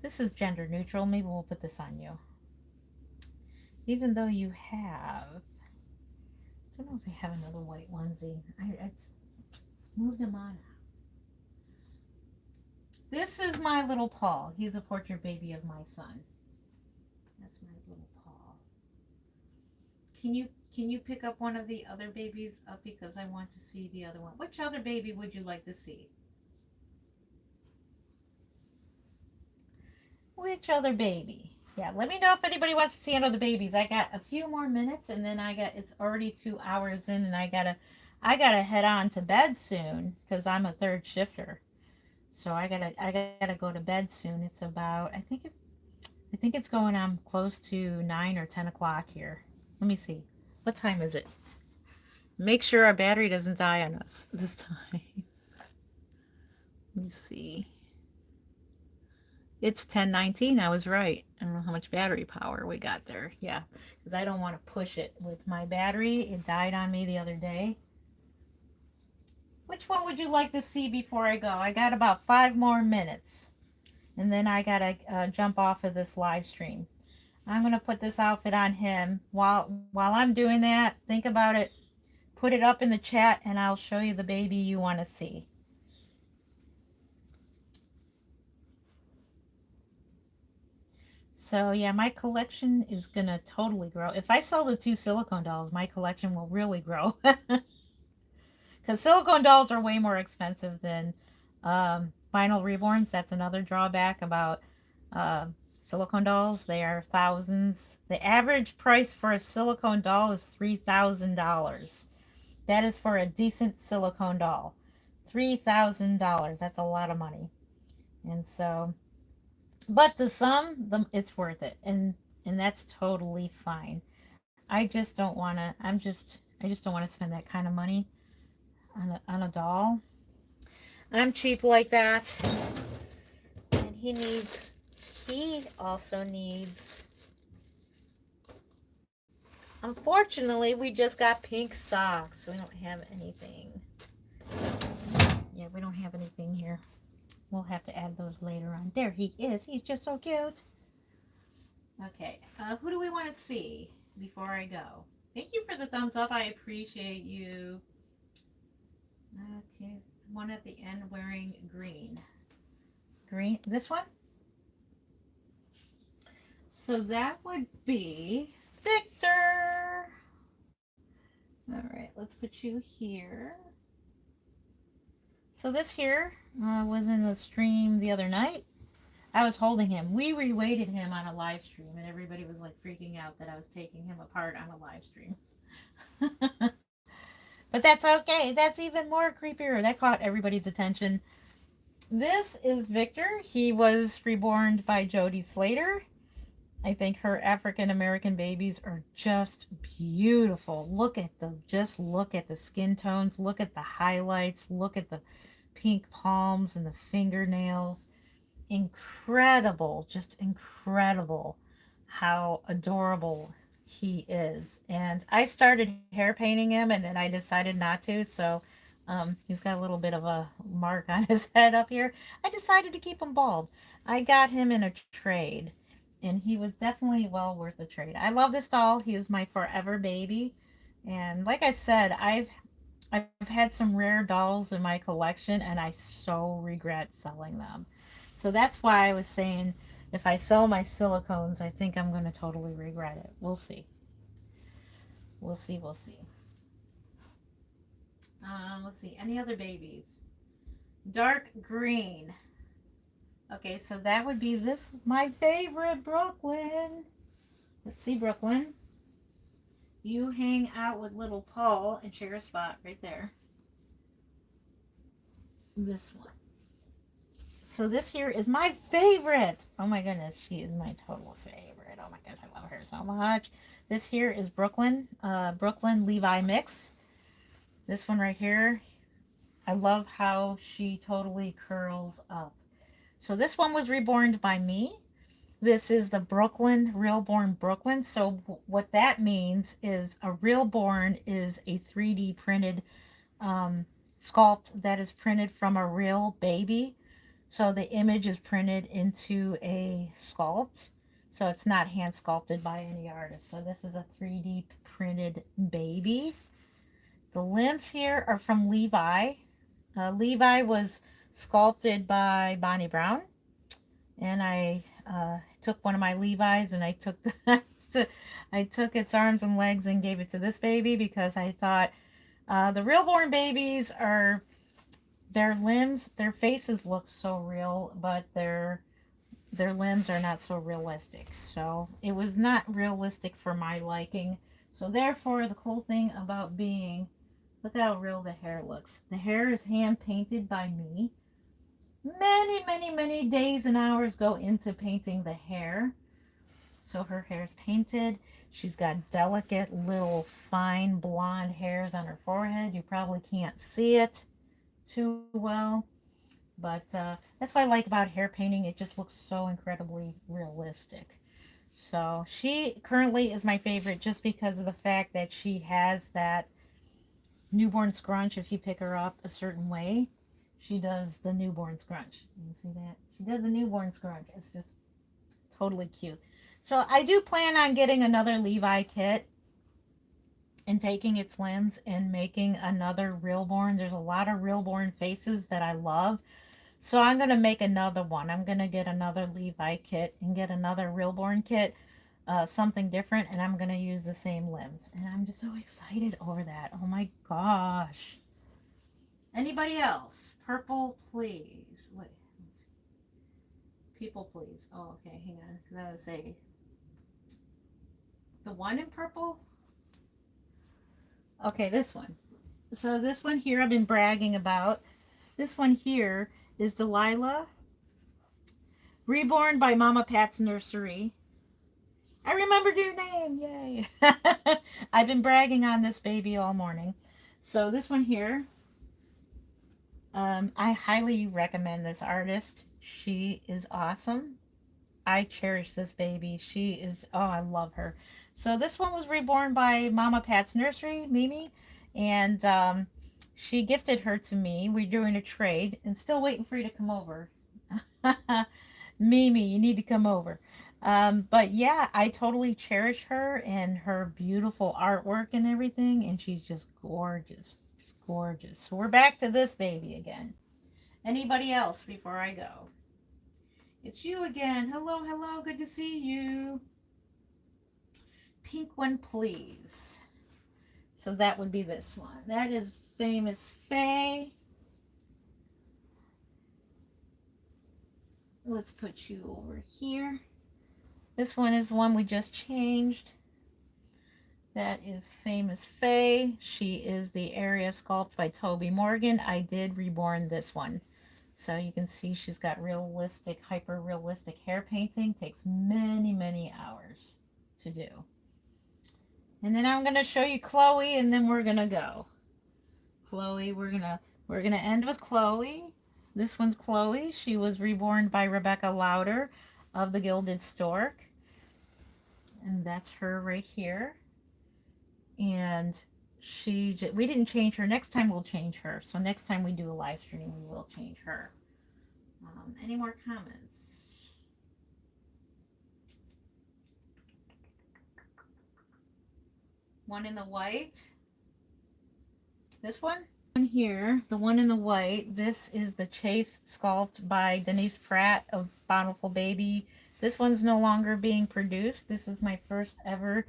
This is gender neutral. Maybe we'll put this on you. Even though you have, I don't know if I have another white onesie. I moved him on. This is my little Paul. He's a portrait baby of my son. That's my little Paul. Can you pick up one of the other babies up because I want to see the other one? Which other baby would you like to see? Which other baby? Yeah, let me know if anybody wants to see another babies. I got a few more minutes, and then it's already 2 hours in, and I gotta head on to bed soon because I'm a third shifter. So I gotta go to bed soon. It's about, I think it's going on close to 9 or 10 o'clock here. Let me see. What time is it? Make sure our battery doesn't die on us this time. Let me see. It's 10:19. I was right. I don't know how much battery power we got there. Yeah, because I don't want to push it with my battery. It died on me the other day. Which one would you like to see before I go? I got about 5 more minutes, and then I gotta jump off of this live stream. I'm gonna put this outfit on him. While I'm doing that, think about it. Put it up in the chat, and I'll show you the baby you want to see. So yeah, my collection is gonna totally grow. If I sell the 2 silicone dolls, my collection will really grow. Because silicone dolls are way more expensive than vinyl reborns. That's another drawback about uh, silicone dolls. They are thousands. The average price for a silicone doll is $3,000. That is for a decent silicone doll. $3,000. That's a lot of money. And so, but to some, it's worth it, and that's totally fine. I just don't want to. I just don't want to spend that kind of money on a doll. I'm cheap like that. And he also needs, unfortunately, we just got pink socks. So we don't have anything. Yeah, we don't have anything here. We'll have to add those later on. There he is. He's just so cute. Okay, who do we want to see before I go? Thank you for the thumbs up. I appreciate you. Okay, one at the end wearing green. Green, this one? So that would be Victor. All right, let's put you here. So this here was in the stream the other night. I was holding him. We reweighted him on a live stream, and everybody was like freaking out that I was taking him apart on a live stream. But that's okay. That's even more creepier. That caught everybody's attention. This is Victor. He was reborn by Jodie Slater. I think her African American babies are just beautiful. Just look at the skin tones. Look at the highlights. Look at the pink palms and the fingernails. Incredible, just incredible how adorable he is. And I started hair painting him, and then I decided not to. So he's got a little bit of a mark on his head up here. I decided to keep him bald. I got him in a trade, and he was definitely well worth the trade. I love this doll. He is my forever baby. And like I said, I've had some rare dolls in my collection, and I so regret selling them. So that's why I was saying, if I sell my silicones, I think I'm going to totally regret it. We'll see. We'll see. We'll see. Let's see. Any other babies? Dark green. Okay, so that would be this, my favorite, Brooklyn. Let's see, Brooklyn. You hang out with little Paul and share a spot right there. This one. So this here is my favorite. Oh my goodness, she is my total favorite. Oh my gosh, I love her so much. This here is Brooklyn, Brooklyn Levi mix. This one right here, I love how she totally curls up. So this one was reborn by me. This is the Brooklyn, Reborn Brooklyn. So what that means is a Reborn is a 3D printed sculpt that is printed from a real baby. So the image is printed into a sculpt. So it's not hand sculpted by any artist. So this is a 3D printed baby. The limbs here are from Levi. Levi was sculpted by Bonnie Brown. And I took one of my Levi's and I took I took its arms and legs and gave it to this baby because I thought the real-born babies are, their limbs, their faces look so real, but their limbs are not so realistic. So it was not realistic for my liking. So therefore, the cool thing about being, look how real the hair looks. The hair is hand painted by me. Many, many, many days and hours go into painting the hair. So her hair is painted. She's got delicate little fine blonde hairs on her forehead. You probably can't see it too well, but that's what I like about hair painting. It just looks so incredibly realistic. So she currently is my favorite just because of the fact that she has that newborn scrunch. If you pick her up a certain way, she does the newborn scrunch. You can see that? She does the newborn scrunch. It's just totally cute. So I do plan on getting another Levi kit and taking its limbs and making another Reborn. There's a lot of Reborn faces that I love. So I'm going to make another one. I'm going to get another Levi kit and get another Reborn kit, something different, and I'm going to use the same limbs. And I'm just so excited over that. Oh my gosh. Anybody else? Purple, please. Wait. Let's see. People, please. Oh, okay. Hang on. Because I was say the one in purple. Okay, this one. So this one here I've been bragging about. This one here is Delilah, reborn by Mama Pat's Nursery. I remembered your name. Yay. I've been bragging on this baby all morning. So this one here, I highly recommend this artist. She is awesome. I cherish this baby. She is, oh, I love her. So this one was reborn by Mama Pat's Nursery, Mimi, and she gifted her to me. We're doing a trade and still waiting for you to come over. Mimi, you need to come over. But yeah, I totally cherish her and her beautiful artwork and everything, and she's just gorgeous. Just gorgeous. So we're back to this baby again. Anybody else before I go? It's you again. Hello, hello. Good to see you. Pink one, please. So that would be this one. That is Famous Faye. Let's put you over here. This one is one we just changed. That is Famous Faye. She is the area sculpt by Toby Morgan. I did reborn this one. So you can see she's got realistic, hyper-realistic hair painting. Takes many, many hours to do. And then I'm going to show you Chloe, and then we're going to go. Chloe, we're gonna end with Chloe. This one's Chloe. She was reborn by Rebecca Lauder of the Gilded Stork. And that's her right here. And we didn't change her. Next time we'll change her. So next time we do a live stream, we will change her. Any more comments? One in the white. This one here, the one in the white, this is the Chase sculpt by Denise Pratt of Bountiful Baby. This one's no longer being produced. This is my first ever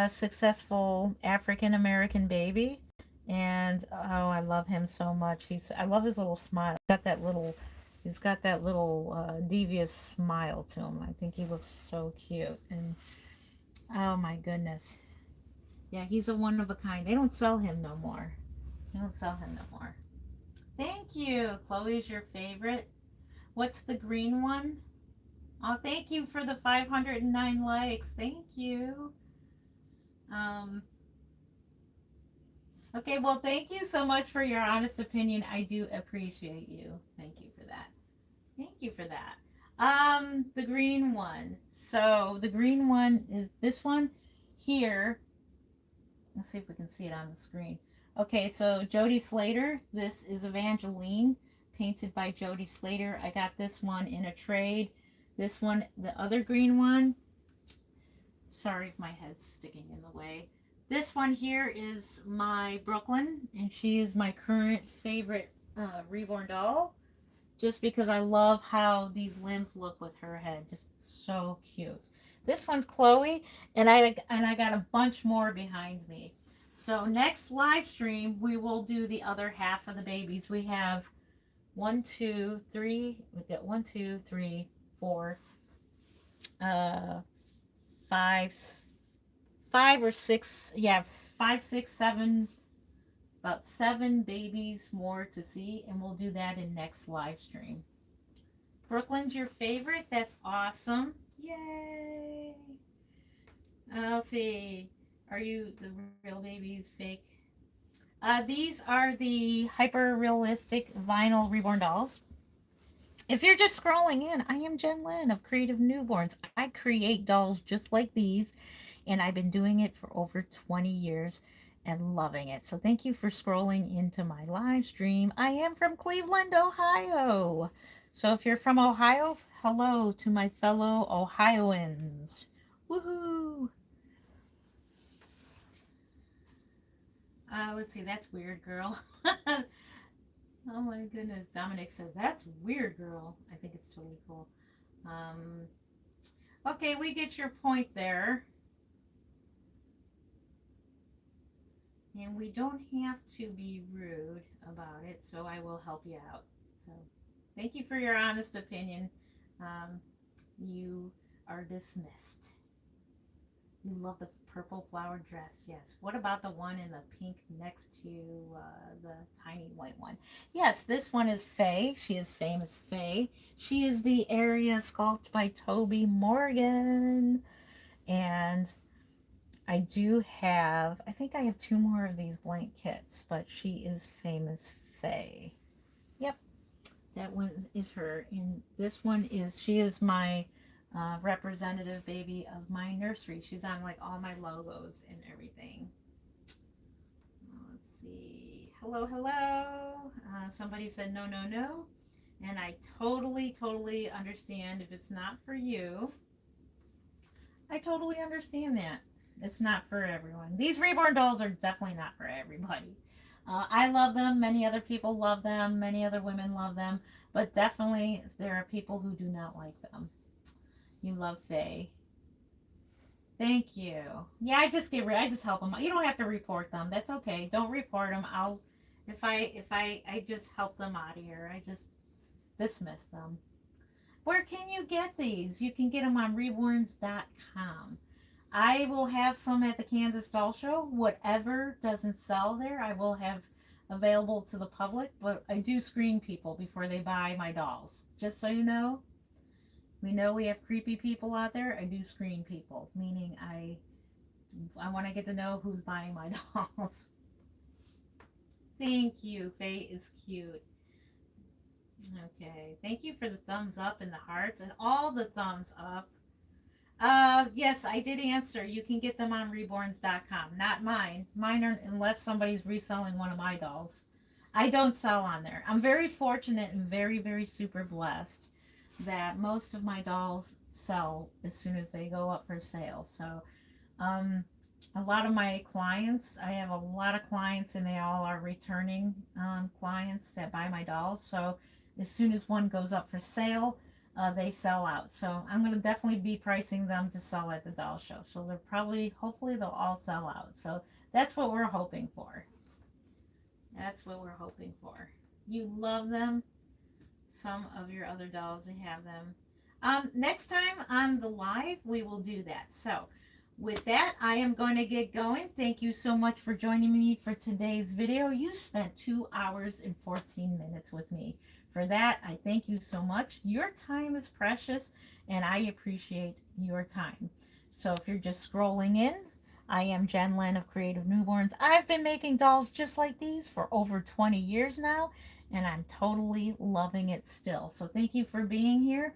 successful African American baby, and oh, I love him so much. I love his little smile. He's got that little devious smile to him. I think he looks so cute, and oh my goodness, yeah, he's a one of a kind. They don't sell him no more. They don't sell him no more. Thank you. Chloe's your favorite. What's the green one? Oh, thank you for the 509 likes. Thank you. Okay, well, thank you so much for your honest opinion. I do appreciate you. Thank you for that. Thank you for that. The green one. So the green one is this one here. Let's see if we can see it on the screen. Okay, so Jody Slater. This is Evangeline, painted by Jody Slater. I got this one in a trade. This one, the other green one. Sorry if my head's sticking in the way. This one here is my Brooklyn, and she is my current favorite Reborn doll. Just because I love how these limbs look with her head. Just so cute. This one's Chloe, and I got a bunch more behind me. So next live stream, we will do the other half of the babies. We have 1, 2, 3. We've got 1, 2, 3, 4, 5, 5 or 6. Yeah, 5, 6, 7. About 7 babies more to see, and we'll do that in next live stream. Brooklyn's your favorite? That's awesome. Yay! Let's see. Are you the real babies fake? These are the hyper realistic vinyl Reborn dolls. If you're just scrolling in, I am Jen Lynn of Creative Newborns. I create dolls just like these, and I've been doing it for over 20 years and loving it. So thank you for scrolling into my live stream. I am from Cleveland, Ohio. So if you're from Ohio, hello to my fellow Ohioans. Woohoo! Let's see, that's weird, girl. Oh my goodness, Dominic says, that's weird, girl. I think it's totally cool. Okay, we get your point there. And we don't have to be rude about it, so I will help you out. So thank you for your honest opinion. You are dismissed. You love the purple flower dress. Yes. What about the one in the pink next to the tiny white one? Yes, this one is Faye. She is famous Faye. She is the area sculpted by Toby Morgan. And I do have, I think I have 2 more of these blank kits, but she is famous Faye. Yep, that one is her. And this one is, she is my representative baby of my nursery. She's on like all my logos and everything. Let's see. Hello, hello. Somebody said no, no, no. And I totally understand if it's not for you. I totally understand that. It's not for everyone. These Reborn dolls are definitely not for everybody. I love them. Many other people love them. Many other women love them. But definitely there are people who do not like them. You love Faye. Thank you. Yeah, I just help them. You don't have to report them. That's okay. Don't report them. I just help them out of here. I just dismiss them. Where can you get these? You can get them on reborns.com. I will have some at the Kansas Doll Show. Whatever doesn't sell there, I will have available to the public, but I do screen people before they buy my dolls. Just so you know, we know we have creepy people out there. I do screen people, meaning I want to get to know who's buying my dolls. Thank you. Faye is cute. Okay. Thank you for the thumbs up and the hearts and all the thumbs up. Yes, I did answer. You can get them on reborns.com. Not mine. Mine are, unless somebody's reselling one of my dolls. I don't sell on there. I'm very fortunate and very super blessed that most of my dolls sell as soon as they go up for sale. So, a lot of my clients, I have a lot of clients and they all are returning clients that buy my dolls. So as soon as one goes up for sale, they sell out. So I'm going to definitely be pricing them to sell at the doll show. So they're probably, hopefully they'll all sell out. So that's what we're hoping for. That's what we're hoping for. You love them. Some of your other dolls, they have them. Next time on the live, we will do that. So with that, I am going to get going. Thank you so much for joining me for today's video. You spent 2 hours and 14 minutes with me for that, I thank you so much. Your time is precious, and I appreciate your time. So if you're just scrolling in, I am Jen Len of Creative Newborns. I've been making dolls just like these for over 20 years now, and I'm totally loving it still. So thank you for being here.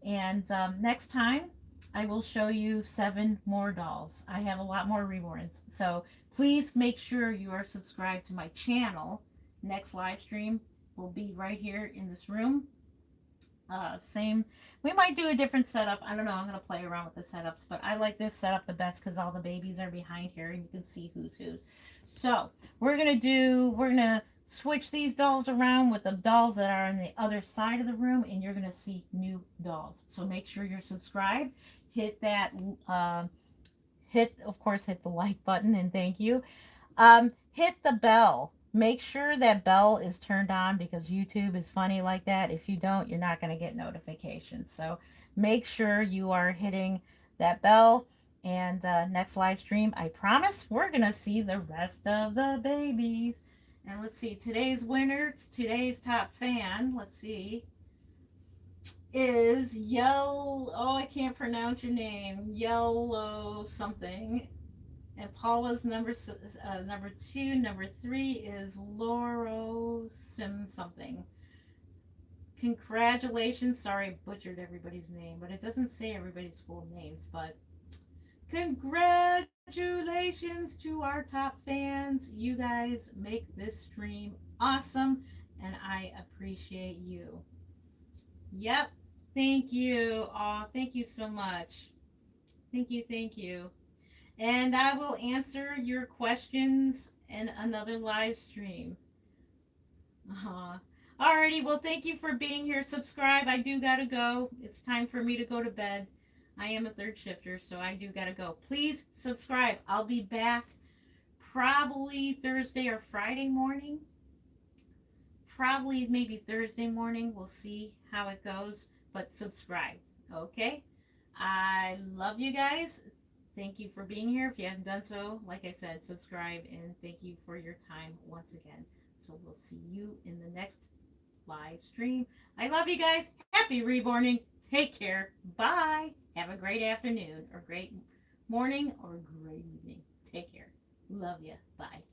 And next time, I will show you 7 more dolls. I have a lot more reborns. So please make sure you are subscribed to my channel. Next live stream will be right here in this room. Same, we might do a different setup. I don't know. I'm going to play around with the setups, but I like this setup the best because all the babies are behind here and you can see who's who. So we're going to switch these dolls around with the dolls that are on the other side of the room, and you're going to see new dolls. So make sure you're subscribed. Hit that, of course, hit the like button, and thank you. Hit the bell. Make sure that bell is turned on because YouTube is funny like that. If you don't, you're not going to get notifications. So make sure you are hitting that bell. And next live stream, I promise we're going to see the rest of the babies. And let's see, today's winner, today's top fan, let's see, is I can't pronounce your name, Yellow something. And Paula's number 2. Number 3 is Lauro something. Congratulations. Sorry, I butchered everybody's name, but it doesn't say everybody's full names. But congratulations to our top fans. You guys make this stream awesome, and I appreciate you. Yep. Thank you. Oh, thank you so much. Thank you. Thank you. And I will answer your questions in another live stream. Alrighty, well, thank you for being here. Subscribe. I do gotta go. It's time for me to go to bed. I am a third shifter, so I do gotta go. Please subscribe. I'll be back probably Thursday or Friday morning. Probably maybe Thursday morning. We'll see how it goes. But subscribe, okay? I love you guys. Thank you for being here. If you haven't done so, like I said, subscribe, and thank you for your time once again. So we'll see you in the next live stream. I love you guys. Happy reborning. Take care. Bye. Have a great afternoon or great morning or great evening. Take care. Love you. Bye.